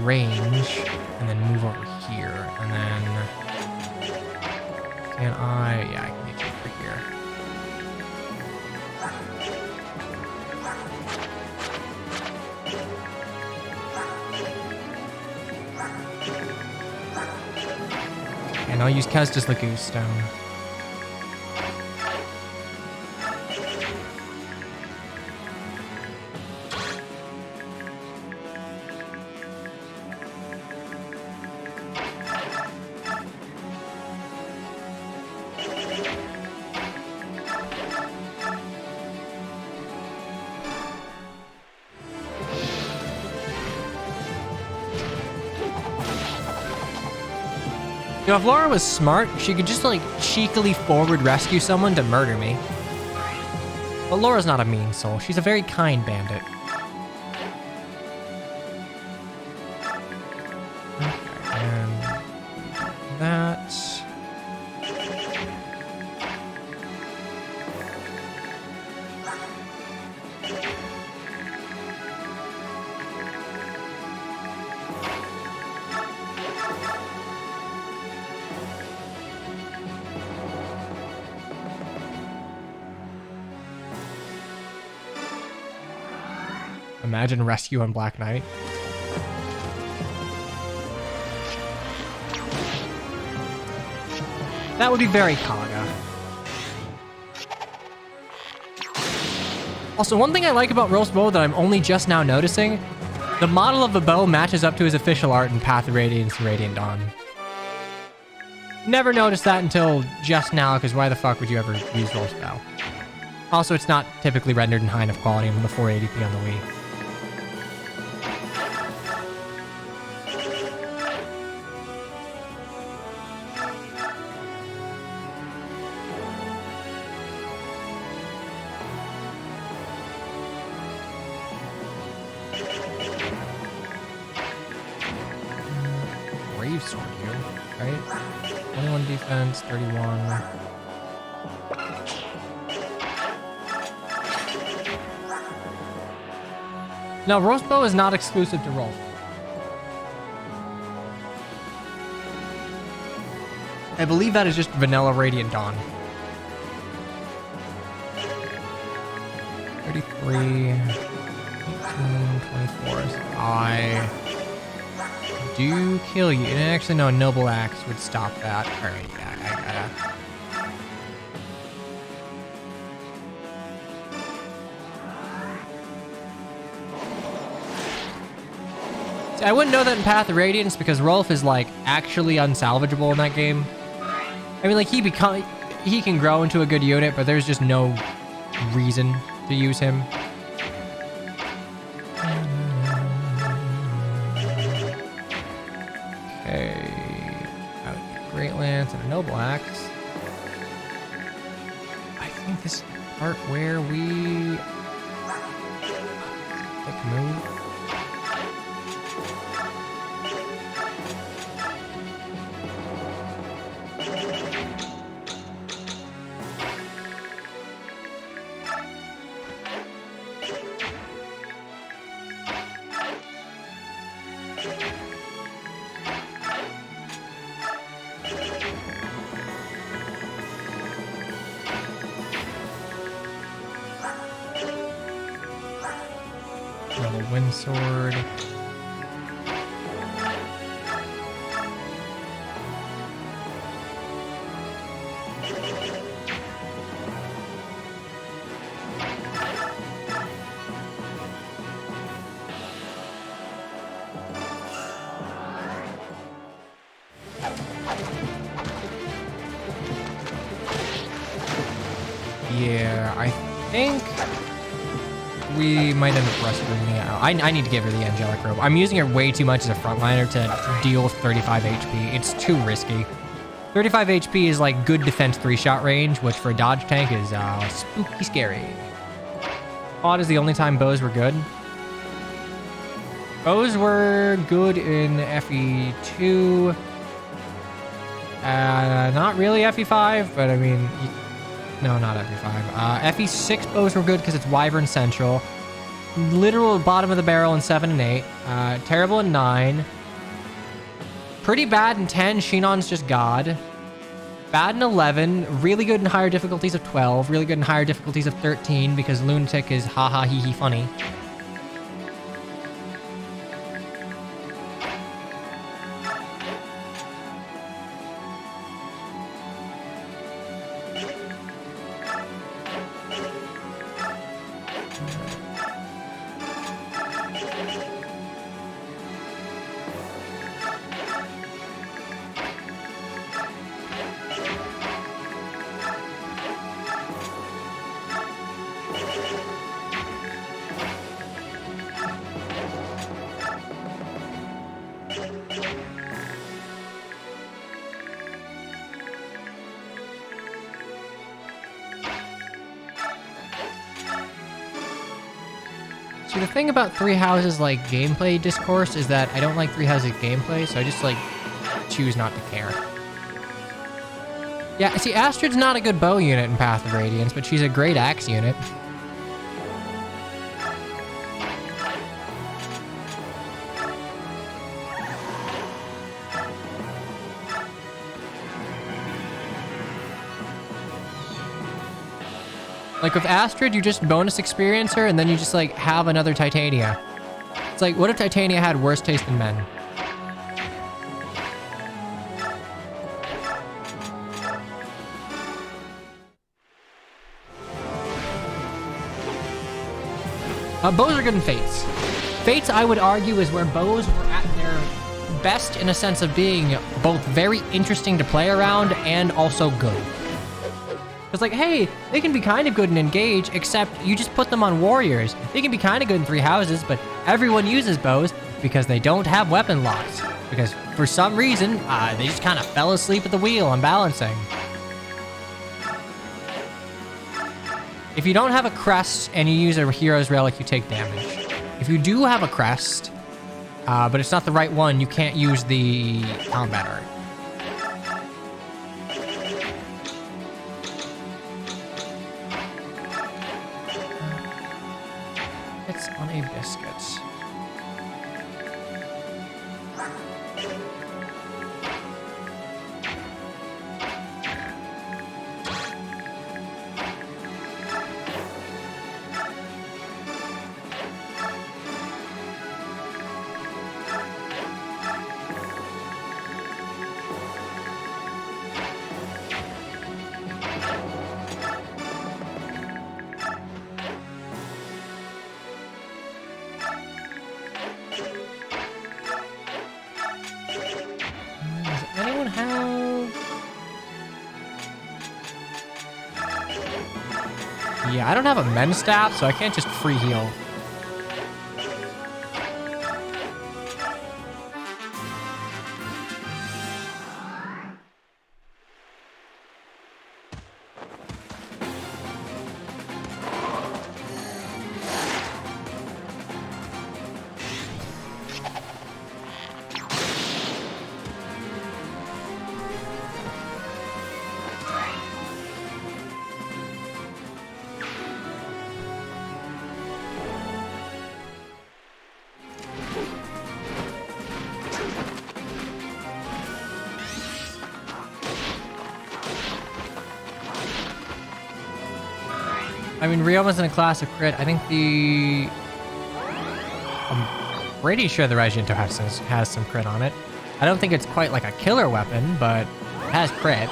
A: range and then move over here, and then can I? Yeah, I can get you over here. And I'll use Kestis Lagoon Stone. You know, if Laura was smart, she could just, like, cheekily forward rescue someone to murder me. But Laura's not a mean soul. She's a very kind bandit. Okay, and that... Imagine rescue on Black Knight. That would be very Kaga. Also, one thing I like about Rolf's bow that I'm only just now noticing, the model of the bow matches up to his official art in Path of Radiance and Radiant Dawn. Never noticed that until just now, because why the fuck would you ever use Rolf's bow? Also, it's not typically rendered in high enough quality on the 480p on the Wii. Sword here, right? 21 defense, 31. Now, Roast Bow is not exclusive to Rolf. I believe that is just vanilla Radiant Dawn. 33, 18, 24. I do kill you. And actually, no, Noble Axe would stop that. Alright, yeah, I gotta... See, I wouldn't know that in Path of Radiance because Rolf is, like, actually unsalvageable in that game. I mean, like, he can grow into a good unit, but there's just no reason to use him. Great Lance and a Noble Axe. I think this is the part where we like move. sword. Yeah, I think we might end up rescuing the... I need to give her the angelic robe. I'm using her way too much as a frontliner to deal with 35 HP. It's too risky. 35 HP is like good defense 3-shot range, which for a dodge tank is spooky scary. Quad is the only time bows were good. Bows were good in FE2. Not really FE5, but I mean... No, not FE5. FE6 bows were good because it's Wyvern Central. Literal bottom of the barrel in 7 and 8. Terrible in 9. Pretty bad in 10. Shinon's just God. Bad in 11. Really good in higher difficulties of 12. Really good in higher difficulties of 13 because Lunatic is haha hee hee funny. See, the thing about Three Houses like gameplay discourse is that I don't like Three Houses gameplay, so I just like choose not to care. Yeah, see, Astrid's not a good bow unit in Path of Radiance, but she's a great axe unit. Like with Astrid, you just bonus experience her and then you just like have another Titania. It's like, what if Titania had worse taste than men? Bows are good in Fates. Fates, I would argue, is where bows were at their best in a sense of being both very interesting to play around and also good. It's like, hey, they can be kind of good and engage, except you just put them on warriors. They can be kind of good in Three Houses, but everyone uses bows because they don't have weapon locks. Because for some reason, they just kind of fell asleep at the wheel on balancing. If you don't have a crest and you use a hero's relic, you take damage. If you do have a crest, but it's not the right one, you can't use the combat art. It's on a biscuit. Yeah, I don't have a men's staff, so I can't just free heal. I mean, Rio was in a classic crit. I think the pretty sure the Regento has some crit on it. I don't think it's quite like a killer weapon, but it has crit.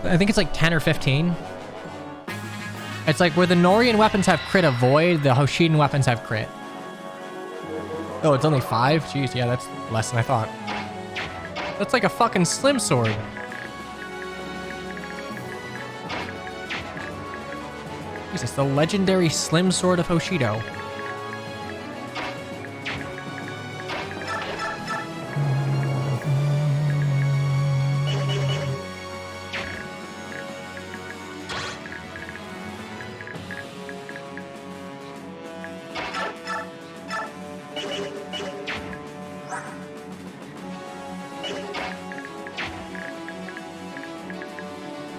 A: I think it's like 10 or 15. It's like where the Norian weapons have crit avoid, the Hoshiden weapons have crit. Oh, it's only 5? Jeez, yeah, that's less than I thought. That's like a fucking slim sword. Jesus, the legendary slim sword of Hoshido.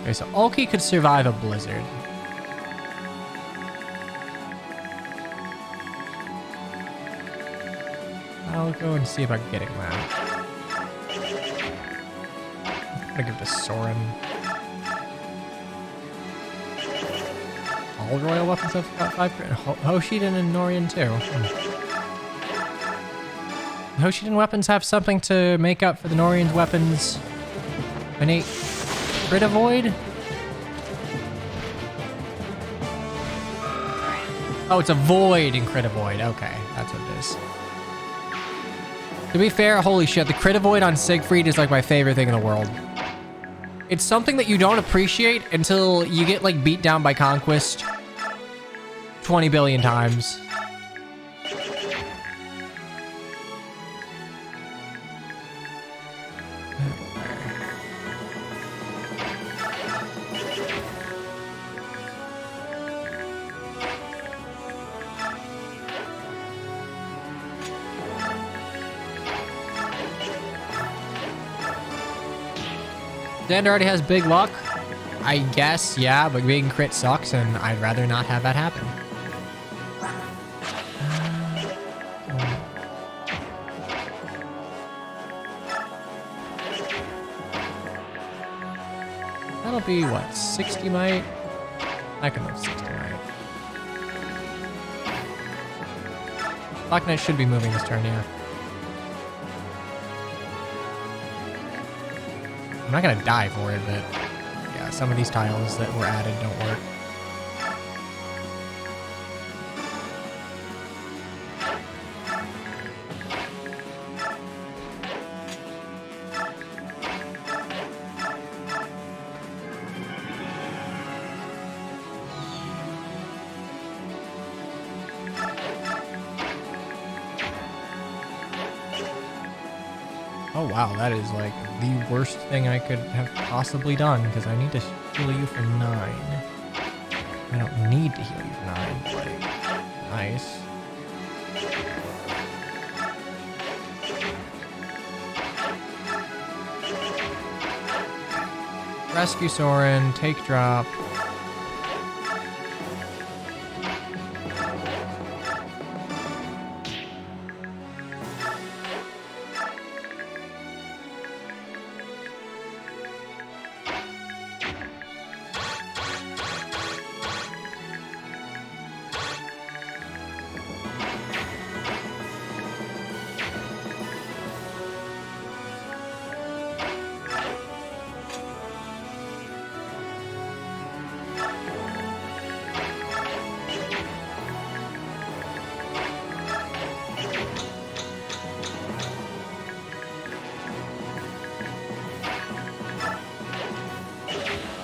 A: Okay, so Ulki could survive a blizzard. I'll go and see about getting that. I'm gonna give it to Soren. All royal weapons have got 5 crit. Hoshiden and Norian too. Hoshiden weapons have something to make up for the Norian's weapons. Innate crit avoid? Oh, it's a void in crit avoid. Okay, that's what it is. To be fair, holy shit, the crit avoid on Siegfried is like my favorite thing in the world. It's something that you don't appreciate until you get like beat down by Conquest 20 billion times. Xander already has big luck. I guess, yeah, but being crit sucks, and I'd rather not have that happen. That'll be, what, 60 might? I can live 60 might. Black Knight should be moving this turn, yeah. I'm not gonna die for it, but yeah, some of these tiles that were added don't work. Oh wow, that is like the worst thing I could have possibly done, because I need to heal you for 9. I don't need to heal you for 9, like, nice. Rescue Soren, take drop.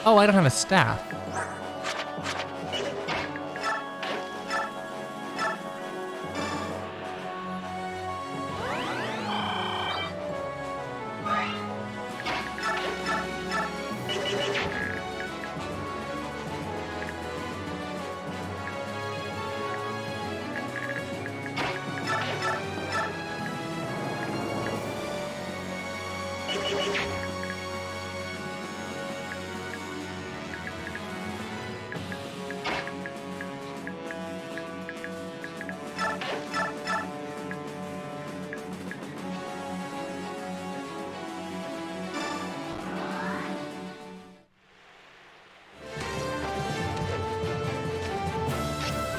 A: Oh, I don't have a staff.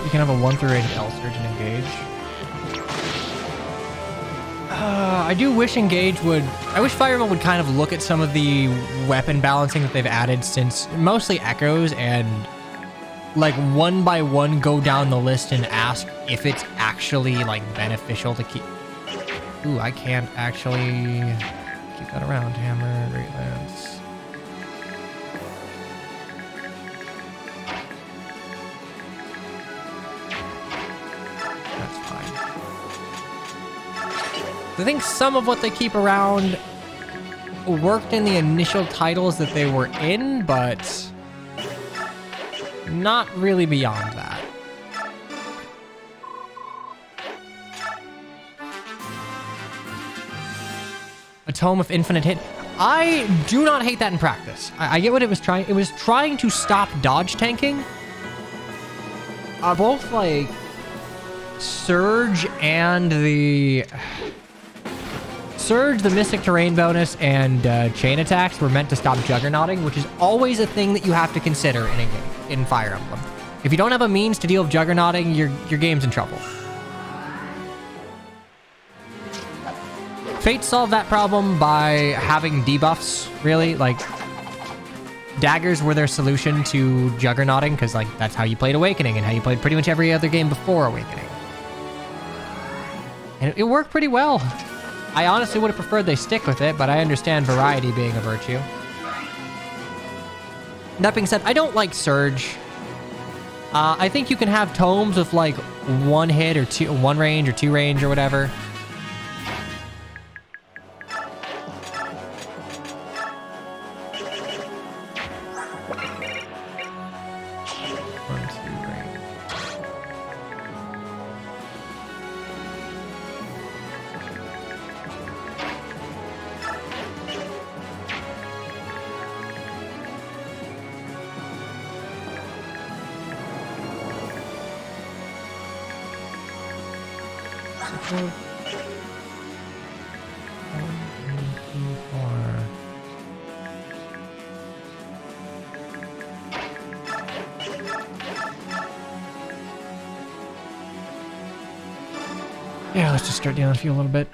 A: You can have a 1 through 8 L surge and engage. I do wish Engage would... I wish Fire Emblem would kind of look at some of the weapon balancing that they've added since mostly Echoes and like one by one go down the list and ask if it's actually like beneficial to keep... Ooh, I can't actually keep that around. Hammer, Great Lance. That's fine. I think some of what they keep around worked in the initial titles that they were in, but not really beyond that. A Tome of Infinite Hit. I do not hate that in practice. I get what it was trying. It was trying to stop dodge tanking. Both like Surge and the Mystic Terrain bonus, and chain attacks were meant to stop juggernauting, which is always a thing that you have to consider in a game, in Fire Emblem. If you don't have a means to deal with juggernauting, your game's in trouble. Fate solved that problem by having debuffs, really. Like, daggers were their solution to juggernauting, because like that's how you played Awakening and how you played pretty much every other game before Awakening. And it worked pretty well. I honestly would have preferred they stick with it, but I understand variety being a virtue. That being said, I don't like Surge. I think you can have tomes with like one hit or two, one range or two range or whatever. Yeah, let's just start dealing with you a little bit.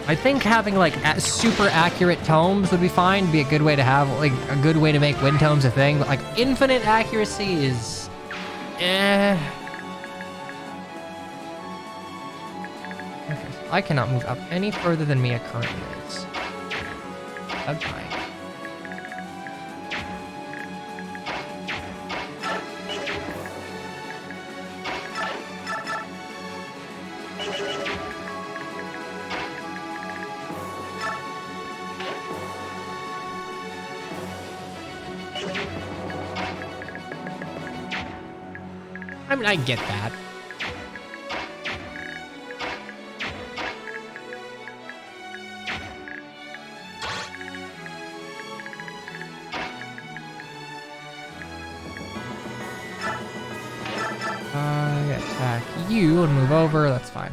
A: I think having like super accurate tomes would be fine. Be a good way to have, like a good way to make wind tomes a thing. But like infinite accuracy is, Okay, so I cannot move up any further than Mia currently is. That's fine. I mean, I get that. Attack you and move over, that's fine.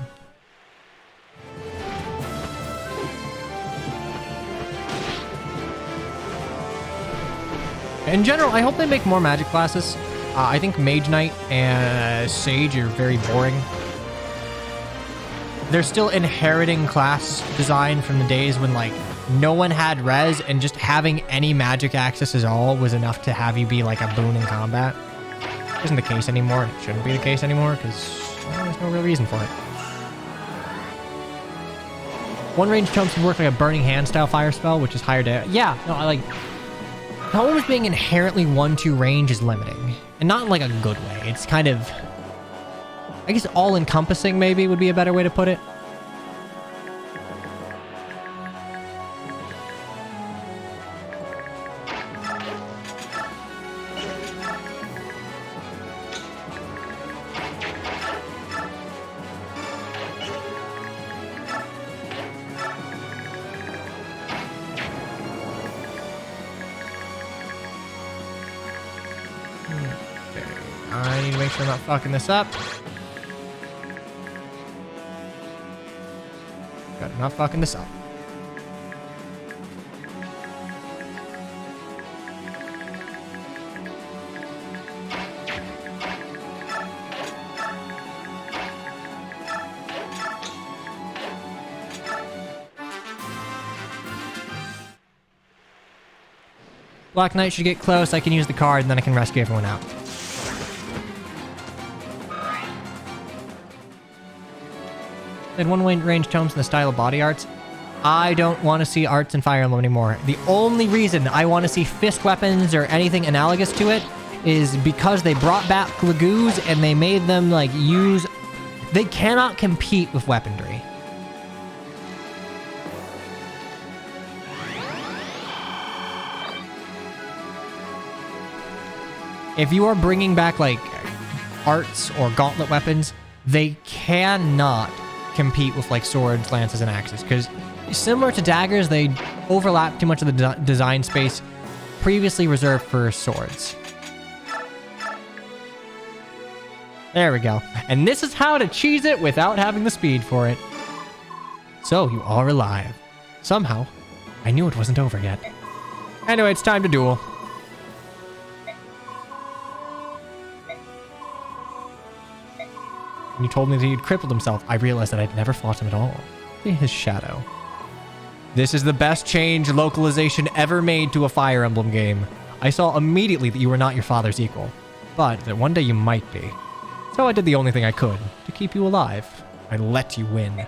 A: In general, I hope they make more magic classes. I think Mage Knight and Sage are very boring. They're still inheriting class design from the days when like no one had res, and just having any magic access at all was enough to have you be like a boon in combat. Isn't the case anymore. It shouldn't be the case anymore because there's no real reason for it. One range tomes can work like a Burning Hand style fire spell, which is higher to... Yeah, no, I like... Tomes being inherently 1-2 range is limiting. And not in like a good way. It's kind of... I guess all-encompassing maybe would be a better way to put it. I need to make sure I'm not fucking this up. Got not fucking this up. Black Knight should get close. I can use the card, and then I can rescue everyone out. They had one-way range tomes in the style of body arts. I don't want to see arts in Fire Emblem anymore. The only reason I want to see fist weapons or anything analogous to it is because they brought back Lagoos and they made them like use... They cannot compete with weaponry. If you are bringing back like arts or gauntlet weapons, they cannot compete with like swords, lances, and axes, because similar to daggers, they overlap too much of the design space previously reserved for swords. There we go. And this is how to cheese it without having the speed for it. So you are alive. Somehow, I knew it wasn't over yet. Anyway, it's time to duel. When you told me that he'd crippled himself, I realized that I'd never fought him at all. His shadow. This is the best change localization ever made to a Fire Emblem game. I saw immediately that you were not your father's equal, but that one day you might be. So I did the only thing I could to keep you alive. I let you win.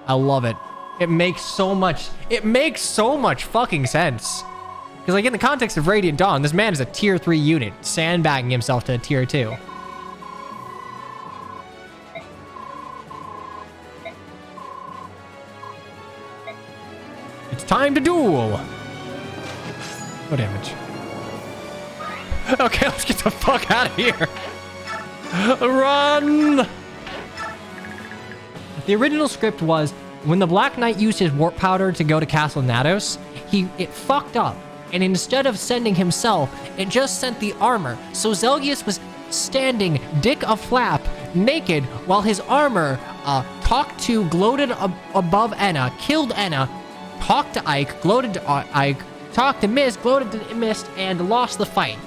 A: I love it. It makes so much fucking sense. Because like in the context of Radiant Dawn, this man is a tier 3 unit, sandbagging himself to a tier 2. It's time to duel! No damage. Okay, let's get the fuck out of here! Run! The original script was, when the Black Knight used his warp powder to go to Castle Nados, it fucked up, and instead of sending himself, it just sent the armor. So Zelgius was standing dick a-flap, naked, while his armor talked to, gloated above Enna, killed Enna, talked to Ike, gloated to Ike, talked to Mist, gloated to Mist, and lost the fight.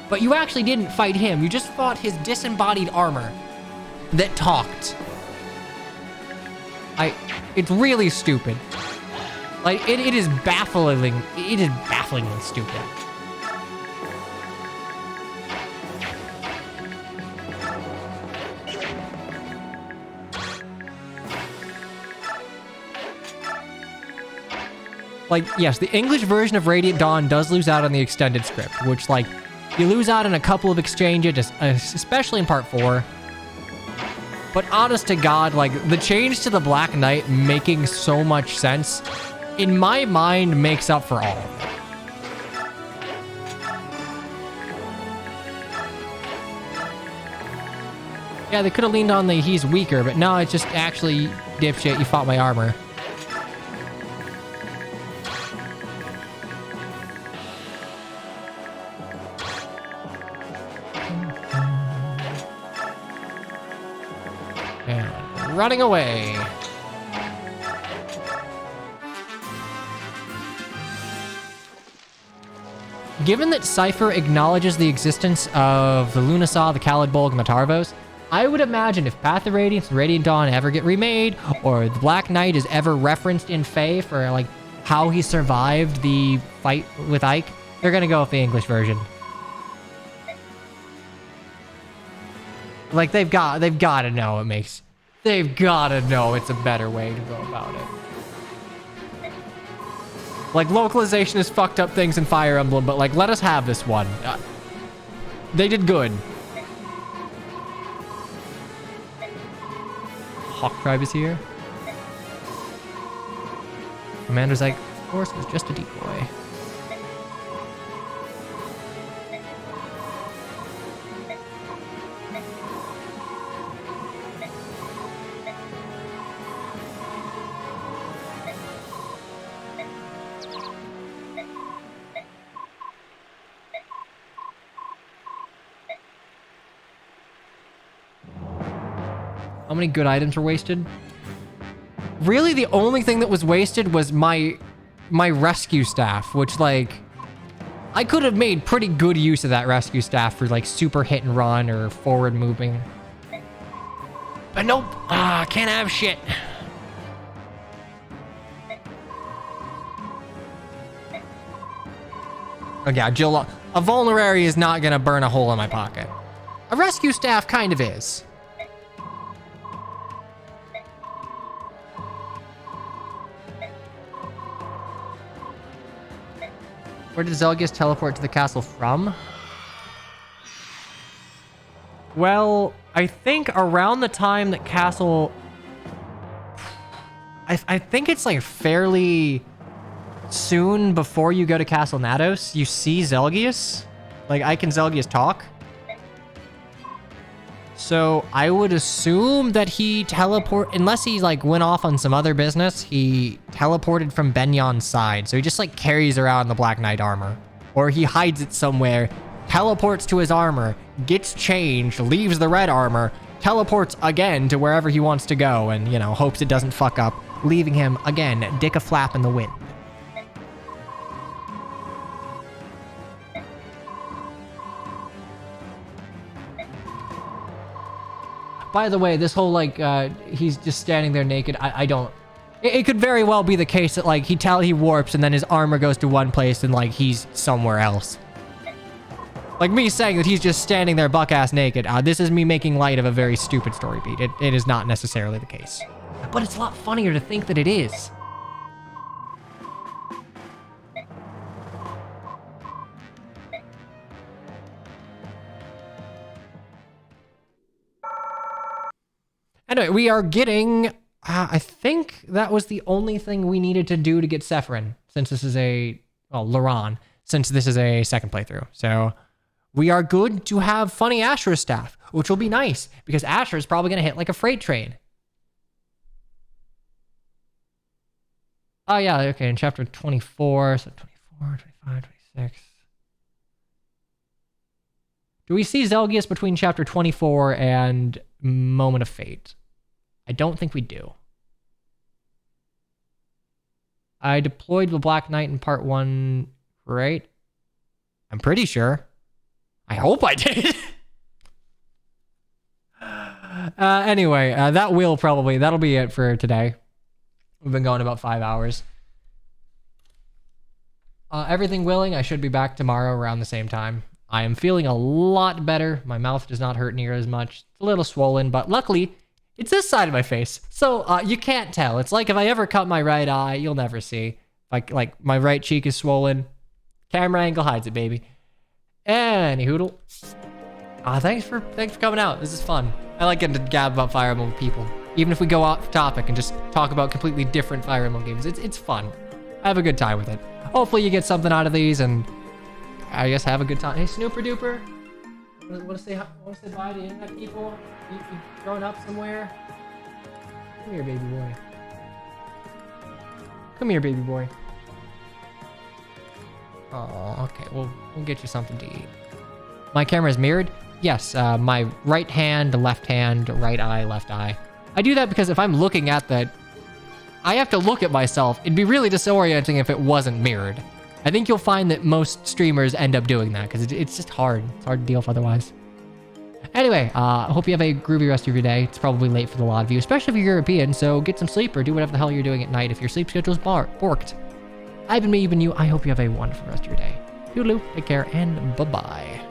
A: But you actually didn't fight him, you just fought his disembodied armor that talked. It's really stupid. Like, it is baffling. It is bafflingly stupid. Like, yes, the English version of Radiant Dawn does lose out on the extended script, which, like, you lose out on a couple of exchanges, especially in part 4. But honest to God, like, the change to the Black Knight making so much sense, in my mind, makes up for all of it. Yeah, they could have leaned on the he's weaker, but no, it's just actually, dipshit, you fought my armor. And running away. Given that Cypher acknowledges the existence of the Lunasaw, the Khalid Bolg, and the Tarvos, I would imagine if Path of Radiance and Radiant Dawn ever get remade, or the Black Knight is ever referenced in FE for like how he survived the fight with Ike, they're gonna go with the English version. Like they've got to know it makes, they've got to know it's a better way to go about it. Like, localization has fucked up things in Fire Emblem, but, like, let us have this one. They did good. Hawk Tribe is here. Commander's like, of course, it was just a decoy. How many good items were wasted? Really, the only thing that was wasted was my rescue staff, which, like, I could have made pretty good use of that rescue staff for, like, super hit and run or forward moving. But nope, can't have shit. Oh yeah, Jill, a vulnerary is not gonna burn a hole in my pocket. A rescue staff kind of is. Where did Zelgius teleport to the castle from? Well, I think around the time that castle... I think it's like fairly soon before you go to Castle Nados, you see Zelgius. Like, I can Zelgius talk. So I would assume that he unless he like went off on some other business, he teleported from Benyan's side. So he just like carries around the Black Knight armor, or he hides it somewhere, teleports to his armor, gets changed, leaves the red armor, teleports again to wherever he wants to go, and, you know, hopes it doesn't fuck up, leaving him again, dick a flap in the wind. By the way, this whole, like, he's just standing there naked, I don't... It could very well be the case that, like, he warps and then his armor goes to one place and, like, he's somewhere else. Like, me saying that he's just standing there buck-ass naked, this is me making light of a very stupid story beat. It is not necessarily the case. But it's a lot funnier to think that it is. Anyway, we are getting... I think that was the only thing we needed to do to get Sephirin, since this is a... Well, Laran, since this is a second playthrough. So, we are good to have funny Asher's staff, which will be nice, because Asher is probably going to hit like a freight train. Oh, yeah, okay, in chapter 24, so 24, 25, 26... Do we see Zelgius between chapter 24 and Moment of Fate? I don't think we do. I deployed the Black Knight in part 1, right? I'm pretty sure. I hope I did. Anyway, that'll be it for today. We've been going about 5 hours. Everything willing, I should be back tomorrow around the same time. I am feeling a lot better. My mouth does not hurt near as much. It's a little swollen, but luckily, it's this side of my face. So, you can't tell. It's like if I ever cut my right eye, you'll never see. Like my right cheek is swollen. Camera angle hides it, baby. Any hoodle. Thanks for coming out. This is fun. I like getting to gab about Fire Emblem with people. Even if we go off topic and just talk about completely different Fire Emblem games. It's fun. I have a good time with it. Hopefully you get something out of these, and I guess have a good time. Hey, Snooper Duper. Want to say bye to internet people? You growing up somewhere? Come here, baby boy. Come here, baby boy. Oh, okay. We'll get you something to eat. My camera is mirrored? Yes. My right hand, left hand, right eye, left eye. I do that because if I'm looking at that, I have to look at myself. It'd be really disorienting if it wasn't mirrored. I think you'll find that most streamers end up doing that because it's just hard. It's hard to deal with otherwise. Anyway, I hope you have a groovy rest of your day. It's probably late for a lot of you, especially if you're European, so get some sleep or do whatever the hell you're doing at night if your sleep schedule's borked. I've been me, you've been you. I hope you have a wonderful rest of your day. Toodaloo, take care, and bye-bye.